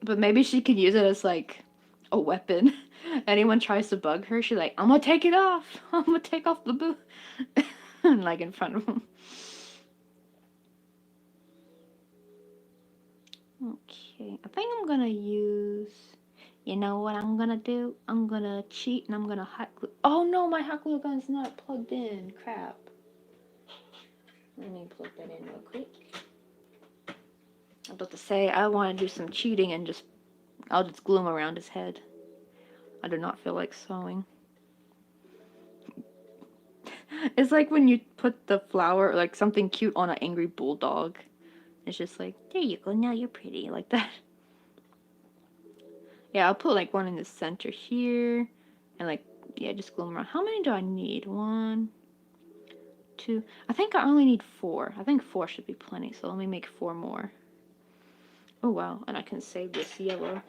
But maybe she could use it as like a weapon. Anyone tries to bug her, she's like, "I'm gonna take it off. I'm gonna take off the boot," like in front of them. Okay, I think I'm gonna use. You know what I'm gonna do? I'm gonna cheat and I'm gonna hot glue. Oh no, my hot glue gun's not plugged in. Crap. Let me plug that in real quick. I'm about to say I want to do some cheating and I'll just glue him around his head. I do not feel like sewing. It's like when you put the flower, like something cute on an angry bulldog. It's just like, there you go, now you're pretty, like that. Yeah, I'll put like one in the center here, and like, yeah, just glue them around. How many do I need? 1, 2. I think I only need 4. I think 4 should be plenty, so let me make 4 more. Oh wow, and I can save this yellow.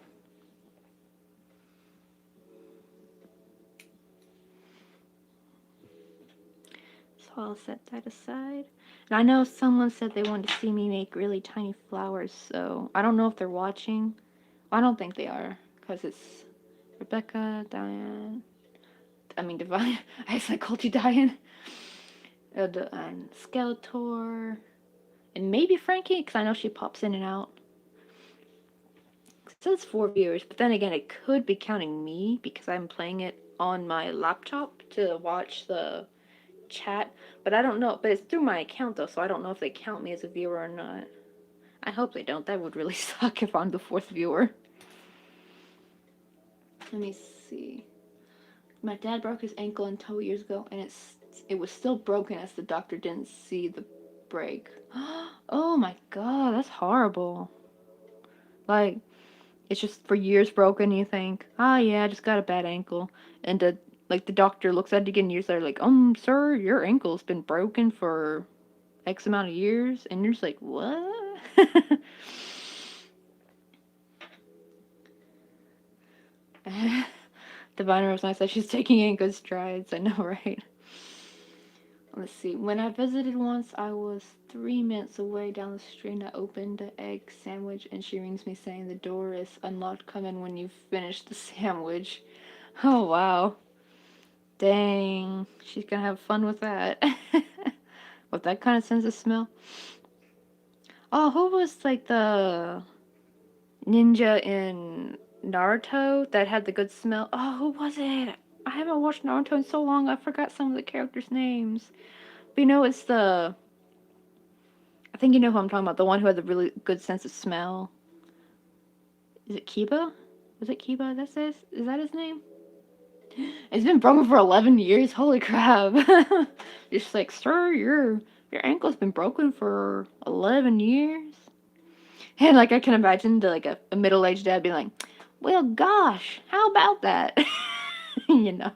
So I'll set that aside. And I know someone said they wanted to see me make really tiny flowers, so I don't know if they're watching. Well, I don't think they are, because it's Rebecca, Diane. I mean, Divine. I guess I called you Diane. And Skeletor. And maybe Frankie, because I know she pops in and out. It says 4 viewers, but then again, it could be counting me because I'm playing it on my laptop to watch the chat. But I don't know. But it's through my account, though, so I don't know if they count me as a viewer or not. I hope they don't. That would really suck if I'm the 4th viewer. Let me see. My dad broke his ankle and toe years ago, and it was still broken as the doctor didn't see the break. Oh my god, that's horrible. Like, it's just for years broken, you think, ah, yeah, I just got a bad ankle. And the doctor looks at it again years later, like, sir, your ankle's been broken for X amount of years. And you're just like, what? The Viner was nice that she's taking it in good strides. I know, right? Let's see. When I visited once, I was 3 minutes away down the street and I opened the egg sandwich and she rings me saying the door is unlocked. Come in when you finish the sandwich. Oh, wow. Dang. She's gonna have fun with that. With that kind of sense of smell. Oh, who was like the ninja in Naruto that had the good smell? Oh, who was it? I haven't watched Naruto in so long, I forgot some of the characters' names. But you know, it's the. I think you know who I'm talking about. The one who had the really good sense of smell. Is it Kiba? Was it Kiba? Is that his name? It's been broken for 11 years. Holy crap! It's like, sir, your ankle's been broken for 11 years. And like I can imagine like a middle-aged dad being like, "Well, gosh, how about that?" you know.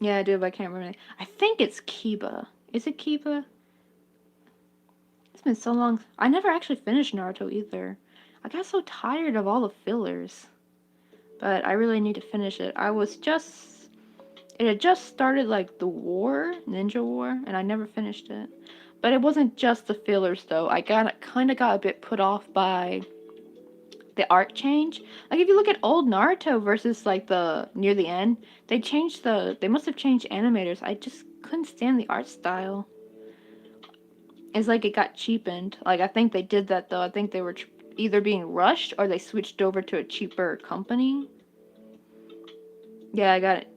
Yeah, I do, but I can't remember. I think it's Kiba. Is it Kiba? It's been so long. I never actually finished Naruto either. I got so tired of all the fillers. But I really need to finish it. It had just started like the war, Ninja War, and I never finished it. But it wasn't just the fillers though. I kind of got a bit put off by the art change. Like if you look at old Naruto versus like the near the end, they must have changed animators. I just couldn't stand the art style. It's like it got cheapened. Like I think they did that though. I think they were either being rushed or they switched over to a cheaper company. Yeah, I got it.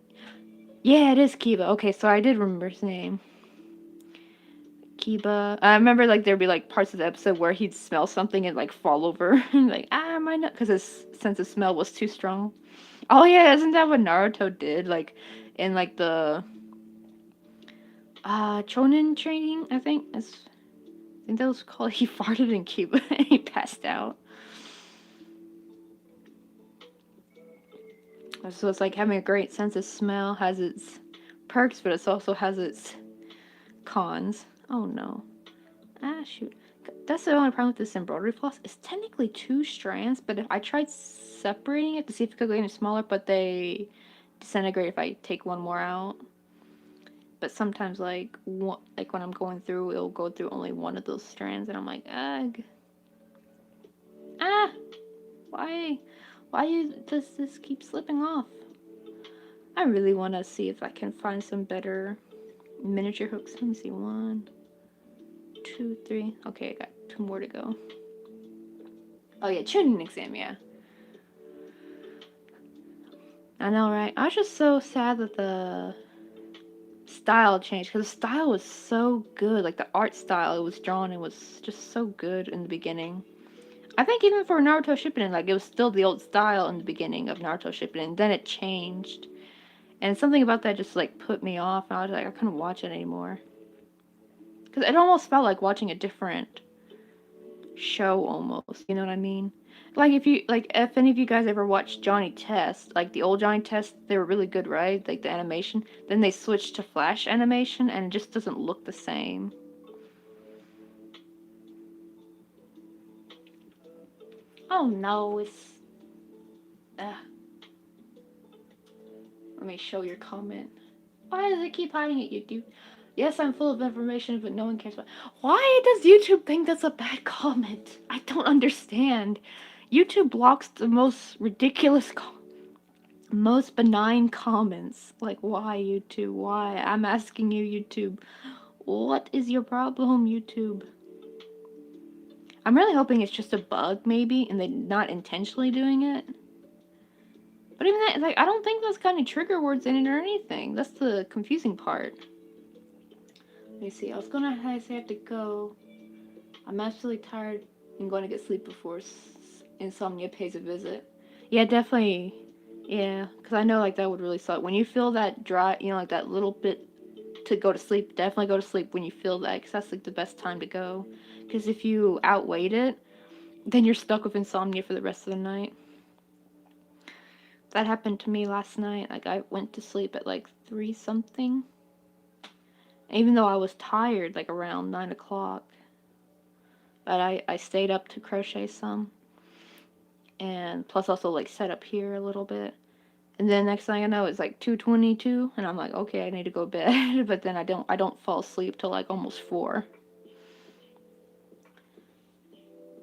Yeah, it is Kiba. Okay, so I did remember his name. Kiba. I remember like there'd be like parts of the episode where he'd smell something and like fall over and like my nose because his sense of smell was too strong. Oh yeah, isn't that what Naruto did? Like in like the Chonin training, I think that was called. He farted in Kiba and he passed out. So it's like having a great sense of smell has its perks, but it also has its cons. Oh no. Ah, shoot. That's the only problem with this embroidery floss. It's technically 2 strands, but if I tried separating it to see if it could get any smaller, but they disintegrate if I take one more out. But sometimes, like when I'm going through, it'll go through only one of those strands, and I'm like, ugh. Ah! Why? Does this keep slipping off? I really want to see if I can find some better miniature hooks. Let me see. 1, 2, 3. Okay, I got 2 more to go. Oh yeah, tuning exam, yeah. I know, right? I was just so sad that the style changed because the style was so good. Like the art style it was drawn, it was just so good in the beginning. I think even for Naruto Shippuden, like it was still the old style in the beginning of Naruto Shippuden. Then it changed, and something about that just like put me off. And I was like, I couldn't watch it anymore because it almost felt like watching a different show almost. You know what I mean? Like if any of you guys ever watched Johnny Test, like the old Johnny Test, they were really good, right? Like the animation. Then they switched to Flash animation, and it just doesn't look the same. Oh no, it's. Let me show your comment. Why does it keep hiding it, YouTube? Yes, I'm full of information, but no one cares about. Why does YouTube think that's a bad comment? I don't understand. YouTube blocks the most ridiculous, most benign comments. Like, why, YouTube? Why? I'm asking you, YouTube. What is your problem, YouTube? I'm really hoping it's just a bug, maybe, and they're not intentionally doing it. But even that, like, I don't think those got any trigger words in it or anything. That's the confusing part. Let me see. I was gonna say I have to go. I'm absolutely tired and going to get sleep before insomnia pays a visit. Yeah, definitely. Yeah, because I know like that would really suck. When you feel that dry, like that little bit to go to sleep, definitely go to sleep when you feel that because that's like the best time to go. Because if you outwait it, then you're stuck with insomnia for the rest of the night. That happened to me last night. Like I went to sleep at like 3 something. Even though I was tired, like around 9 o'clock. but I stayed up to crochet some, and plus also like set up here a little bit. And then next thing I know, it's like 2:22, and I'm like, okay, I need to go to bed. But then I don't fall asleep till like almost 4.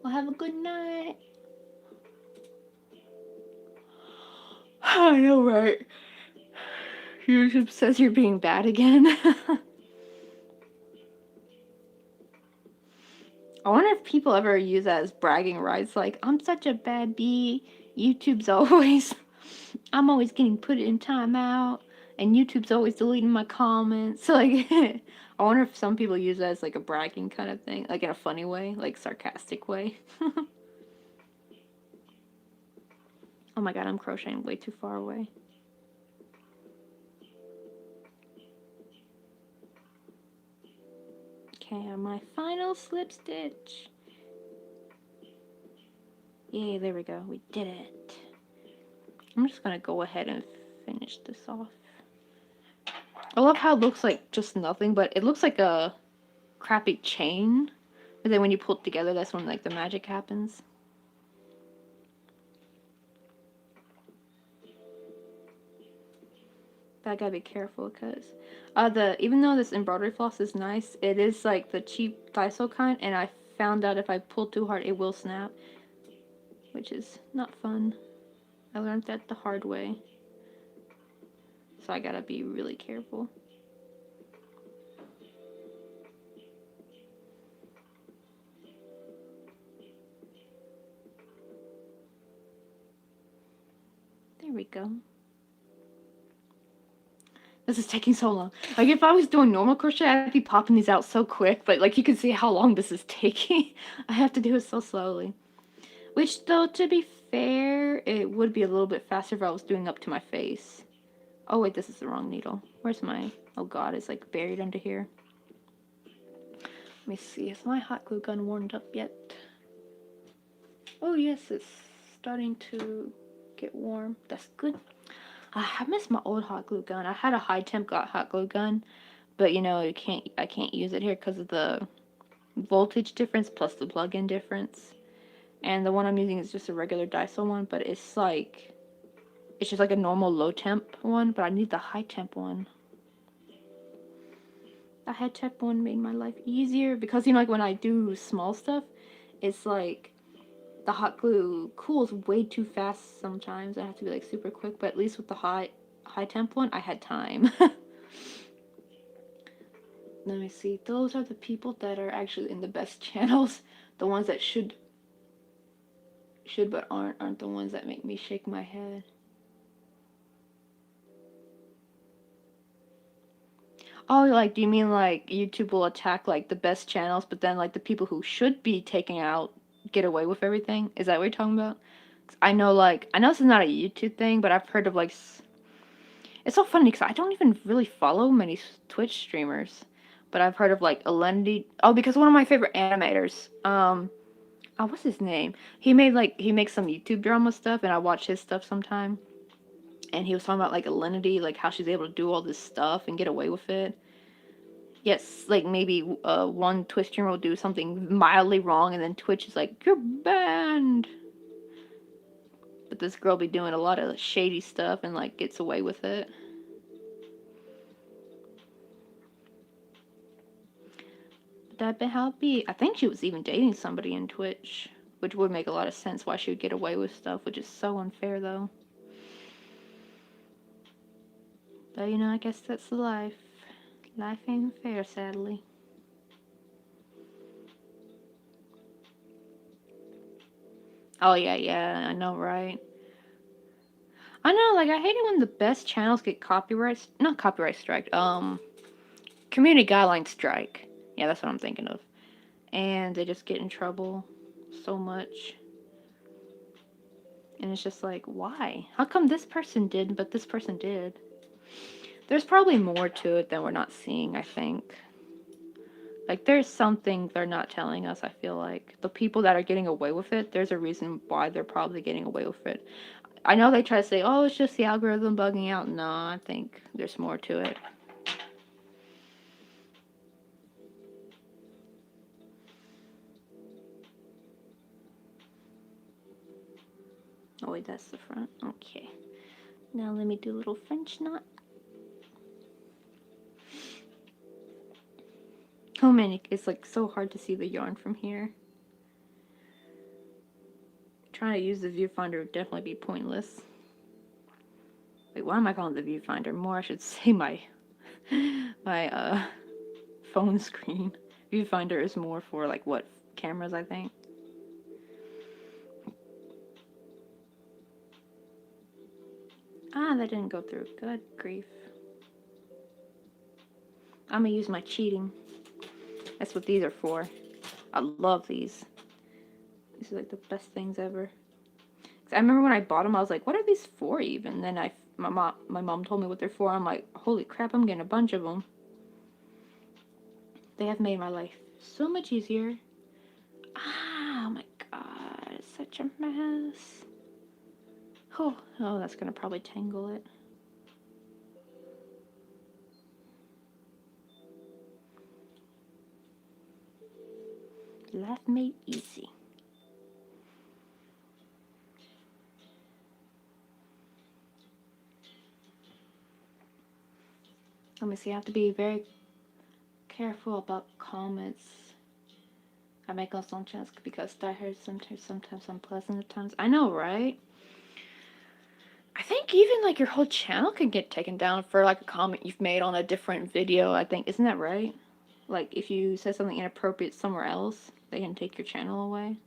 Well, have a good night. I know, right? YouTube says you're being bad again. I wonder if people ever use that as bragging rights. Like, I'm such a bad bee. YouTube's always, I'm always getting put in timeout, and YouTube's always deleting my comments. Like, I wonder if some people use that as like a bragging kind of thing, like in a funny way, like sarcastic way. Oh my god, I'm crocheting way too far away. Okay, on my final slip stitch. Yay, there we go. We did it. I'm just gonna go ahead and finish this off. I love how it looks like just nothing, but it looks like a crappy chain. And then when you pull it together, that's when like the magic happens. But I gotta be careful because even though this embroidery floss is nice, it is like the cheap Daiso kind, and I found out if I pull too hard, it will snap, which is not fun. I learned that the hard way, so I gotta be really careful. There we go. This is taking so long. Like, if I was doing normal crochet, I'd be popping these out so quick, but, like, you can see how long this is taking. I have to do it so slowly. Which, though, to be fair, it would be a little bit faster if I was doing up to my face. Oh, wait, this is the wrong needle. Where's my... Oh, God, it's, like, buried under here. Let me see. Is my hot glue gun warmed up yet? Oh, yes, it's starting to get warm. That's good. I miss my old hot glue gun. I had a high temp hot glue gun, but you know I can't use it here because of the voltage difference plus the plug-in difference. And the one I'm using is just a regular Daiso one, but it's just like a normal low temp one, but I need the high temp one. The high temp one made my life easier because you know like when I do small stuff, it's like the hot glue cools way too fast sometimes. I have to be like super quick, but at least with the high temp one, I had time. Let me see. Those are the people that are actually in the best channels. The ones that should but aren't the ones that make me shake my head. Oh, like, do you mean like YouTube will attack like the best channels, but then like the people who should be taking out get away with everything? Is that what you're talking about? 'Cause I know this is not a YouTube thing, but I've heard of like it's so funny because I don't even really follow many Twitch streamers, but I've heard of like Alenity. Oh, because one of my favorite animators, oh, what's his name? He makes some YouTube drama stuff, and I watch his stuff sometime. And he was talking about like Alenity, like how she's able to do all this stuff and get away with it. Yes, like maybe one Twitch streamer will do something mildly wrong, and then Twitch is like, "You're banned." But this girl be doing a lot of shady stuff and like gets away with it. That been how it be. I think she was even dating somebody in Twitch, which would make a lot of sense why she would get away with stuff, which is so unfair though. But you know, I guess that's life. Life ain't fair, sadly. Oh yeah, I know, right? I know, like I hate it when the best channels get not copyright strike, community guideline strike. Yeah, that's what I'm thinking of. And they just get in trouble so much. And it's just like, why? How come this person did, but this person did? There's probably more to it than we're not seeing, I think. Like, there's something they're not telling us, I feel like. The people that are getting away with it, there's a reason why they're probably getting away with it. I know they try to say, oh, it's just the algorithm bugging out. No, I think there's more to it. Oh wait, that's the front. Okay. Now let me do a little French knot. Oh man, it's like so hard to see the yarn from here. Trying to use the viewfinder would definitely be pointless. Wait, why am I calling it the viewfinder? More, I should say my phone screen. Viewfinder is more for like what, cameras, I think. Ah, that didn't go through. Good grief. I'm gonna use my cheating. That's what these are for. I love these. These are like the best things ever. I remember when I bought them, I was like, what are these for even? Then my mom told me what they're for. I'm like, holy crap, I'm getting a bunch of them. They have made my life so much easier. Ah, oh my god, it's such a mess. Oh, that's gonna probably tangle it. Life made easy. Let me see, I have to be very careful about comments I make on some channels because I heard sometimes unpleasant at times. I know, right? I think even like your whole channel can get taken down for like a comment you've made on a different video, I think. Isn't that right? Like if you said something inappropriate somewhere else, they can take your channel away.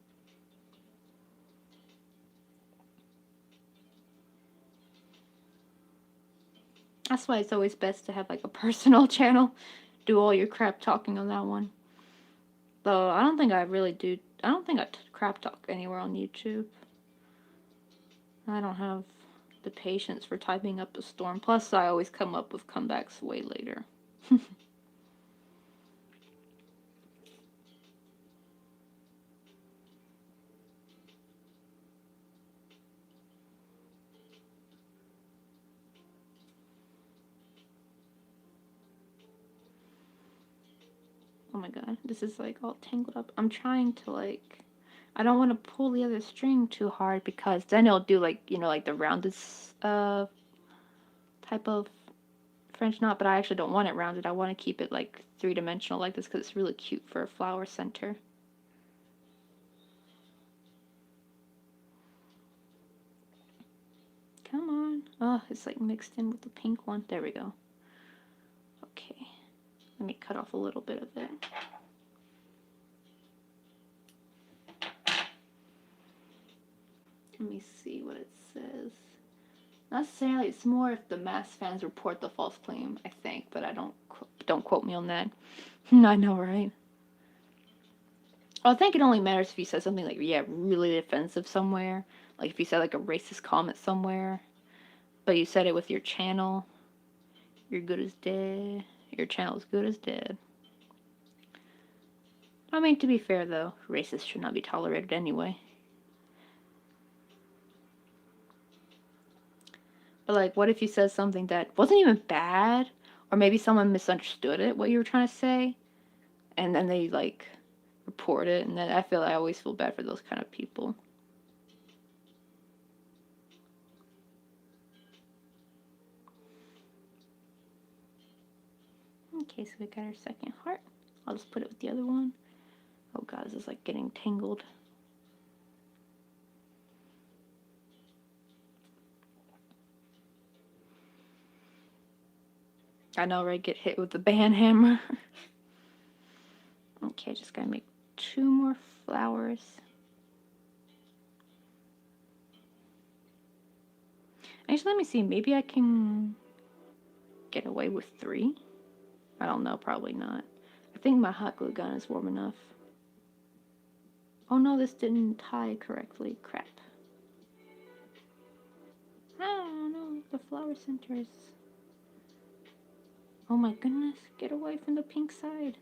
That's why it's always best to have like a personal channel. Do all your crap talking on that one. Though I don't think I really do. I don't think I crap talk anywhere on YouTube. I don't have the patience for typing up a storm. Plus, I always come up with comebacks way later. Oh my god, this is like all tangled up. I'm trying to like, I don't want to pull the other string too hard because then it'll do like, you know, like the rounded type of French knot, but I actually don't want it rounded. I want to keep it like three-dimensional like this because it's really cute for a flower center. Come on. Oh, it's like mixed in with the pink one. There we go. Okay. Let me cut off a little bit of it. Let me see what it says. Not necessarily, it's more if the mass fans report the false claim, I think, but I don't quote me on that. I know, right? Well, I think it only matters if you said something like, yeah, really offensive somewhere. Like if you said like a racist comment somewhere, but you said it with your channel, you're good as dead. Your channel's good as dead. I mean, to be fair though, racists should not be tolerated anyway. But like, what if you said something that wasn't even bad, or maybe someone misunderstood it, what you were trying to say, and then they like report it, and then I always feel bad for those kind of people. Okay, so we got our second heart. I'll just put it with the other one. Oh god, this is like getting tangled. I know, right? Get hit with the band hammer. Okay, just gotta make 2 more flowers. Actually, let me see. Maybe I can get away with 3. I don't know. Probably not. I think my hot glue gun is warm enough. Oh no, this didn't tie correctly. Crap. Oh no, the flower centers. Oh my goodness, get away from the pink side.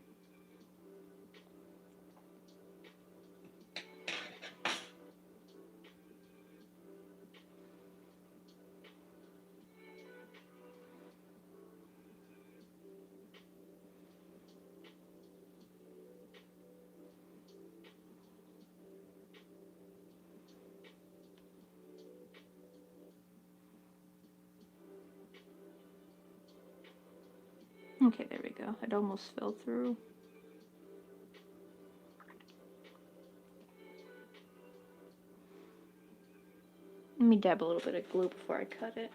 Okay, there we go. It almost fell through. Let me dab a little bit of glue before I cut it.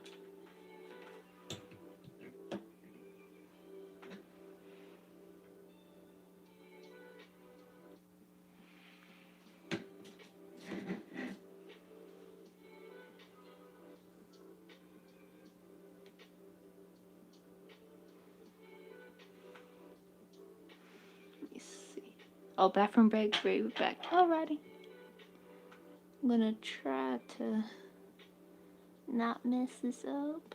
Let me see. Oh, bathroom break, right back. Alrighty. I'm gonna try to not mess this up.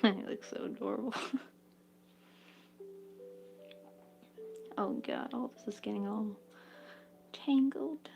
It looks so adorable. Oh god, all this is getting all tangled.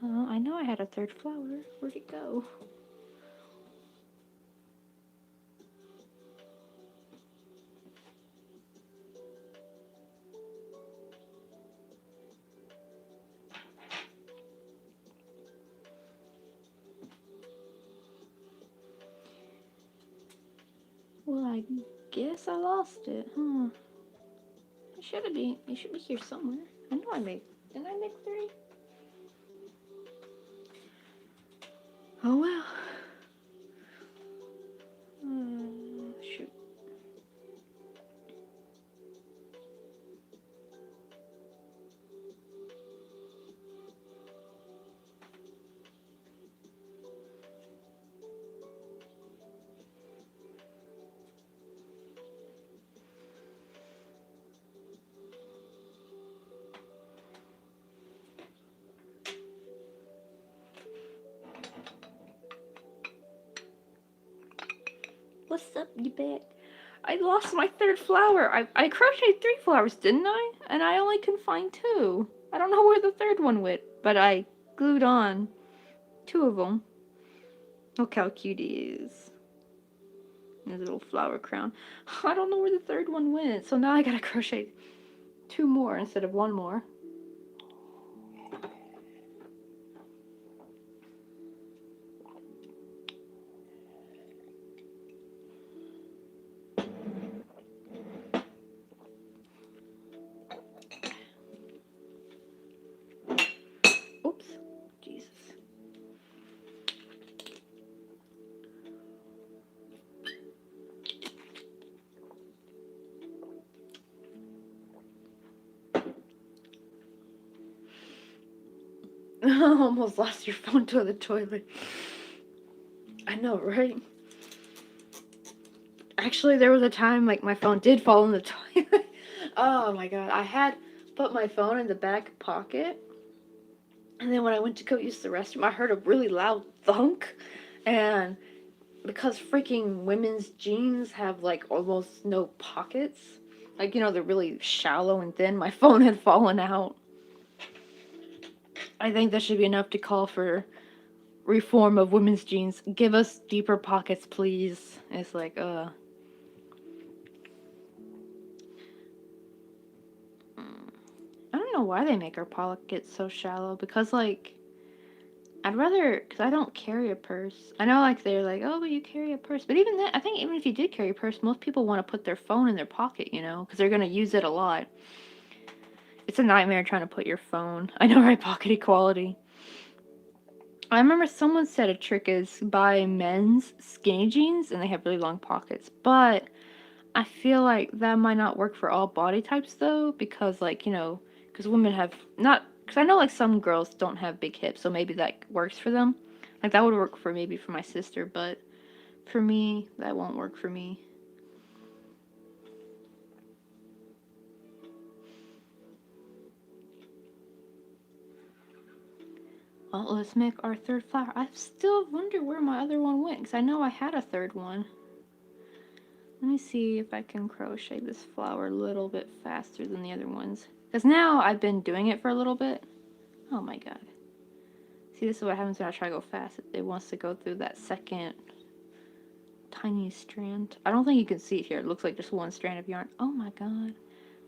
I know I had a third flower. Where'd it go? Well, I guess I lost it, huh? It should be. It should be here somewhere. I know I made. Didn't I make 3? Oh well. Shoot. What's up, you bet? I lost my third flower. I crocheted 3 flowers, didn't I? And I only can find 2. I don't know where the third one went, but I glued on 2 of them. Look how cute he is. His little flower crown. I don't know where the third one went, so now I gotta crochet 2 more instead of 1 more. Oops. Jesus. Almost lost your phone to the toilet. I know, right? Actually, there was a time like my phone did fall in the toilet. Oh my god. I had put my phone in the back pocket. And then when I went to go use the restroom, I heard a really loud thunk. And because freaking women's jeans have like almost no pockets, like, you know, they're really shallow and thin, my phone had fallen out. I think that should be enough to call for reform of women's jeans. Give us deeper pockets, please. It's like, I don't know why they make our pockets so shallow, because, like, I'd rather, because I don't carry a purse. I know, like, they're like, oh, but you carry a purse. But even then, I think even if you did carry a purse, most people want to put their phone in their pocket, you know, because they're going to use it a lot. It's a nightmare trying to put your phone. I know, right? Pocket equality. I remember someone said a trick is buy men's skinny jeans, and they have really long pockets. But I feel like that might not work for all body types, though, because, like, you know, because women have not, because I know, like, some girls don't have big hips, so maybe that works for them. Like, that would work for maybe for my sister, but for me, that won't work for me. Well, let's make our third flower. I still wonder where my other one went, because I know I had a third one. Let me see if I can crochet this flower a little bit faster than the other ones. Because now I've been doing it for a little bit. Oh my god. See, this is what happens when I try to go fast. It wants to go through that second tiny strand. I don't think you can see it here. It looks like just one strand of yarn. Oh my god.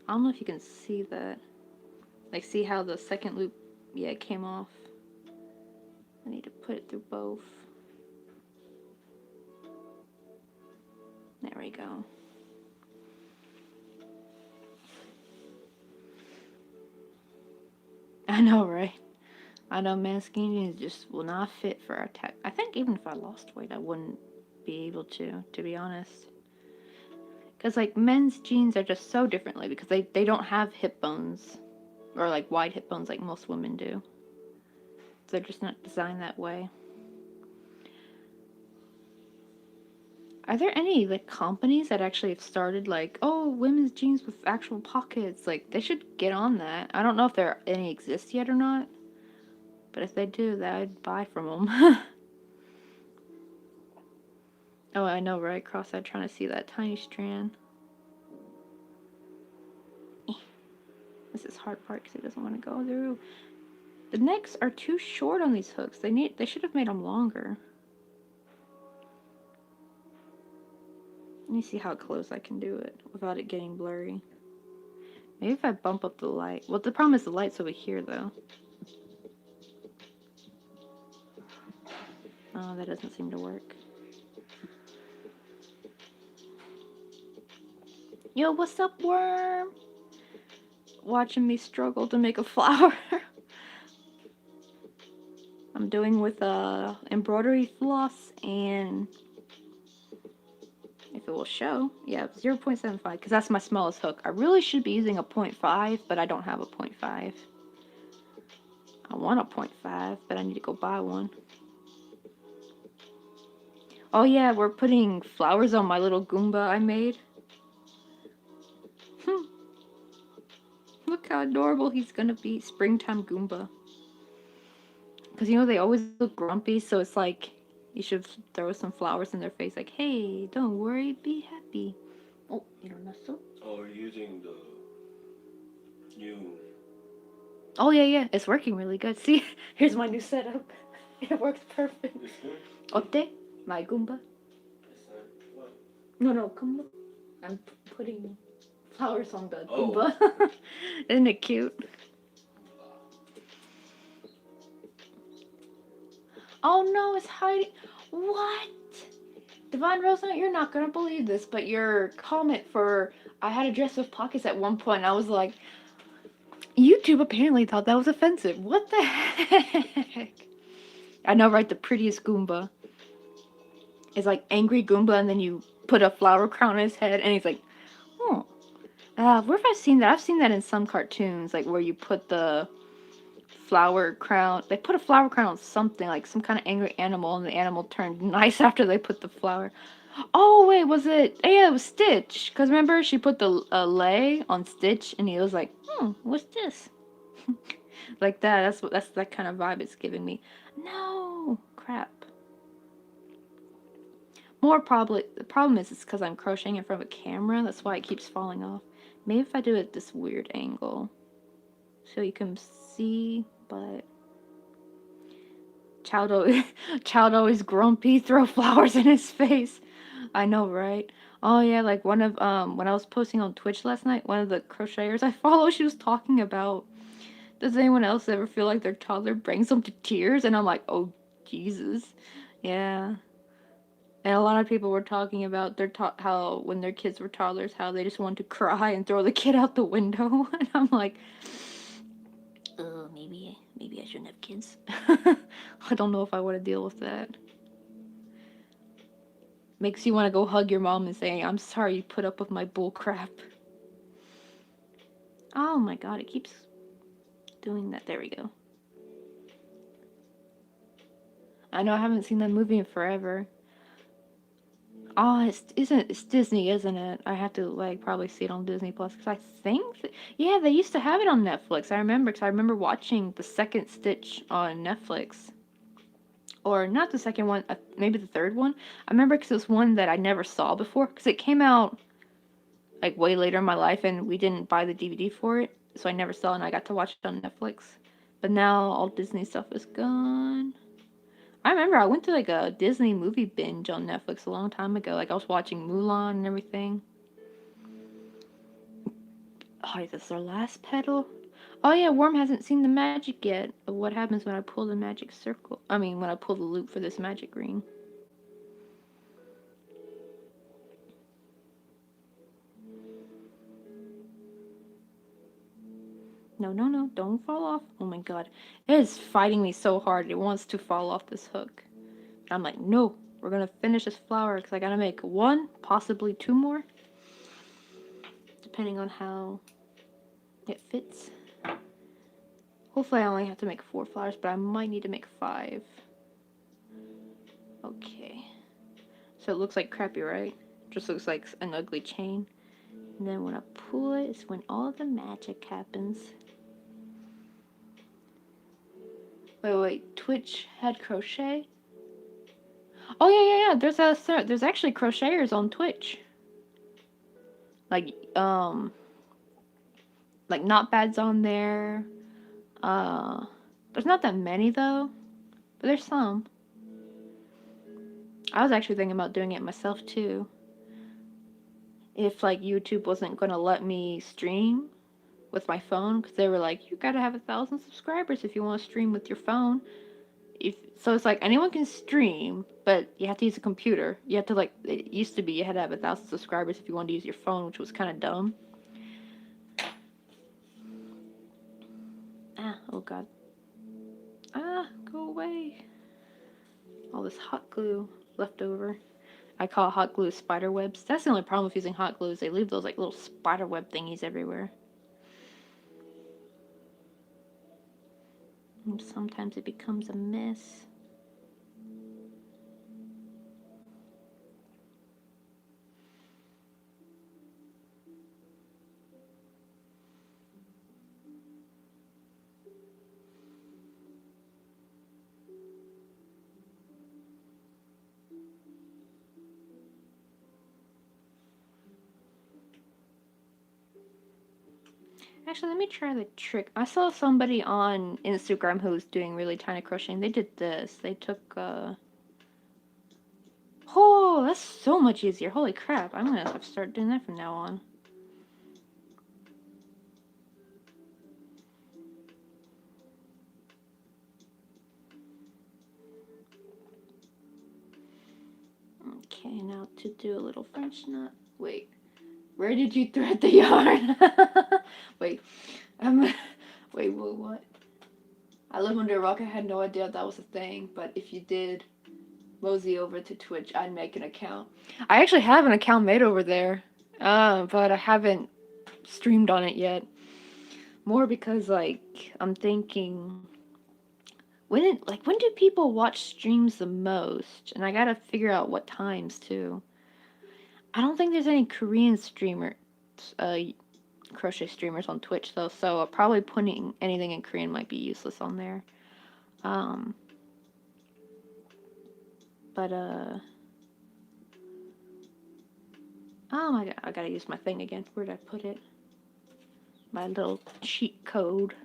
I don't know if you can see that. Like, see how the second loop, yeah, it came off. I need to put it through both. There we go. I know, right? I know men's skinny jeans just will not fit for our tech. I think even if I lost weight, I wouldn't be able to be honest. Because, like, men's jeans are just so differently because they don't have hip bones. Or, like, wide hip bones like most women do. They're just not designed that way. Are there any, like, companies that actually have started, like, oh, women's jeans with actual pockets? Like, they should get on that. I don't know if there any exist yet or not. But if they do, that I'd buy from them. Oh, I know, right? Cross-eyed trying to see that tiny strand. This is hard part because it doesn't want to go through. The necks are too short on these hooks. They should have made them longer. Let me see how close I can do it without it getting blurry. Maybe if I bump up the light. Well, the problem is the light's over here, though. Oh, that doesn't seem to work. Yo, what's up, worm? Watching me struggle to make a flower. I'm doing with embroidery floss and, if it will show, yeah, 0.75, because that's my smallest hook. I really should be using a 0.5, but I don't have a 0.5. I want a 0.5, but I need to go buy one. Oh yeah, we're putting flowers on my little Goomba I made. Look how adorable he's gonna be. Springtime Goomba. Because, you know, they always look grumpy, so it's like you should throw some flowers in their face, like, hey, don't worry, be happy. Oh, you don't know so? Oh, we're using the new. Oh, yeah, it's working really good. See, here's my new setup. It works perfect. This one? 어때? My Goomba? This one? What? No, come look. I'm putting flowers on the Oh. Goomba. Isn't it cute? Oh no, it's hiding. What? Divine Rosa, you're not gonna believe this, but your comment for I had a dress with pockets at one point, I was like, YouTube apparently thought that was offensive. What the heck? I know, right? The prettiest Goomba is like angry Goomba, and then you put a flower crown on his head, and he's like, oh. Where have I seen that? I've seen that in some cartoons, like where you put the flower crown. They put a flower crown on something, like some kind of angry animal, and the animal turned nice after they put the flower. Oh wait, was it? Yeah, it was Stitch. Cause remember she put the lei on Stitch, and he was like, what's this? Like that. That's that kind of vibe it's giving me. No, crap. More probably the problem is it's because I'm crocheting in front of a camera. That's why it keeps falling off. Maybe if I do it this weird angle, so you can see. But child always grumpy. Throw flowers in his face. I know, right? Oh yeah, like one of when I was posting on Twitch last night, one of the crocheters I follow, she was talking about, does anyone else ever feel like their toddler brings them to tears? And I'm like, oh Jesus, yeah. And a lot of people were talking about how when their kids were toddlers, how they just wanted to cry and throw the kid out the window. And I'm like, oh, maybe I shouldn't have kids. I don't know if I want to deal with that. Makes you want to go hug your mom and say, I'm sorry you put up with my bull crap. Oh my god, it keeps doing that. There we go. I know I haven't seen that movie in forever. Oh, it's Disney, isn't it? I have to like probably see it on Disney Plus because I think yeah, they used to have it on Netflix. I remember because I remember watching the second Stitch on Netflix, or not the second one, maybe the third one. I remember because it was one that I never saw before because it came out like way later in my life and we didn't buy the DVD for it, so I never saw it and I got to watch it on Netflix. But now all Disney stuff is gone. I remember I went to like a Disney movie binge on Netflix a long time ago. Like I was watching Mulan and everything. Oh, this is our last petal. Oh yeah, Worm hasn't seen the magic yet of what happens when I pull the magic circle. I mean, when I pull the loop for this magic ring. No, don't fall off. Oh my god. It is fighting me so hard. It wants to fall off this hook. I'm like, no, we're gonna finish this flower because I gotta make one, possibly two more. Depending on how it fits. Hopefully I only have to make 4 flowers, but I might need to make 5. Okay. So it looks like crappy, right? Just looks like an ugly chain. And then when I pull it, it's when all the magic happens. Wait. Twitch had crochet? Oh yeah. There's actually crocheters on Twitch. Like like Not Bad's on there. There's not that many though, but there's some. I was actually thinking about doing it myself too. If like YouTube wasn't gonna let me stream with my phone, because they were like, you gotta have 1,000 subscribers if you want to stream with your phone. So it's like anyone can stream, but you have to use a computer. You have to like, it used to be you had to have 1,000 subscribers if you wanted to use your phone, which was kind of dumb. Oh god. Go away. All this hot glue left over. I call hot glue spider webs. That's the only problem with using hot glue is they leave those like little spider web thingies everywhere. And sometimes it becomes a mess. Actually, let me try the trick. I saw somebody on Instagram who was doing really tiny crocheting. They did this. They took, oh, that's so much easier. Holy crap. I'm gonna have to start doing that from now on. Okay, now to do a little French knot. Wait, where did you thread the yarn? Wait, um, wait, what? I live under a rock. I had no idea that was a thing, but if you did, mosey over to Twitch, I'd make an account. I actually have an account made over there, but I haven't streamed on it yet. More because, like, I'm thinking, when do people watch streams the most? And I gotta figure out what times too. I don't think there's any Korean streamers, uh, crochet streamers on Twitch though, so probably putting anything in Korean might be useless on there. Um, but oh my god, I gotta use my thing again. Where'd I put it? My little cheat code.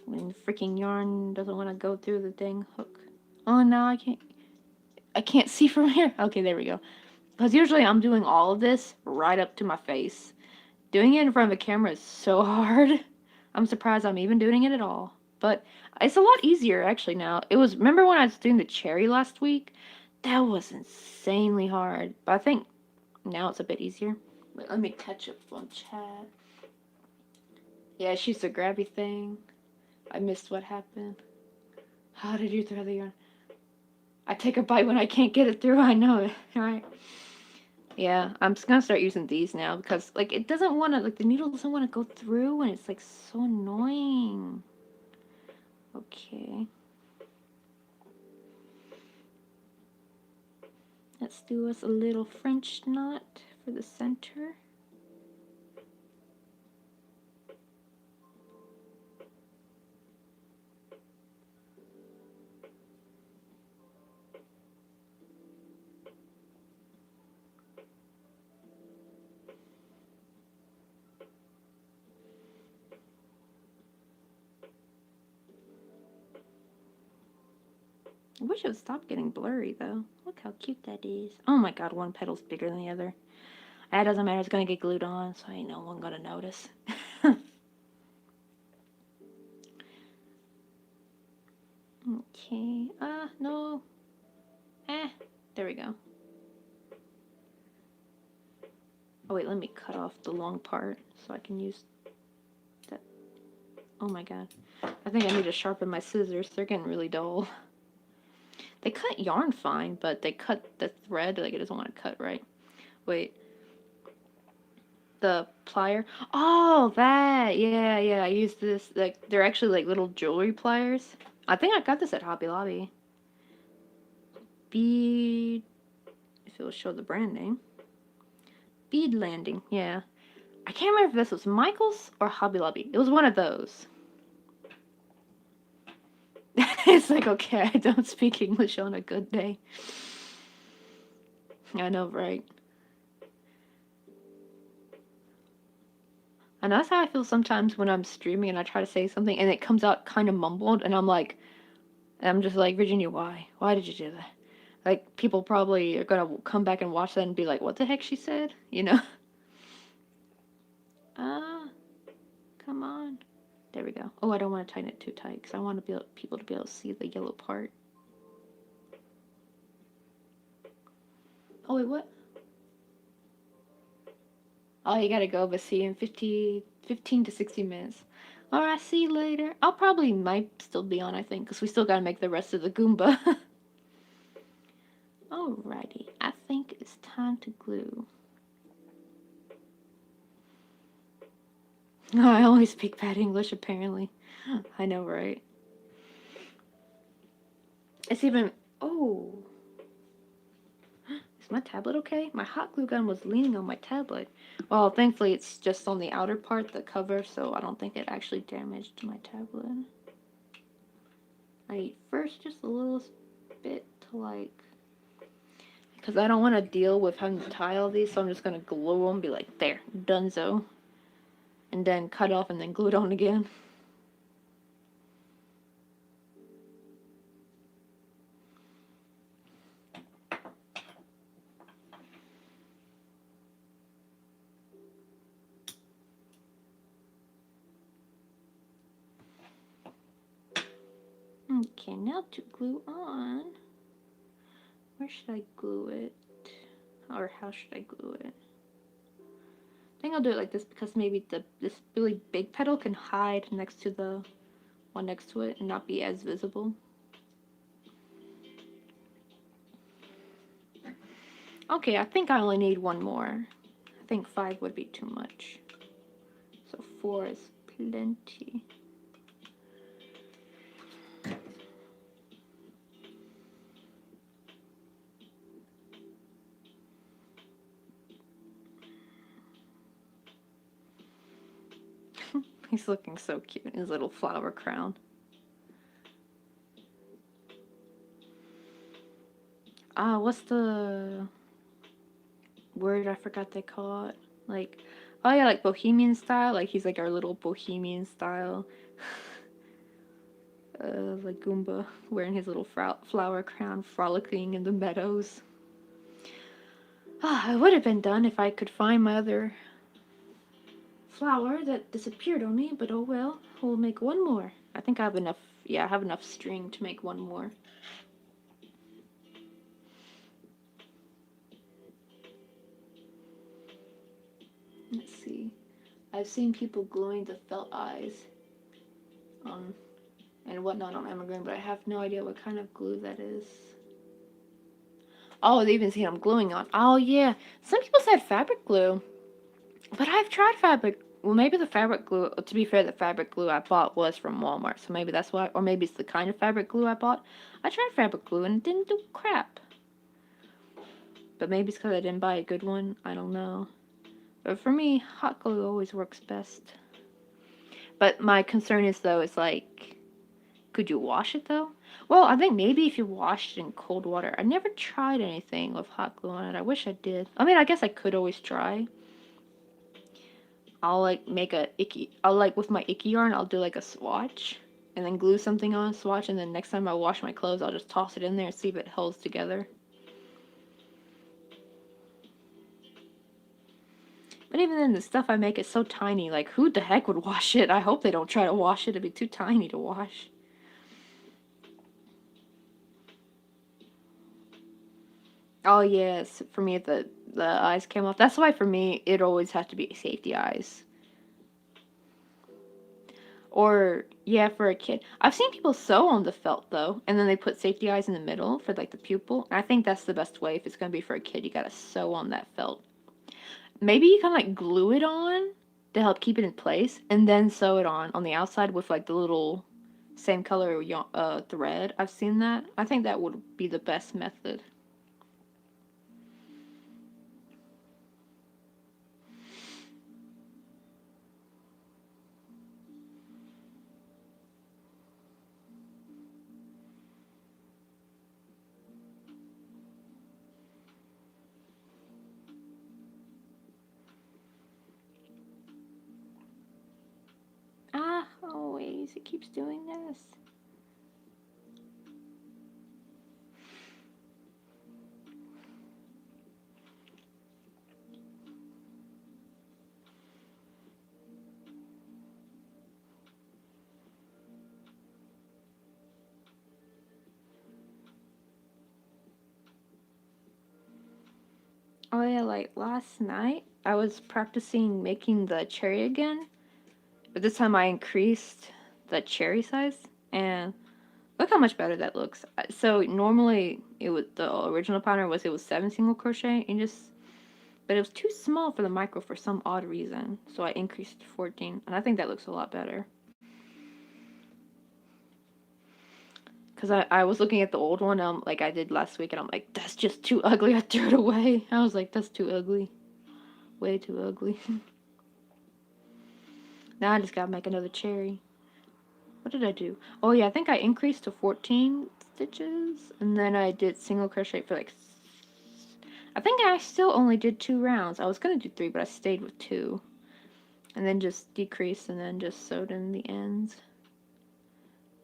When the freaking yarn doesn't want to go through the dang hook. Oh no, I can't. I can't see from here. Okay, there we go. Because usually I'm doing all of this right up to my face. Doing it in front of a camera is so hard. I'm surprised I'm even doing it at all. But it's a lot easier actually now. Remember when I was doing the cherry last week? That was insanely hard. But I think now it's a bit easier. Wait, let me catch up on chat. Yeah, she's the grabby thing. I missed what happened. How did you throw the yarn? I take a bite when I can't get it through. I know it. Right. Yeah, I'm just gonna start using these now because like it doesn't want to, like the needle doesn't want to go through and it's like so annoying. Okay. Let's do us a little French knot for the center. I wish it would stop getting blurry though. Look how cute that is. Oh my god, one petal's bigger than the other. That doesn't matter, it's gonna get glued on, so ain't no one gonna notice. Okay, no. There we go. Oh wait, let me cut off the long part so I can use that. Oh my god. I think I need to sharpen my scissors, they're getting really dull. They cut yarn fine, but they cut the thread, like it doesn't want to cut right. Wait. The plier? Oh, that! Yeah, I use this, like, they're actually like little jewelry pliers. I think I got this at Hobby Lobby. Bead... if it will show the brand name. Bead Landing, yeah. I can't remember if this was Michael's or Hobby Lobby. It was one of those. It's like, okay, I don't speak English on a good day. I know, right? And that's how I feel sometimes when I'm streaming and I try to say something and it comes out kind of mumbled and I'm just like, Virginia, why? Why did you do that? Like, people probably are gonna come back and watch that and be like, what the heck she said? You know? Come on. There we go. Oh, I don't want to tighten it too tight because I want people to be able to see the yellow part. Oh, wait, what? Oh, you gotta go, but see you in 15 to 60 minutes. Alright, see you later. I'll probably might still be on, I think, because we still gotta make the rest of the Goomba. Alrighty, I think it's time to glue. I only speak bad English, apparently. I know, right? It's even... Oh. Is my tablet okay? My hot glue gun was leaning on my tablet. Well, thankfully it's just on the outer part, the cover, so I don't think it actually damaged my tablet. I need first just a little bit to like... because I don't want to deal with having to tie all these, so I'm just going to glue them and be like, there, donezo. and then cut off and then glue it on again. Okay, now to glue on. Where should I glue it? Or how should I glue it? I think I'll do it like this because maybe this really big petal can hide next to the one next to it and not be as visible. Okay, I think I only need one more. I think 5 would be too much. So 4 is plenty. He's looking so cute in his little flower crown. What's the word I forgot they call it? Like, oh yeah, like bohemian style. Like he's like our little bohemian style. Like Goomba wearing his little flower crown, frolicking in the meadows. It would have been done if I could find my other flower that disappeared on me, but oh well. We'll make one more. I think I have enough. Yeah, I have enough string to make one more. Let's see. I've seen people gluing the felt eyes and whatnot on Emigrant, but I have no idea what kind of glue that is. Oh, they even see I'm gluing on. Oh yeah, some people said fabric glue, but I've tried fabric. Well, maybe the fabric glue. To be fair, the fabric glue I bought was from Walmart, so maybe that's why. Or maybe it's the kind of fabric glue I bought. I tried fabric glue and it didn't do crap. But maybe it's because I didn't buy a good one. I don't know. But for me, hot glue always works best. But my concern is though, it's like, could you wash it though? Well, I think maybe if you washed it in cold water. I never tried anything with hot glue on it. I wish I did. I mean, I guess I could always try. I'll like make a icky. I'll like with my icky yarn. I'll do like a swatch and then glue something on a swatch. And then next time I wash my clothes, I'll just toss it in there and see if it holds together. But even then, the stuff I make is so tiny. Like, who the heck would wash it? I hope they don't try to wash it. It'd be too tiny to wash. Oh yes, for me the eyes came off. That's why for me it always has to be safety eyes. Or yeah, for a kid. I've seen people sew on the felt though, and then they put safety eyes in the middle for like the pupil. And I think that's the best way if it's gonna be for a kid. You gotta sew on that felt. Maybe you can like glue it on to help keep it in place, and then sew it on the outside with like the little same color thread. I've seen that. I think that would be the best method. Always. It keeps doing this. Oh yeah, like last night I was practicing making the cherry again, but this time I increased the cherry size, and look how much better that looks. So normally it was the original pattern was it was 7 single crochet and just, but it was too small for the micro for some odd reason, so I increased to 14, and I think that looks a lot better. Because I was looking at the old one, like I did last week, and I'm like, that's just too ugly. I threw it away. I was like, that's too ugly. Way too ugly. Now I just gotta make another cherry. What did I do? Oh yeah, I think I increased to 14 stitches, and then I did single crochet for like, I think I still only did 2 rounds. I was gonna do 3, but I stayed with 2. and then just decreased and then just sewed in the ends.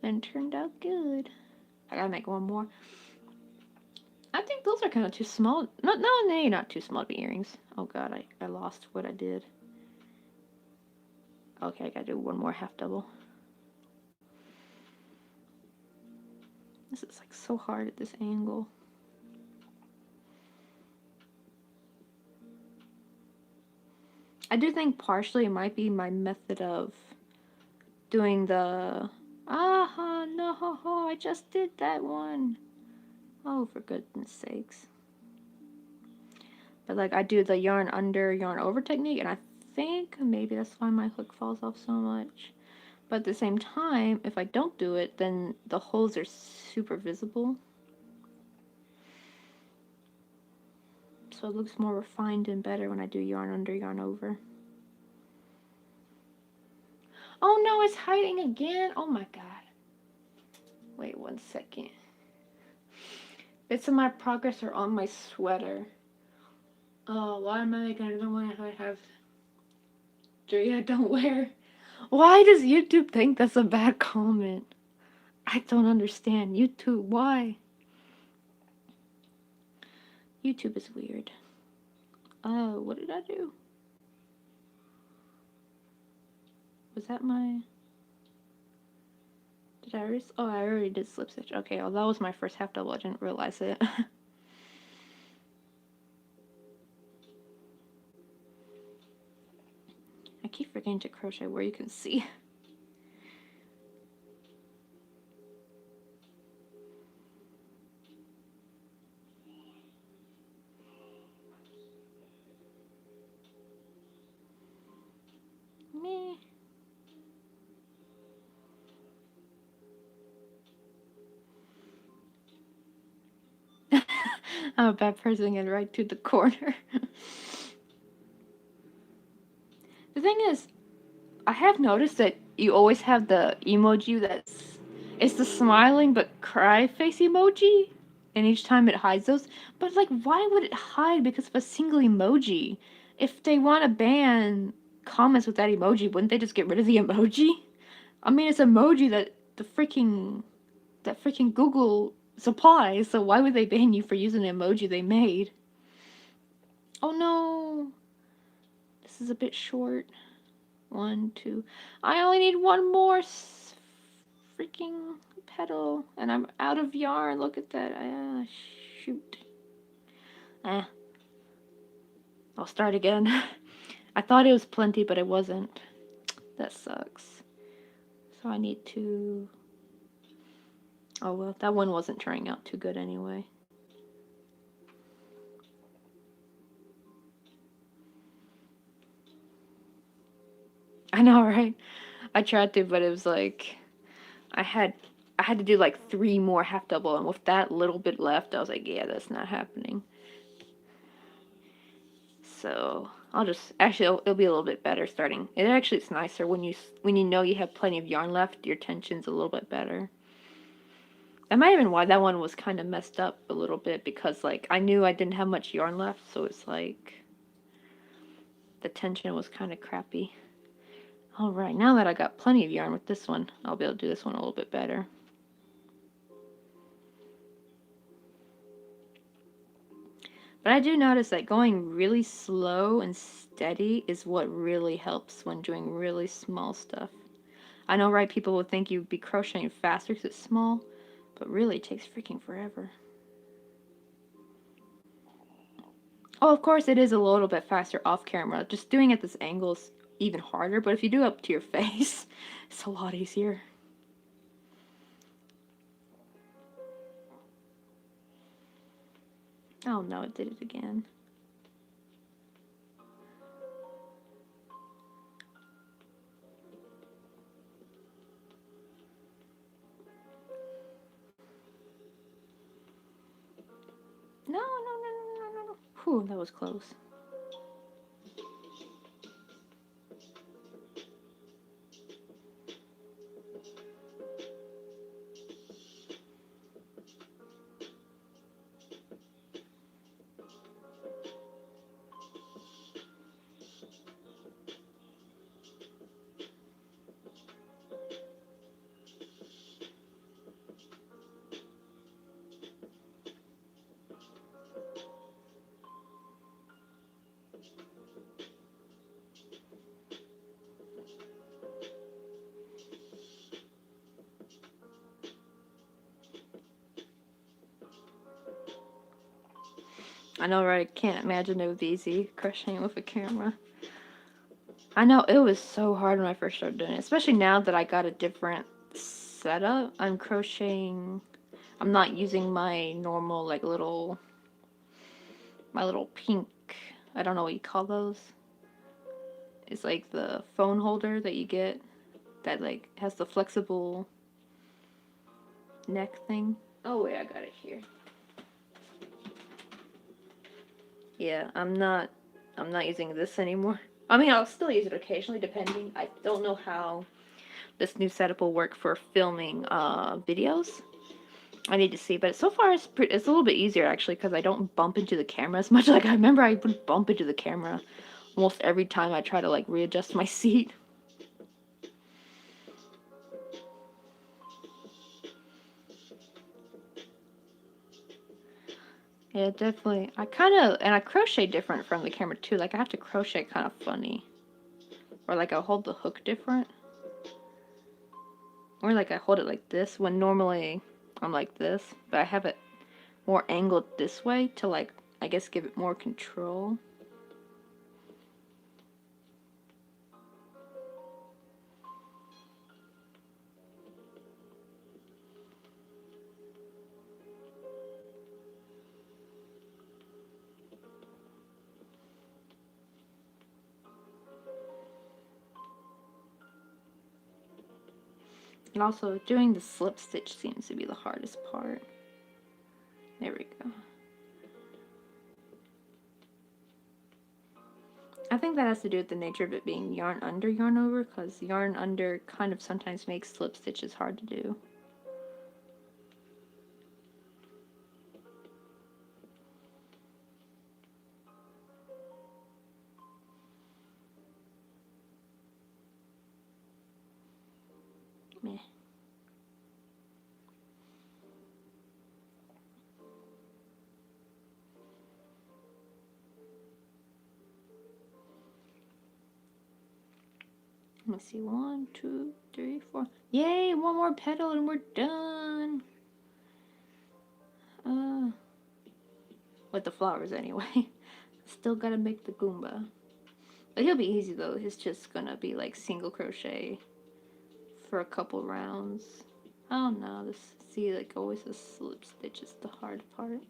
And turned out good. I gotta make one more. I think those are kind of too small. No, not too small to be earrings. Oh god, I lost what I did. Okay, I gotta do one more half double. This is like so hard at this angle. I do think partially it might be my method of doing the no, I just did that one. Oh, for goodness sakes. But like I do the yarn under, yarn over technique, and I think maybe that's why my hook falls off so much. But at the same time, if I don't do it, then the holes are super visible. So it looks more refined and better when I do yarn under, yarn over. Oh no, it's hiding again. Oh my god. Wait 1 second. Bits of my progress are on my sweater. Oh, why am I making another one if I have 3 I don't wear? Why does YouTube think that's a bad comment? I don't understand. YouTube, why? YouTube is weird. Oh, what did I do? Was that my... Did I already... Oh, I already did slip stitch. Okay, well, that was my first half double. I didn't realize it. I keep forgetting to crochet where you can see. Me. I'm a bad person and right to the corner. The thing is, I have noticed that you always have the emoji that's... It's the smiling but cry face emoji. And each time it hides those. But like, why would it hide because of a single emoji? If they want to ban comments with that emoji, wouldn't they just get rid of the emoji? I mean, it's emoji that that freaking Google supplies, so why would they ban you for using an emoji they made? Oh no! This is a bit short. 1, 2. I only need one more freaking petal, and I'm out of yarn. Look at that. Shoot. I'll start again. I thought it was plenty, but it wasn't. That sucks. So I need to... Oh well, that one wasn't turning out too good anyway. I know, right? I tried to, but it was like... I had to do like 3 more half double, and with that little bit left, I was like, yeah, that's not happening. So I'll just... Actually, it'll be a little bit better starting. It's nicer when you know you have plenty of yarn left. Your tension's a little bit better. That might have been why that one was kind of messed up a little bit, because like I knew I didn't have much yarn left, so it's like the tension was kind of crappy. Alright, now that I got plenty of yarn with this one, I'll be able to do this one a little bit better. But I do notice that going really slow and steady is what really helps when doing really small stuff. I know, right, people would think you'd be crocheting faster because it's small, but really it takes freaking forever. Oh, of course it is a little bit faster off camera. Just doing it at this angle is even harder, but if you do it up to your face, it's a lot easier. Oh no, it did it again. No. Whew, that was close. I know, right? I can't imagine it would be easy crocheting with a camera. I know it was so hard when I first started doing it, especially now that I got a different setup. I'm crocheting. I'm not using my normal like my little pink. I don't know what you call those. It's like the phone holder that you get that like has the flexible neck thing. Oh wait, I got it here. Yeah, I'm not using this anymore. I mean, I'll still use it occasionally depending. I don't know how this new setup will work for filming videos. I need to see, but so far it's a little bit easier actually because I don't bump into the camera as much. Like I remember I would bump into the camera almost every time I try to like readjust my seat. Yeah, definitely. I crochet different from the camera too. Like I have to crochet kind of funny. Or like I hold the hook different. Or like I hold it like this when normally I'm like this. But I have it more angled this way to like, I guess give it more control. And also doing the slip stitch seems to be the hardest part. There we go. I think that has to do with the nature of it being yarn under, yarn over, because yarn under kind of sometimes makes slip stitches hard to do. Meh. Let's see, 1, 2, 3, 4. Yay, one more petal and we're done. With the flowers anyway. Still gotta make the Goomba. But he'll be easy though. It's just gonna be like single crochet for a couple rounds. Oh no, this, see, like always the slip stitch is the hard part.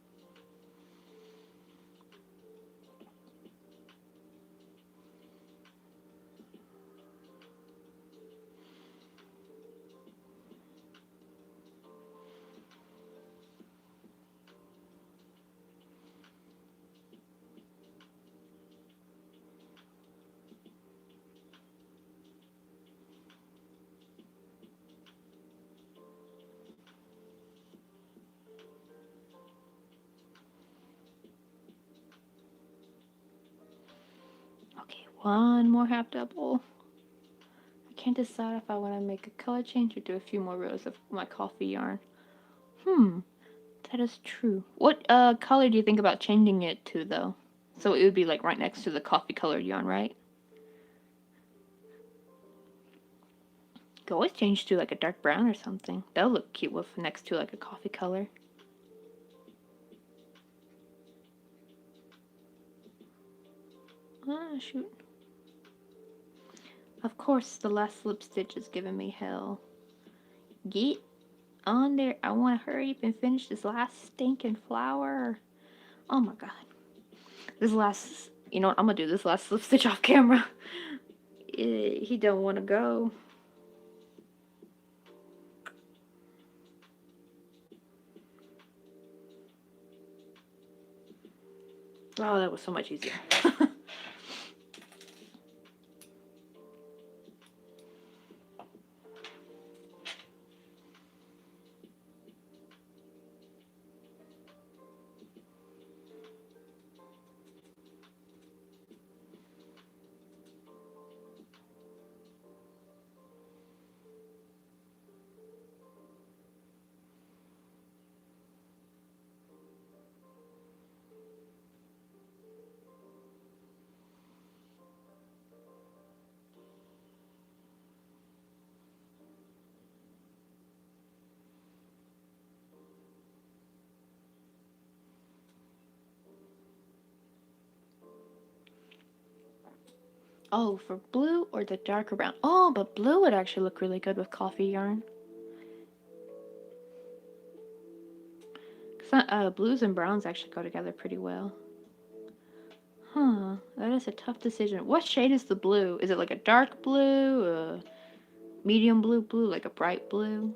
Okay, one more half double. I can't decide if I want to make a color change or do a few more rows of my coffee yarn. That is true. What color do you think about changing it to though? So it would be like right next to the coffee colored yarn, right? You could always change to like a dark brown or something. That would look cute with next to like a coffee color. Ah, shoot. Of course, the last slip stitch is giving me hell. Get on there. I want to hurry up and finish this last stinking flower. Oh my god. This last, you know what, I'm gonna do this last slip stitch off camera. He don't want to go. Oh, that was so much easier. Oh, for blue or the darker brown? Oh, but blue would actually look really good with coffee yarn. Blues and browns actually go together pretty well. Huh, that is a tough decision. What shade is the blue? Is it like a dark blue, a medium blue, like a bright blue?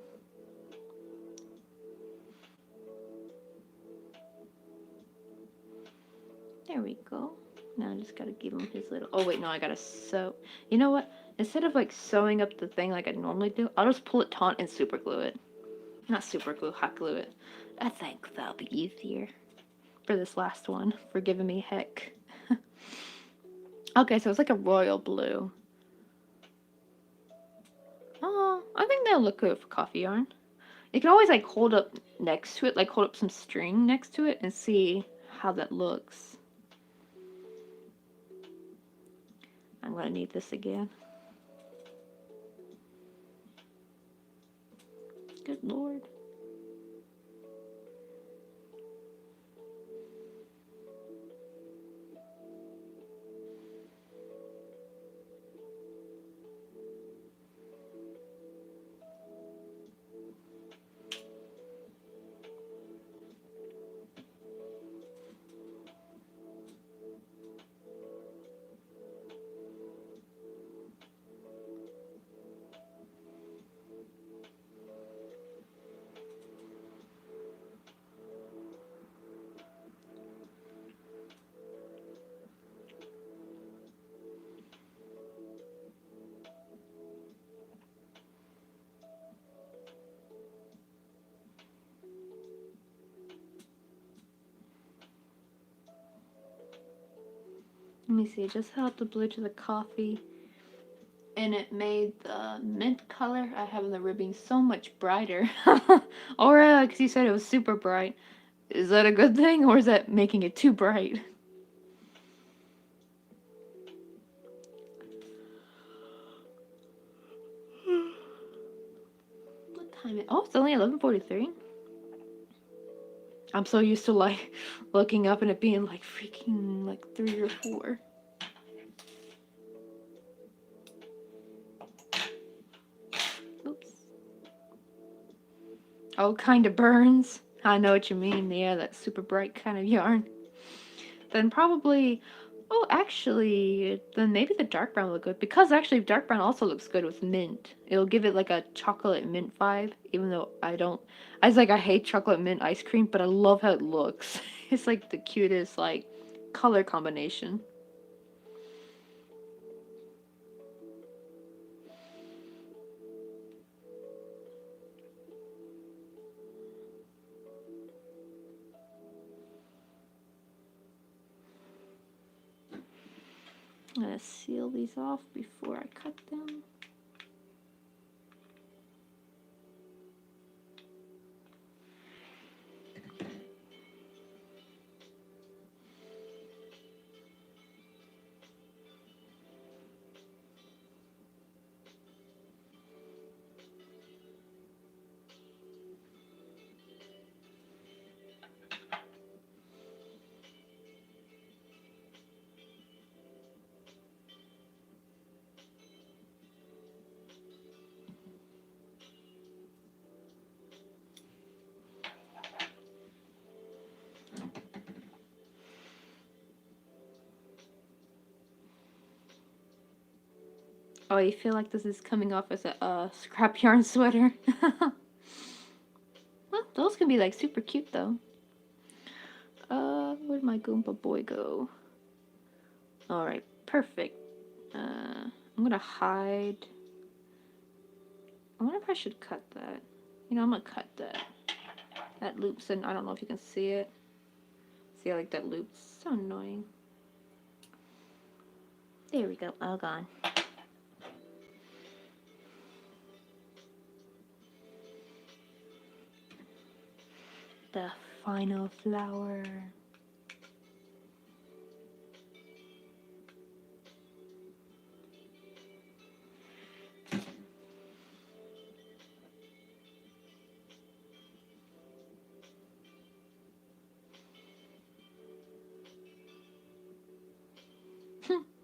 There we go. Now I just gotta give him his little... Oh wait, no, I gotta sew. You know what? Instead of like sewing up the thing like I normally do, I'll just pull it taut and super glue it. Not super glue, hot glue it. I think that'll be easier for this last one, for giving me heck. Okay, so it's like a royal blue. Oh, I think that'll look good for coffee yarn. You can always like hold up next to it, like hold up some string next to it and see how that looks. I'm gonna need this again. Good lord. Let me see, just held the blue to the coffee and it made the mint color I have in the ribbing so much brighter. Or, because you said it was super bright. Is that a good thing or is that making it too bright? What time is it? Oh, it's only 11:43. I'm so used to like looking up and it being like freaking like 3 or 4. Oops. Oh, kind of burns. I know what you mean. Yeah, that super bright kind of yarn. Then probably, oh, actually, then maybe the dark brown will look good. Because actually, dark brown also looks good with mint. It'll give it like a chocolate mint vibe, even though I was like, I hate chocolate mint ice cream, but I love how it looks. It's like the cutest, like, color combination. I'm gonna seal these off before I cut them. Oh, you feel like this is coming off as a scrap yarn sweater? Well, those can be like super cute though. Where'd my Goomba boy go? Alright, perfect. I'm gonna hide. I wonder if I should cut that. You know, I'm gonna cut that loop, so I don't know if you can see it. See, I like that loop. So annoying. There we go. All gone. The final flower.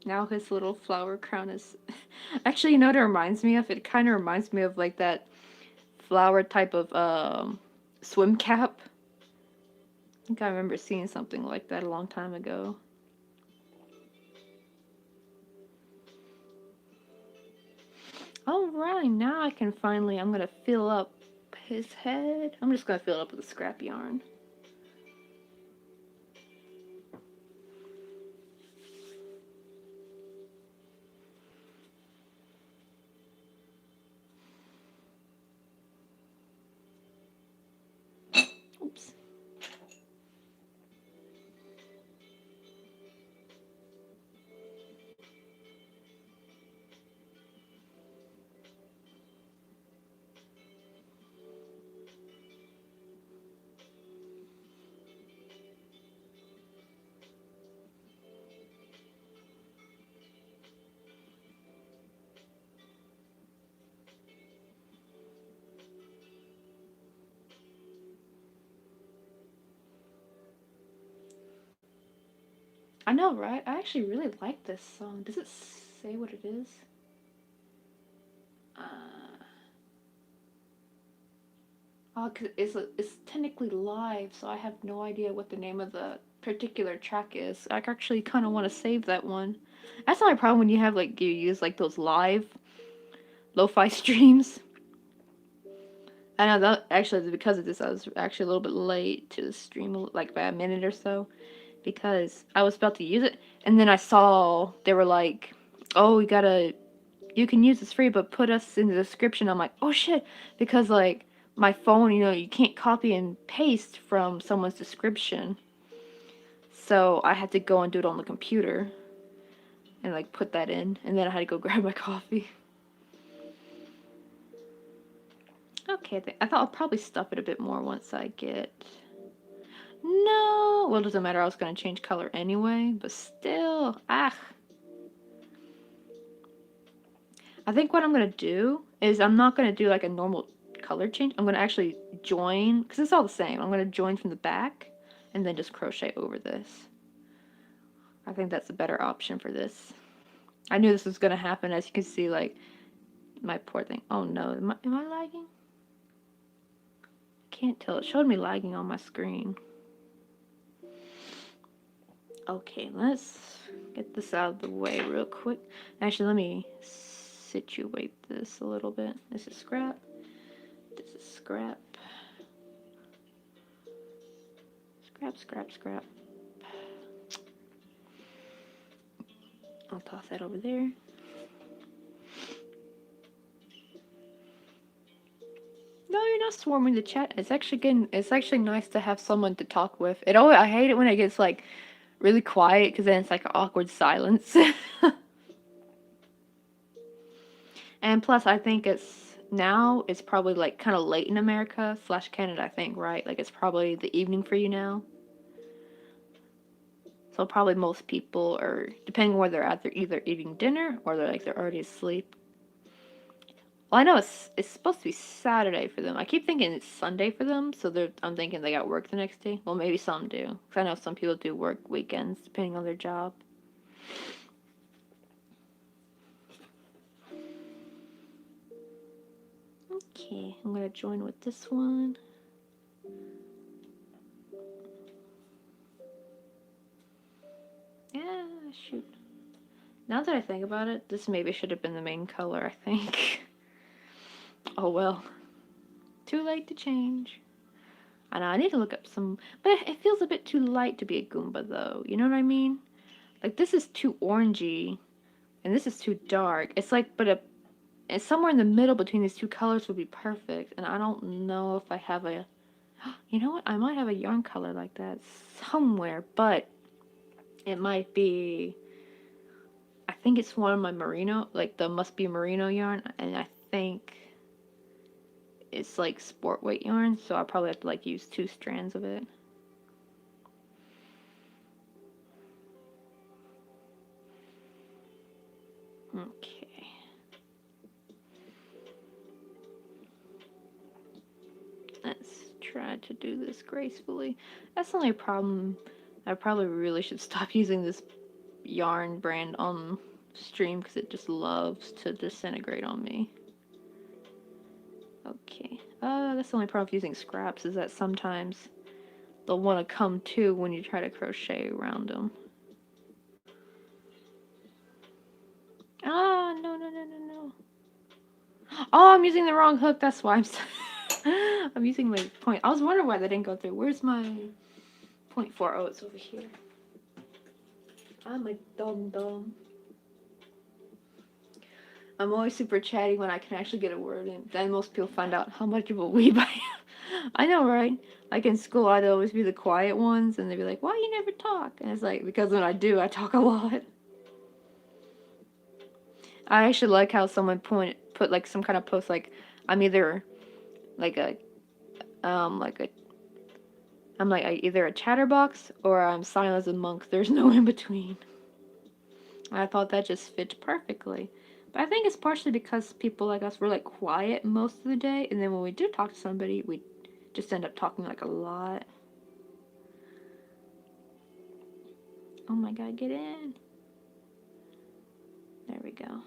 Now his little flower crown is... Actually, you know what it reminds me of? It kind of reminds me of like that flower type of swim cap. I think I remember seeing something like that a long time ago. Alright, now I can finally... I'm gonna fill up his head. I'm just gonna fill it up with a scrap yarn. Oops. I know, right? I actually really like this song. Does it say what it is? Oh, cause it's technically live, so I have no idea what the name of the particular track is. I actually kind of want to save that one. That's not a problem when you have like you use like those live lo-fi streams. I know that actually because of this, I was actually a little bit late to the stream, like by a minute or so, because I was about to use it, and then I saw they were like, "Oh, you can use this free, but put us in the description." I'm like, "Oh shit," because like my phone, you can't copy and paste from someone's description, so I had to go and do it on the computer, and like put that in, and then I had to go grab my coffee. Okay, I thought I'll probably stuff it a bit more once I get... No! Well, it doesn't matter, I was going to change color anyway, but still, I think what I'm going to do is I'm not going to do like a normal color change. I'm going to actually join, because it's all the same. I'm going to join from the back, and then just crochet over this. I think that's a better option for this. I knew this was going to happen, as you can see, like, my poor thing. Oh no, am I lagging? Can't tell. It showed me lagging on my screen. Okay, let's get this out of the way real quick. Actually, let me situate this a little bit. This is scrap. This is scrap. Scrap, scrap, scrap. I'll toss that over there. No, you're not swarming the chat. It's actually nice to have someone to talk with. I hate it when it gets like really quiet because then it's like an awkward silence. And plus, I think it's probably like kind of late in America / Canada, I think, right? Like it's probably the evening for you now. So probably most people are, depending on where they're at, they're either eating dinner or they're already asleep. Well, I know it's supposed to be Saturday for them. I keep thinking it's Sunday for them, so I'm thinking they got work the next day. Well, maybe some do, because I know some people do work weekends depending on their job. Okay, I'm gonna join with this one. Yeah, shoot. Now that I think about it, this maybe should have been the main color, I think. Oh well. Too late to change. I know, I need to look up some... But it feels a bit too light to be a Goomba, though. You know what I mean? Like, this is too orangey, and this is too dark. It's like, and somewhere in the middle between these two colors would be perfect. And I don't know if I have a... You know what? I might have a yarn color like that somewhere, but it might be... I think it's one of my merino, like the Must Be Merino yarn, and I think it's like sport weight yarn, so I'll probably have to like use 2 strands of it. Okay. Let's try to do this gracefully. That's the only problem. I probably really should stop using this yarn brand on stream because it just loves to disintegrate on me. Okay. That's the only problem with using scraps is that sometimes they'll want to come to when you try to crochet around them. Ah, no, no, no, no, no. Oh, I'm using the wrong hook. That's why I'm using my point. I was wondering why that didn't go through. Where's my point four? Oh, it's over here. I'm a dumb. I'm always super chatty when I can actually get a word in. Then most people find out how much of a weeb I am. I know, right? Like in school, I'd always be the quiet ones, and they'd be like, "Why you never talk?" And it's like, because when I do, I talk a lot. I actually like how someone put like some kind of post like, I'm either like a like a I'm like either a chatterbox or I'm silent as a monk. There's no in between. I thought that just fit perfectly. But I think it's partially because people like us were like quiet most of the day, and then when we do talk to somebody, we just end up talking like a lot. Oh my god, get in. There we go.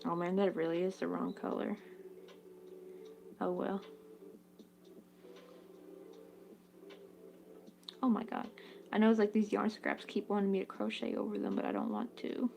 Oh man, that really is the wrong color. Oh well. Oh my god. I know it's like these yarn scraps keep wanting me to crochet over them, but I don't want to.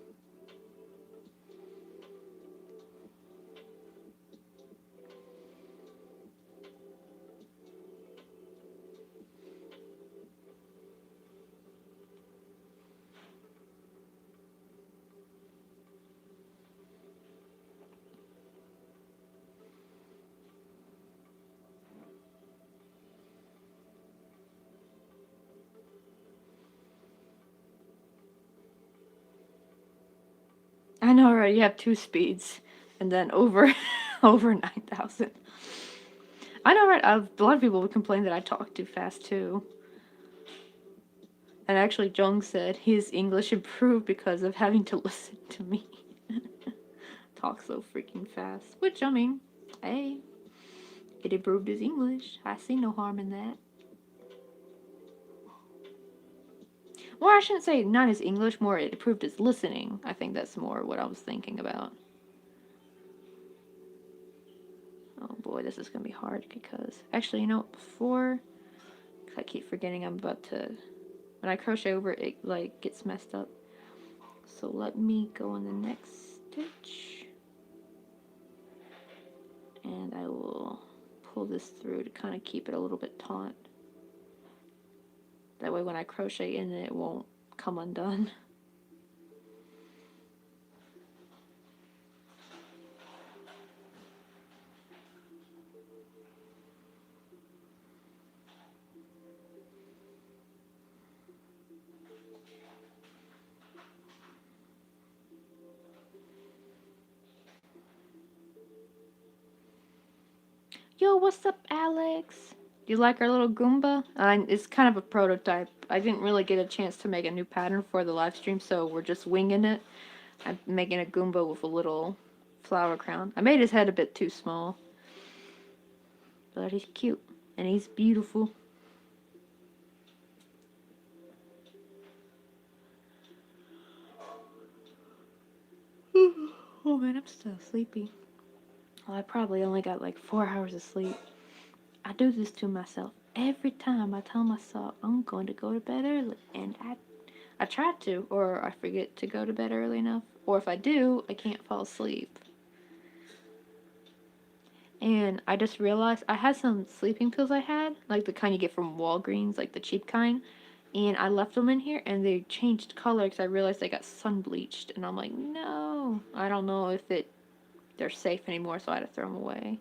I know, right? You have two speeds, and then over, over 9,000. I know, right? A lot of people would complain that I talk too fast too. And actually, Jung said his English improved because of having to listen to me talk so freaking fast. Which, I mean, hey, it improved his English. I see no harm in that. Well, I shouldn't say not his English, more it improved his listening. I think that's more what I was thinking about. Oh boy, this is going to be hard because... Actually, you know, before... I keep forgetting I'm about to... When I crochet over it, like, gets messed up. So let me go on the next stitch. And I will pull this through to kind of keep it a little bit taut. That way when I crochet in it, it won't come undone. Yo, what's up, Alex? You like our little Goomba? It's kind of a prototype. I didn't really get a chance to make a new pattern for the live stream, so we're just winging it. I'm making a Goomba with a little flower crown. I made his head a bit too small. But he's cute. And he's beautiful. Oh man, I'm still sleepy. Well, I probably only got like 4 hours of sleep. I do this to myself every time. I tell myself I'm going to go to bed early, and I try to, or I forget to go to bed early enough, or if I do, I can't fall asleep. And I just realized I had some sleeping pills I had, like the kind you get from Walgreens, like the cheap kind, and I left them in here, and they changed color because I realized they got sun bleached, and I'm like, no, I don't know if they're safe anymore, so I had to throw them away.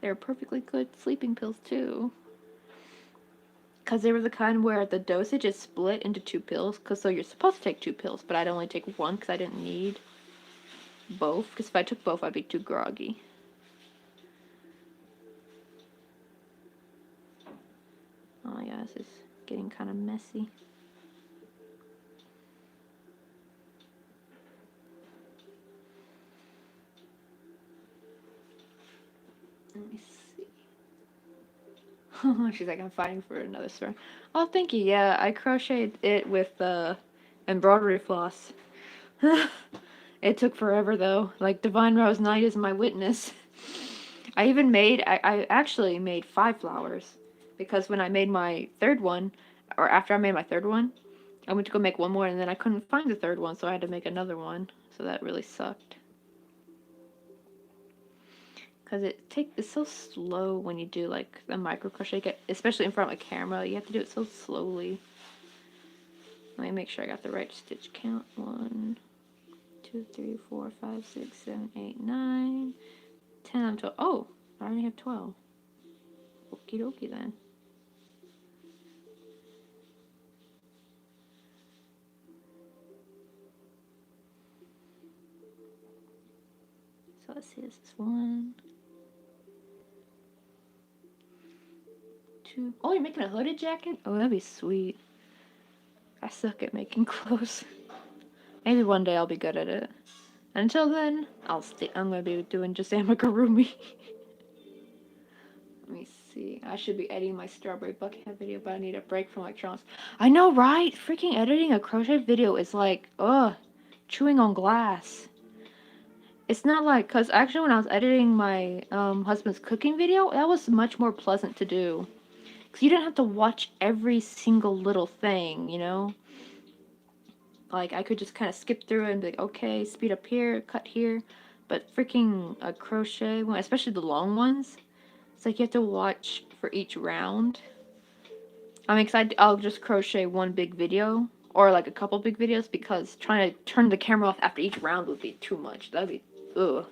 They were perfectly good sleeping pills too. Because they were the kind where the dosage is split into 2 pills. Because so you're supposed to take 2 pills, but I'd only take 1 because I didn't need both. Because if I took both, I'd be too groggy. Oh my god, this is getting kind of messy. She's like, I'm fighting for another sweater. Oh, thank you. Yeah, I crocheted it with embroidery floss. It took forever though. Like Divine Rose Knight is my witness. I actually made 5 flowers because when I made my third one, or after I made my third one, I went to go make one more and then I couldn't find the third one, so I had to make another one. So that really sucked. Because it's so slow when you do like the micro crochet, especially in front of a camera. You have to do it so slowly. Let me make sure I got the right stitch count. 1, 2, 3, 4, 5, 6, 7, 8, 9, 10, 12. Oh, I already have 12. Okie dokie then. So let's see, this is 1, 2. Oh, you're making a hooded jacket? Oh, that'd be sweet. I suck at making clothes. Maybe one day I'll be good at it. Until then, I'm gonna be doing just amigurumi. Let me see. I should be editing my strawberry bucket hat video, but I need a break from electronics. I know, right? Freaking editing a crochet video is like, ugh, chewing on glass. It's not like, cause actually when I was editing my husband's cooking video, that was much more pleasant to do. Cause you didn't have to watch every single little thing, you know? Like I could just kind of skip through it and be like, okay, speed up here, cut here. But freaking a crochet one, especially the long ones, it's like you have to watch for each round. I mean, cause I'll just crochet one big video or like a couple big videos because trying to turn the camera off after each round would be too much. That'd be, ugh.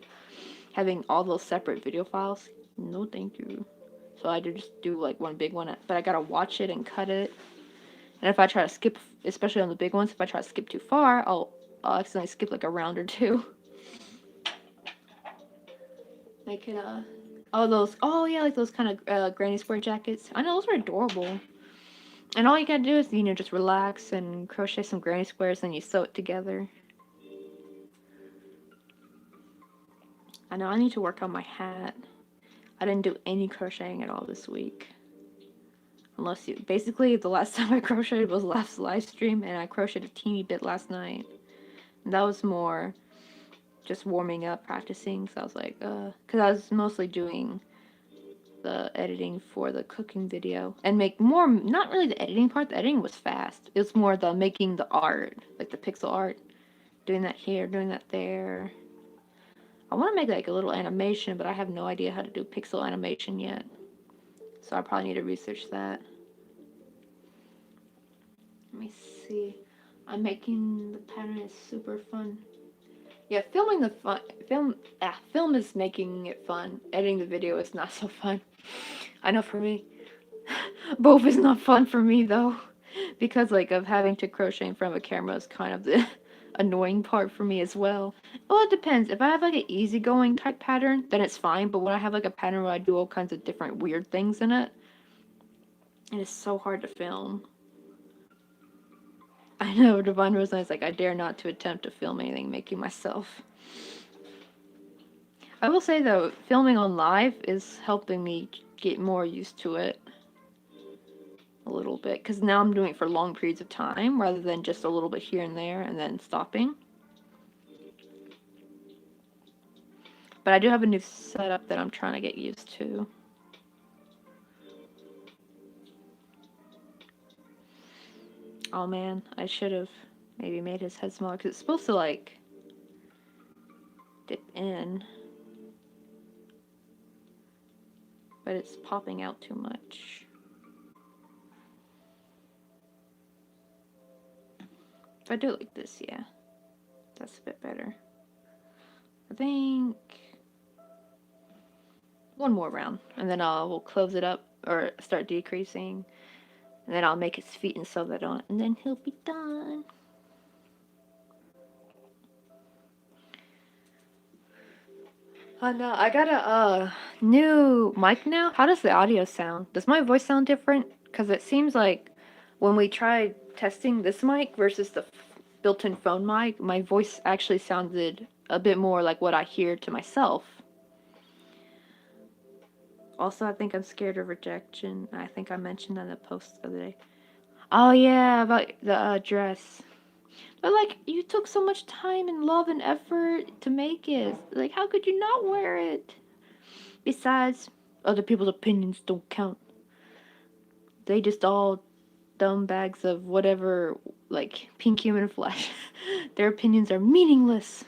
Having all those separate video files, no thank you. So I just do like one big one, but I gotta watch it and cut it. And if I try to skip, especially on the big ones, if I try to skip too far, I'll accidentally skip like a round or two. I could, oh yeah, like those kind of granny square jackets. I know those are adorable. And all you gotta do is, just relax and crochet some granny squares, then you sew it together. I know I need to work on my hat. I didn't do any crocheting at all this week. Basically, the last time I crocheted was last live stream, and I crocheted a teeny bit last night. And that was more just warming up, practicing, so I was like, because I was mostly doing the editing for the cooking video, and not really the editing part, the editing was fast. It was more the making the art, like the pixel art, doing that here, doing that there. I want to make like a little animation, but I have no idea how to do pixel animation yet, so I probably need to research that. Let me see. I'm making the pattern is super fun. Yeah, film is making it fun. Editing the video is not so fun. I know for me. Both is not fun for me though. Because like of having to crochet in front of a camera is kind of the annoying part for me as well. Well, it depends. If I have like an easygoing type pattern, then it's fine. But when I have like a pattern where I do all kinds of different weird things in it, it is so hard to film. I know, Divine Rose is like, I dare not to attempt to film anything making myself. I will say though, filming on live is helping me get more used to it. A little bit, because now I'm doing it for long periods of time rather than just a little bit here and there and then stopping. But I do have a new setup that I'm trying to get used to. Oh man, I should have maybe made his head smaller, because it's supposed to like dip in, but it's popping out too much. If I do it like this, yeah, that's a bit better. I think one more round, and then we'll close it up or start decreasing, and then I'll make his feet and sew that on, and then he'll be done. No, I got a new mic now. How does the audio sound? Does my voice sound different? Because it seems like when we tried testing this mic versus the built-in phone mic, my voice actually sounded a bit more like what I hear to myself. Also, I think I'm scared of rejection. I think I mentioned that in a post the other day. Oh yeah, about the dress. But like, you took so much time and love and effort to make it. Like, how could you not wear it? Besides, other people's opinions don't count. They just all dumb bags of whatever, like pink human flesh. Their opinions are meaningless.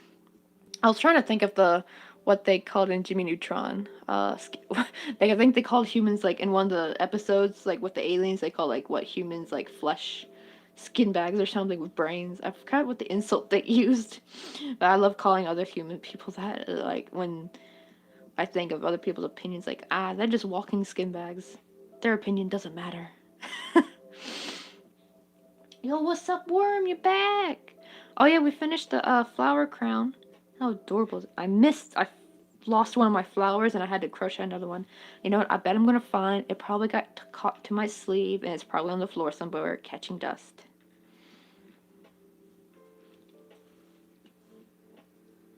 I was trying to think of what they called in Jimmy Neutron. Like I think they called humans like in one of the episodes, like with the aliens, they call like what humans like flesh skin bags or something with brains. I forgot what the insult they used, but I love calling other human people that. Like when I think of other people's opinions, like they're just walking skin bags. Their opinion doesn't matter. Yo, what's up, worm? You're back. Oh yeah, we finished the flower crown. How adorable! I lost one of my flowers and I had to crochet another one. You know what? I bet I'm gonna find it. Probably got caught to my sleeve and it's probably on the floor somewhere catching dust.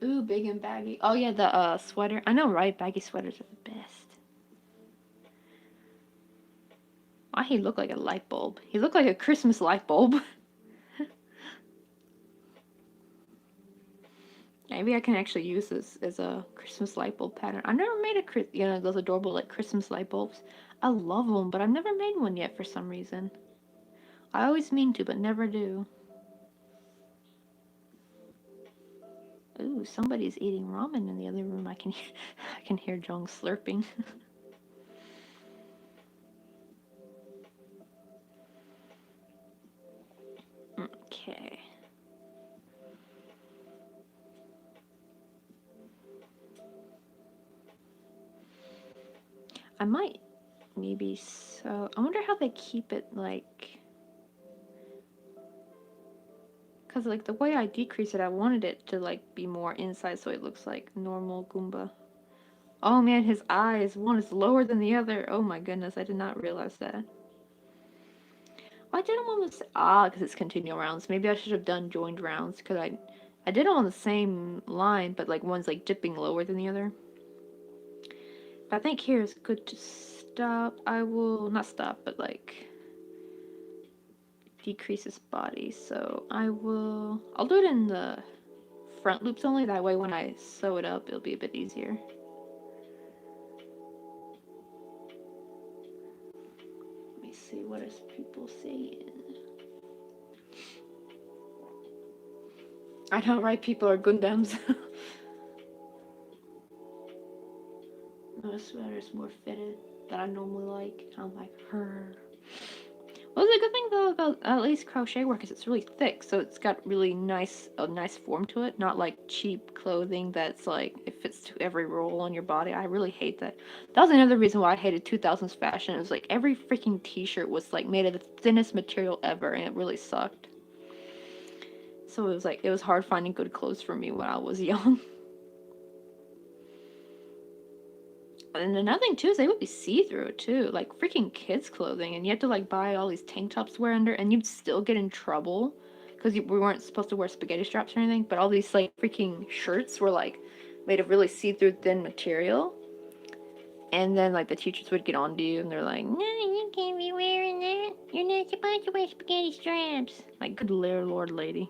Ooh, big and baggy. Oh yeah, the sweater. I know, right? Baggy sweaters are the best. Why he look like a light bulb? He looked like a Christmas light bulb. Maybe I can actually use this as a Christmas light bulb pattern. I've never made those adorable like Christmas light bulbs. I love them, but I've never made one yet for some reason. I always mean to, but never do. Ooh, somebody's eating ramen in the other room. I can I can hear Jong slurping. Okay. I might maybe so. I wonder how they keep it like. Because like the way I decrease it, I wanted it to like be more inside so it looks like normal Goomba. Oh man, his eyes. One is lower than the other. Oh my goodness, I did not realize that. I did them on the because it's continual rounds. Maybe I should have done joined rounds because I did them on the same line, but like one's like dipping lower than the other. But I think here is good to stop. I will not stop, but like decrease his body. So I'll do it in the front loops only. That way, when I sew it up, it'll be a bit easier. Let me see what is people saying. I know, right? People are Gundams. No sweater is more fitted that I normally like. I'm like her. Well, the good thing though about at least crochet work is it's really thick, so it's got really a nice form to it. Not like cheap clothing that's like it fits to every roll on your body. I really hate that. That was another reason why I hated 2000s fashion. It was like every freaking t-shirt was like made of the thinnest material ever, and it really sucked. So it was hard finding good clothes for me when I was young. And another thing too is they would be see-through too, like freaking kids' clothing, and you had to like buy all these tank tops to wear under, and you'd still get in trouble because we weren't supposed to wear spaghetti straps or anything. But all these like freaking shirts were like made of really see-through thin material, and then like the teachers would get on to you, and they're like, "No, you can't be wearing that. You're not supposed to wear spaghetti straps." Like, good lord, lady.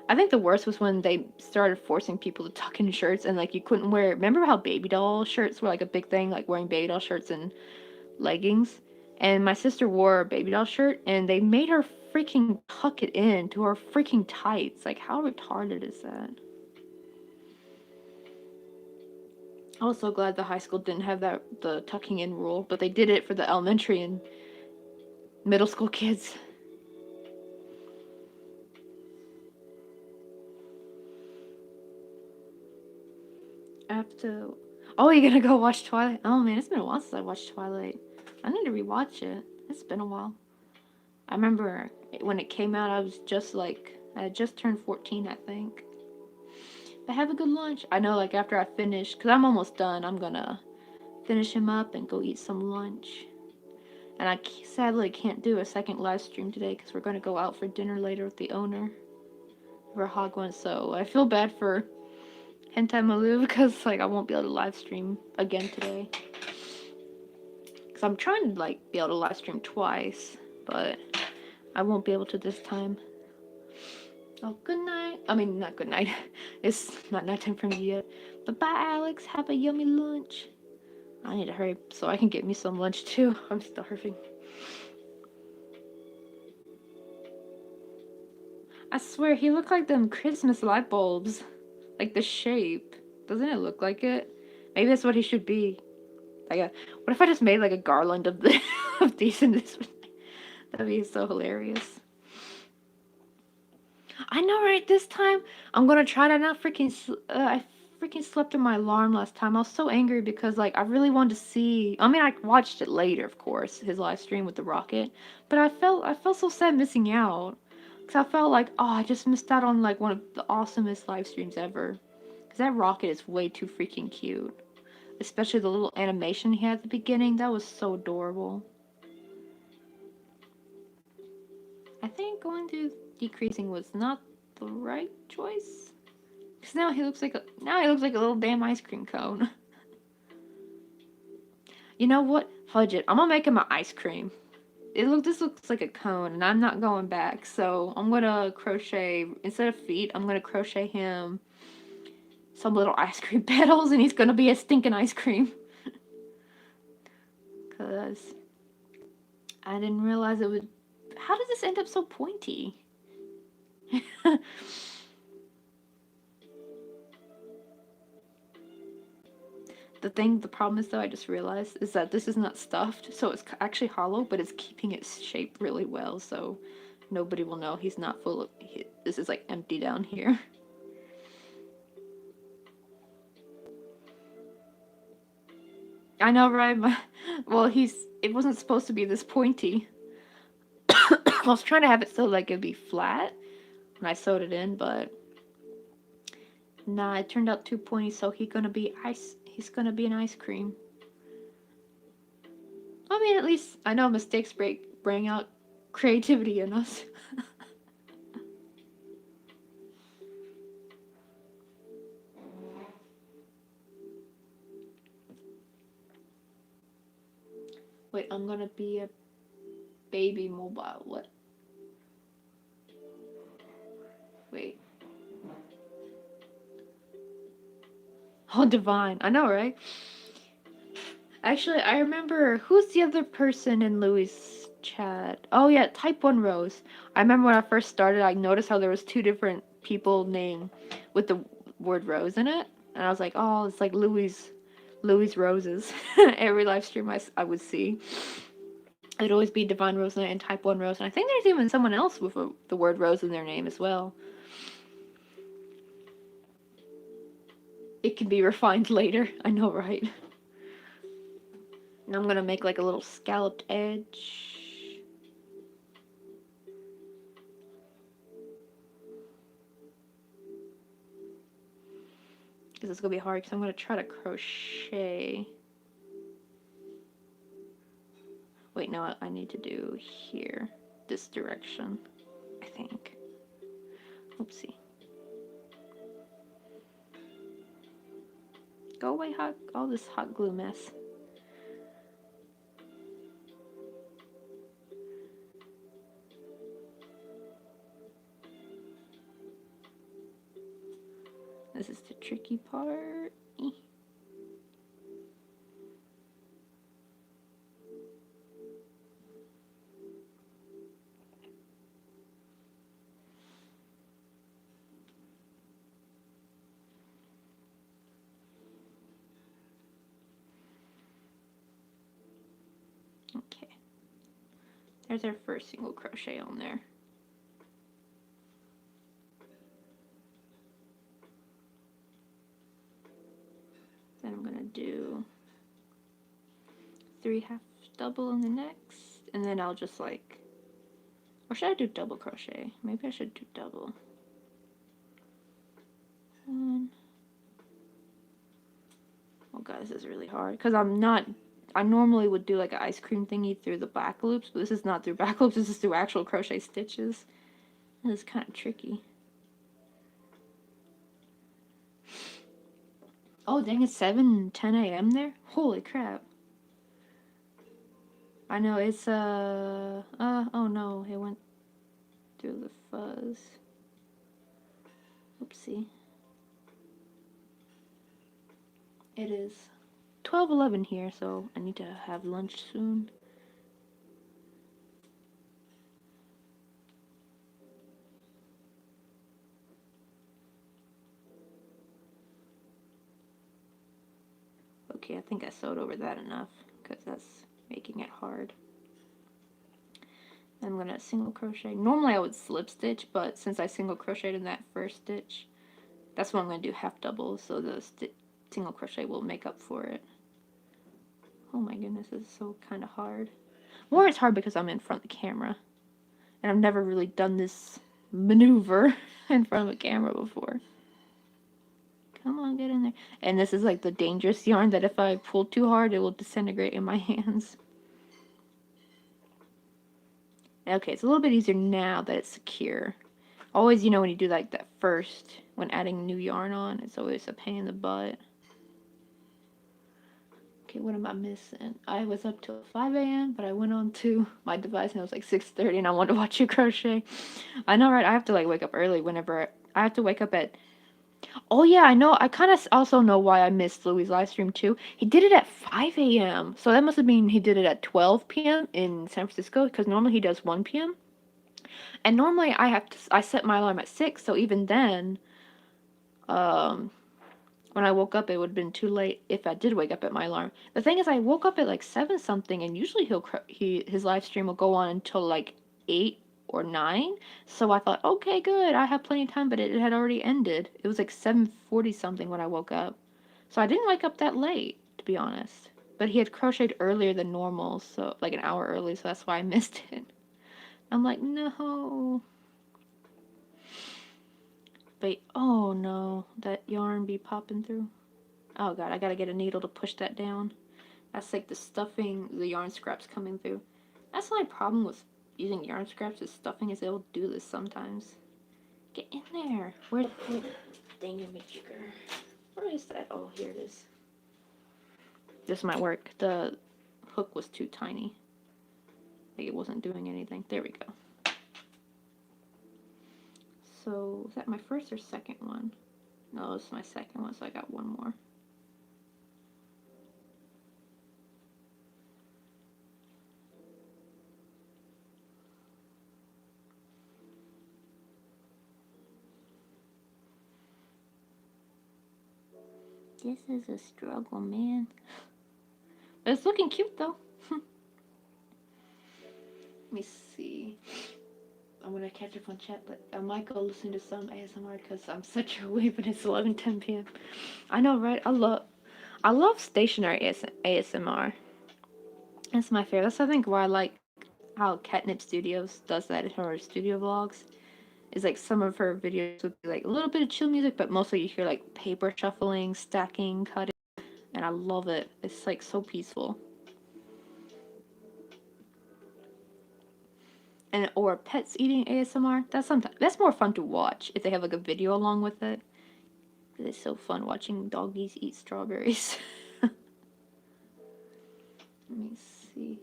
I think the worst was when they started forcing people to tuck in shirts and like you couldn't wear. Remember how baby doll shirts were like a big thing, like wearing baby doll shirts and leggings? And my sister wore a baby doll shirt and they made her freaking tuck it in to her freaking tights. Like, how retarded is that? I was so glad the high school didn't have the tucking in rule, but they did it for the elementary and middle school kids. I have to. Oh, you're gonna go watch Twilight? Oh man, it's been a while since I watched Twilight. I need to rewatch it. It's been a while. I remember when it came out, I had just turned 14, I think. But have a good lunch. I know, like, after I finish, because I'm almost done, I'm gonna finish him up and go eat some lunch. And I sadly can't do a second live stream today because we're gonna go out for dinner later with the owner of our hog one, so I feel bad for hentai Maloo because like I won't be able to live stream again today. Cause I'm trying to like be able to live stream twice, but I won't be able to this time. Oh, good night. I mean, not good night. It's not nighttime for me yet. But bye, Alex. Have a yummy lunch. I need to hurry so I can get me some lunch too. I'm starving. I swear, he looked like them Christmas light bulbs. Like the shape. Doesn't it look like it? Maybe that's what he should be. Like what if I just made like a garland of the of these in this? That'd be so hilarious. I know, right? This time I'm gonna try to not freaking. I freaking slept through my alarm last time. I was so angry because like I really wanted to see. I mean, I watched it later, of course, his live stream with the rocket. But I felt so sad missing out because I felt like I just missed out on like one of the awesomest live streams ever. Because that rocket is way too freaking cute, especially the little animation he had at the beginning. That was so adorable. I think going to decreasing was not the right choice. Cause now he looks like a little damn ice cream cone. You know what? Fudge it. I'm gonna make him an ice cream. This looks like a cone, and I'm not going back. So I'm gonna crochet instead of feet. I'm gonna crochet him some little ice cream petals, and he's gonna be a stinking ice cream. Cause I didn't realize it would. How did this end up so pointy? The problem is though, I just realized, is that this is not stuffed, so it's actually hollow, but it's keeping its shape really well, so nobody will know he's not full of, this is like empty down here. I know, right? Well, it wasn't supposed to be this pointy. I was trying to have it so like it'd be flat when I sewed it in, but nah, it turned out too pointy, so he's gonna be an ice cream. I mean, at least I know mistakes bring out creativity in us. Wait, I'm gonna be a baby mobile. What? Wait. Oh, Divine. I know, right? Actually, I remember who's the other person in Louis' chat? Oh yeah, Type 1 Rose. I remember when I first started, I noticed how there was two different people named with the word rose in it. And I was like, oh, it's like Louis Roses. Every live stream I would see. It'd always be Divine Rose and Type 1 Rose. And I think there's even someone else with the word rose in their name as well. It can be refined later. I know, right? And I'm gonna make like a little scalloped edge. Because it's gonna be hard because I'm gonna try to crochet. Wait, no, I need to do here. This direction, I think. Oopsie. Go away, all this hot glue mess. This is the tricky part. Okay. There's our first single crochet on there. Then I'm gonna do 3 half double in the next, and then I'll just like, or should I do double crochet? Maybe I should do double. 1. Oh god, this is really hard because I normally would do like an ice cream thingy through the back loops, but this is not through back loops, this is through actual crochet stitches. This is kind of tricky. Oh, dang, it's 7:10 a.m. there? Holy crap. I know, it's, oh no, it went through the fuzz. Oopsie. It is 12:11 here, so I need to have lunch soon. Okay, I think I sewed over that enough, because that's making it hard. I'm gonna single crochet. Normally I would slip stitch, but since I single crocheted in that first stitch, that's what I'm gonna do, half double, so the single crochet will make up for it. Oh my goodness, this is so kind of hard. More it's hard because I'm in front of the camera, and I've never really done this maneuver in front of a camera before. Come on, get in there. And this is like the dangerous yarn that if I pull too hard, it will disintegrate in my hands. Okay, it's a little bit easier now that it's secure. Always, when you do like that first, when adding new yarn on, it's always a pain in the butt. Okay, what am I missing? I was up till 5 a.m., but I went on to my device and it was like 6:30 and I wanted to watch you crochet. I know, right? I have to like wake up early whenever I have to wake up at. Oh yeah, I know. I kind of also know why I missed Louis' live stream too. He did it at 5 a.m. So that must have been he did it at 12 p.m. in San Francisco because normally he does 1 p.m. And normally I set my alarm at 6, so even then, um, when I woke up, it would have been too late if I did wake up at my alarm. The thing is, I woke up at like 7 something, and usually his live stream will go on until like 8 or 9. So I thought, okay, good, I have plenty of time, but it had already ended. It was like 7:40 something when I woke up. So I didn't wake up that late, to be honest. But he had crocheted earlier than normal, so like an hour early, so that's why I missed it. I'm like, no. But oh no, that yarn be popping through. Oh god, I gotta get a needle to push that down. That's like the stuffing, the yarn scraps coming through. That's the only problem with using yarn scraps is stuffing is it'll do this sometimes. Get in there. Where dang it, maker. Where is that? Oh, here it is. This might work. The hook was too tiny. Like it wasn't doing anything. There we go. So, is that my first or second one? No, it's my second one, so I got one more. This is a struggle, man. But it's looking cute, though. Let me see. I'm gonna catch up on chat, but I might go listen to some ASMR because I'm such a weeb and it's 11:10 p.m. I know, right? I love stationary ASMR. That's my favorite. That's I think why I like how Catnip Studios does that in her studio vlogs. Is like some of her videos would be like a little bit of chill music, but mostly you hear like paper shuffling, stacking, cutting, and I love it. It's like so peaceful. And or pets eating ASMR. That's more fun to watch if they have like a video along with it. It's so fun watching doggies eat strawberries. Let me see.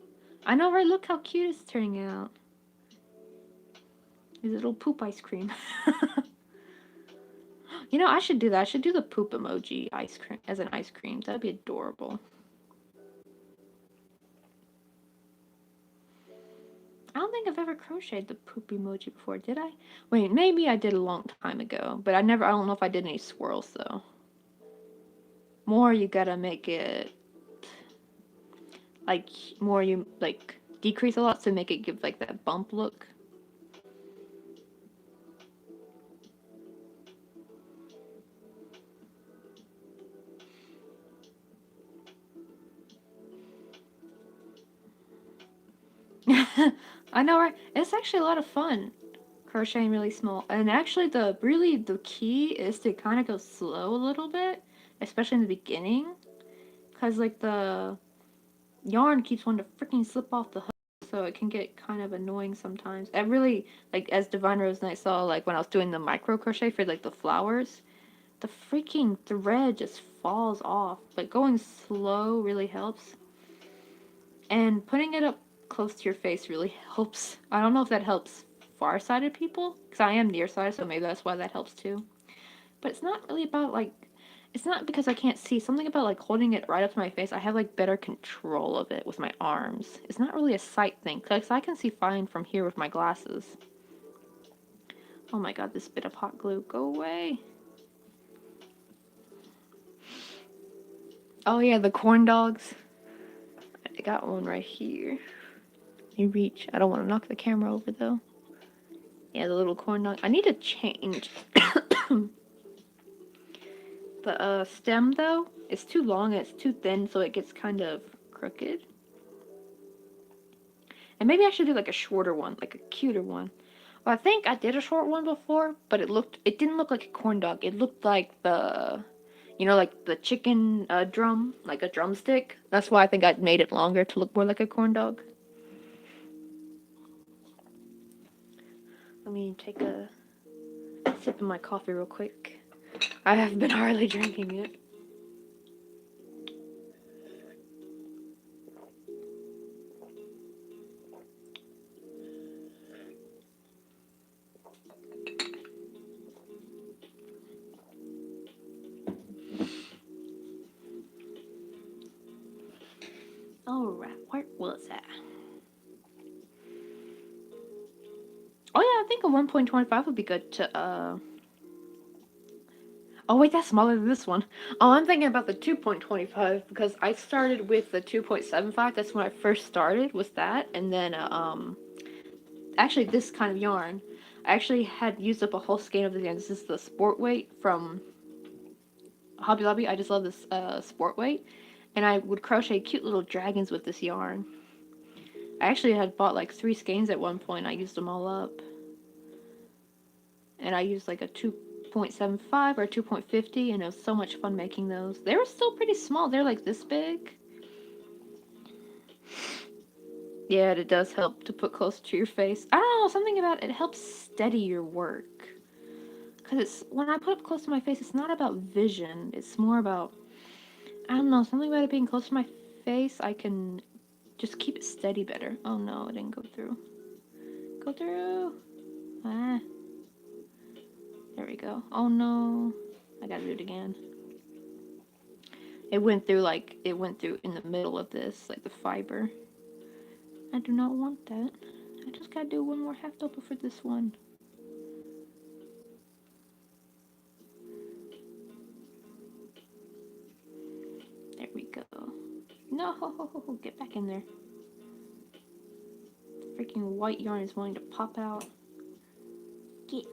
I know, right? Look how cute it's turning out. His little poop ice cream. I should do that. I should do the poop emoji ice cream as an ice cream. That'd be adorable. I don't think I've ever crocheted the poop emoji before, did I? Wait, maybe I did a long time ago, but I don't know if I did any swirls though. More you gotta make it like more you like decrease a lot to make it give like that bump look. I know, right? It's actually a lot of fun crocheting really small. And actually the key is to kind of go slow a little bit, especially in the beginning, cuz like the yarn keeps wanting to freaking slip off the hook, so it can get kind of annoying sometimes. I really like as Divine Rose Night saw like when I was doing the micro crochet for like the flowers, the freaking thread just falls off. Like going slow really helps. And putting it up close to your face really helps. I don't know if that helps far-sighted people, because I am nearsighted, so maybe that's why that helps too. But it's not really about like, it's not because I can't see. Something about like holding it right up to my face. I have like better control of it with my arms. It's not really a sight thing, because I can see fine from here with my glasses. Oh my god, this bit of hot glue, go away. Oh yeah, the corn dogs. I got one right here. You reach. I don't want to knock the camera over though. Yeah, the little corn dog. I need to change the stem though. It's too long and it's too thin, so it gets kind of crooked. And maybe I should do like a shorter one, like a cuter one. Well, I think I did a short one before, but it didn't look like a corn dog. It looked like like the chicken drum, like a drumstick. That's why I think I made it longer to look more like a corn dog. Let me take a sip of my coffee real quick. I have been hardly drinking it. Alright, where was that? Oh yeah, I think a 1.25 would be good to Oh wait, that's smaller than this one. Oh, I'm thinking about the 2.25 because I started with the 2.75. That's when I first started with that, and then actually this kind of yarn. I actually had used up a whole skein of this yarn. This is the sport weight from Hobby Lobby. I just love this sport weight, and I would crochet cute little dragons with this yarn. I actually had bought like 3 skeins at one point. I used them all up, and I used like a 2.75 or 2.50, and it was so much fun making those. They were still pretty small. They're like this big. Yeah, it does help to put close to your face. I don't know, something about it helps steady your work. Because it's when I put it close to my face, it's not about vision. It's more about, I don't know, something about it being close to my face. I can just keep it steady better. Oh no, it didn't go through. Go through. Ah. There we go. Oh no. I gotta do it again. It went through in the middle of this, like the fiber. I do not want that. I just gotta do one more half double for this one. There we go. No, get back in there. The freaking white yarn is wanting to pop out. Get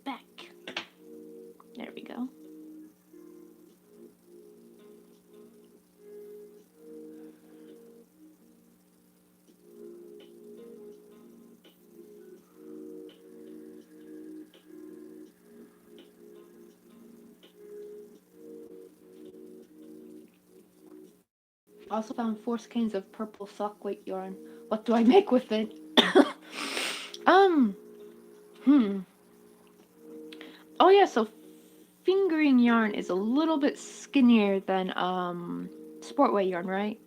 back. There we go. Also found 4 skeins of purple sock weight yarn. What do I make with it? um, Oh yeah, so fingering yarn is a little bit skinnier than sport weight yarn, right?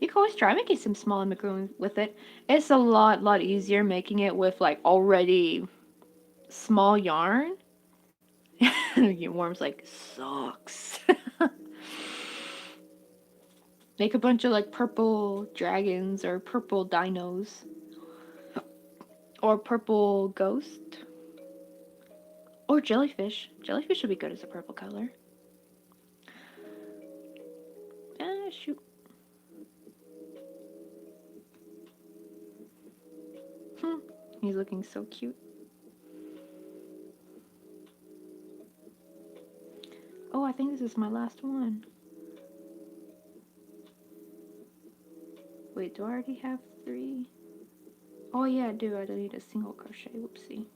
You can always try making some small macaroon with it. It's a lot easier making it with like already small yarn. Your worm's like sucks. Make a bunch of like purple dragons or purple dinos or purple ghost or jellyfish. Jellyfish would be good as a purple color. Ah, shoot. He's looking so cute. Oh, I think this is my last one. Wait, do I already have 3? Oh yeah, I do. I don't need a single crochet. Whoopsie.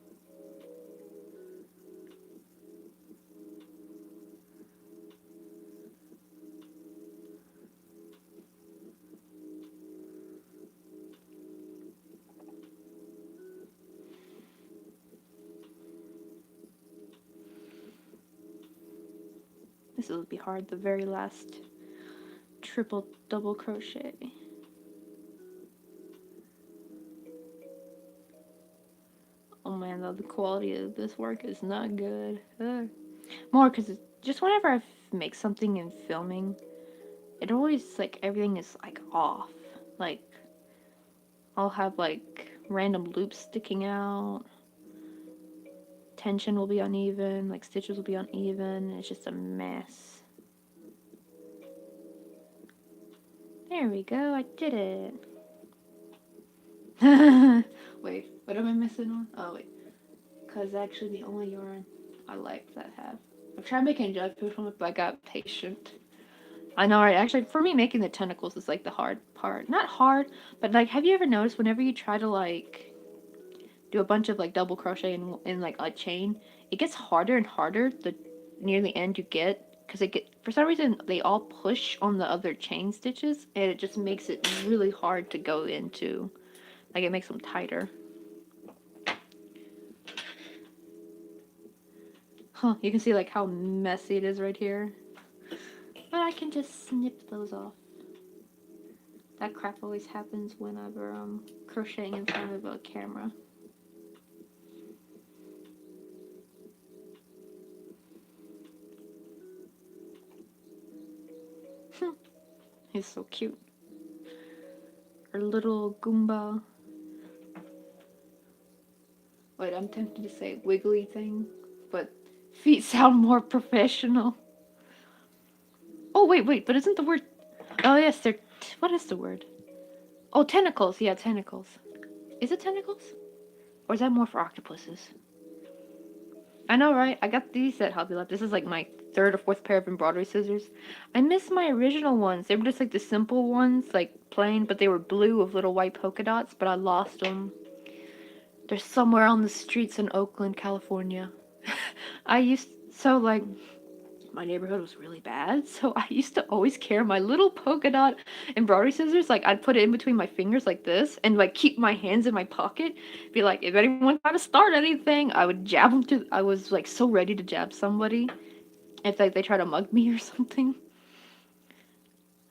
This will be hard, the very last triple double crochet. Oh man, though, the quality of this work is not good. More because just whenever I make something in filming, it always, like, everything is, like, off. Like, I'll have, like, random loops sticking out. Tension will be uneven, like, stitches will be uneven. It's just a mess. There we go, I did it. Wait, what am I missing on? Oh, wait. Because actually the only yarn I like that I have. I've tried making jellyfish one, but I got patient. I know, right? Actually, for me, making the tentacles is like the hard part. Not hard, but like, have you ever noticed whenever you try to like do a bunch of like double crochet in like a chain, it gets harder and harder the near the end you get because it get for some reason they all push on the other chain stitches and it just makes it really hard to go into. Like it makes them tighter. Huh, you can see like how messy it is right here. But I can just snip those off. That crap always happens whenever I'm crocheting in front of a camera. He's so cute. Her little Goomba. Wait, I'm tempted to say wiggly thing, but feet sound more professional. Oh, wait, but isn't the word... Oh, yes, they're... What is the word? Oh, tentacles. Yeah, tentacles. Is it tentacles? Or is that more for octopuses? I know, right? I got these at Hobby Lobby. This is like my third or fourth pair of embroidery scissors. I miss my original ones. They were just like the simple ones, like plain, but they were blue with little white polka dots, but I lost them. They're somewhere on the streets in Oakland, California. So like, my neighborhood was really bad, so I used to always carry my little polka dot embroidery scissors. Like, I'd put it in between my fingers like this, and like keep my hands in my pocket. Be like, if anyone tried to start anything, I would jab them to. I was like so ready to jab somebody if like they try to mug me or something.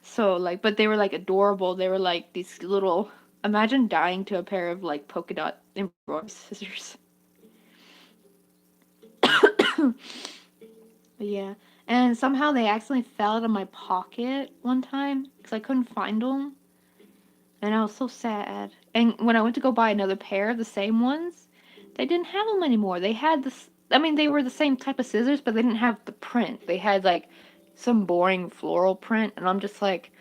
So like, but they were like adorable. They were like these little. Imagine dying to a pair of like polka dot embroidery scissors. But yeah, and somehow they accidentally fell out of my pocket one time because I couldn't find them, and I was so sad. And when I went to go buy another pair of the same ones, they didn't have them anymore. They had this. I mean, they were the same type of scissors, but they didn't have the print. They had like some boring floral print, and I'm just like,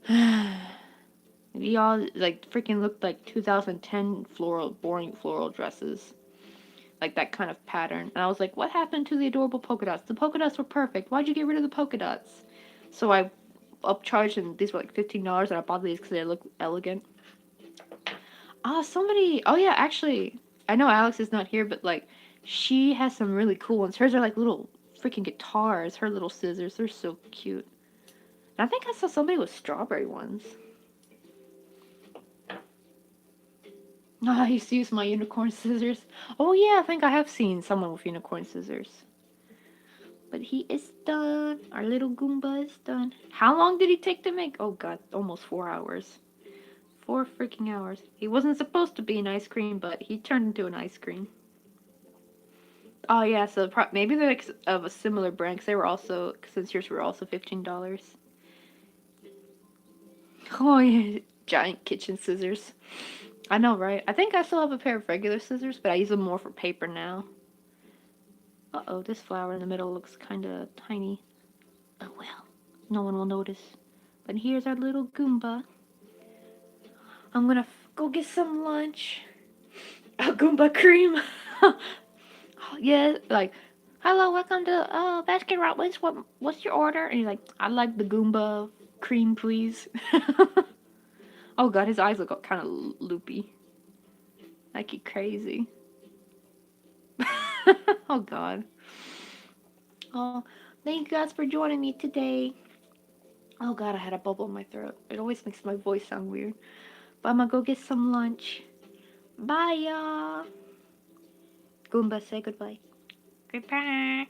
y'all like freaking looked like 2010 boring floral dresses. Like that kind of pattern. And I was like, what happened to the adorable polka dots? The polka dots were perfect. Why'd you get rid of the polka dots? So I upcharged, and these were like $15, and I bought these because they look elegant. Oh yeah, actually, I know Alex is not here, but like, she has some really cool ones. Hers are like little freaking guitars. Her little scissors, they're so cute. And I think I saw somebody with strawberry ones. Oh, I used to use my unicorn scissors. Oh yeah, I think I have seen someone with unicorn scissors. But he is done. Our little Goomba is done. How long did he take to make? Oh god, almost 4 hours. 4 freaking hours. He wasn't supposed to be an ice cream, but he turned into an ice cream. Oh yeah, so maybe they're like of a similar brand, 'cause they were also, since yours were also $15. Oh yeah, giant kitchen scissors. I know, right? I think I still have a pair of regular scissors, but I use them more for paper now. Uh-oh, this flower in the middle looks kind of tiny. Oh well, no one will notice. But here's our little Goomba. I'm gonna go get some lunch. A Goomba cream. Yeah, like, hello, welcome to Baskin Robbins. What's your order? And he's like, I'd like the Goomba cream, please. Oh god, his eyes look kind of loopy. Like he crazy. Oh god. Oh, thank you guys for joining me today. Oh god, I had a bubble in my throat. It always makes my voice sound weird. But I'm gonna go get some lunch. Bye, y'all. Goomba, say goodbye. Goodbye.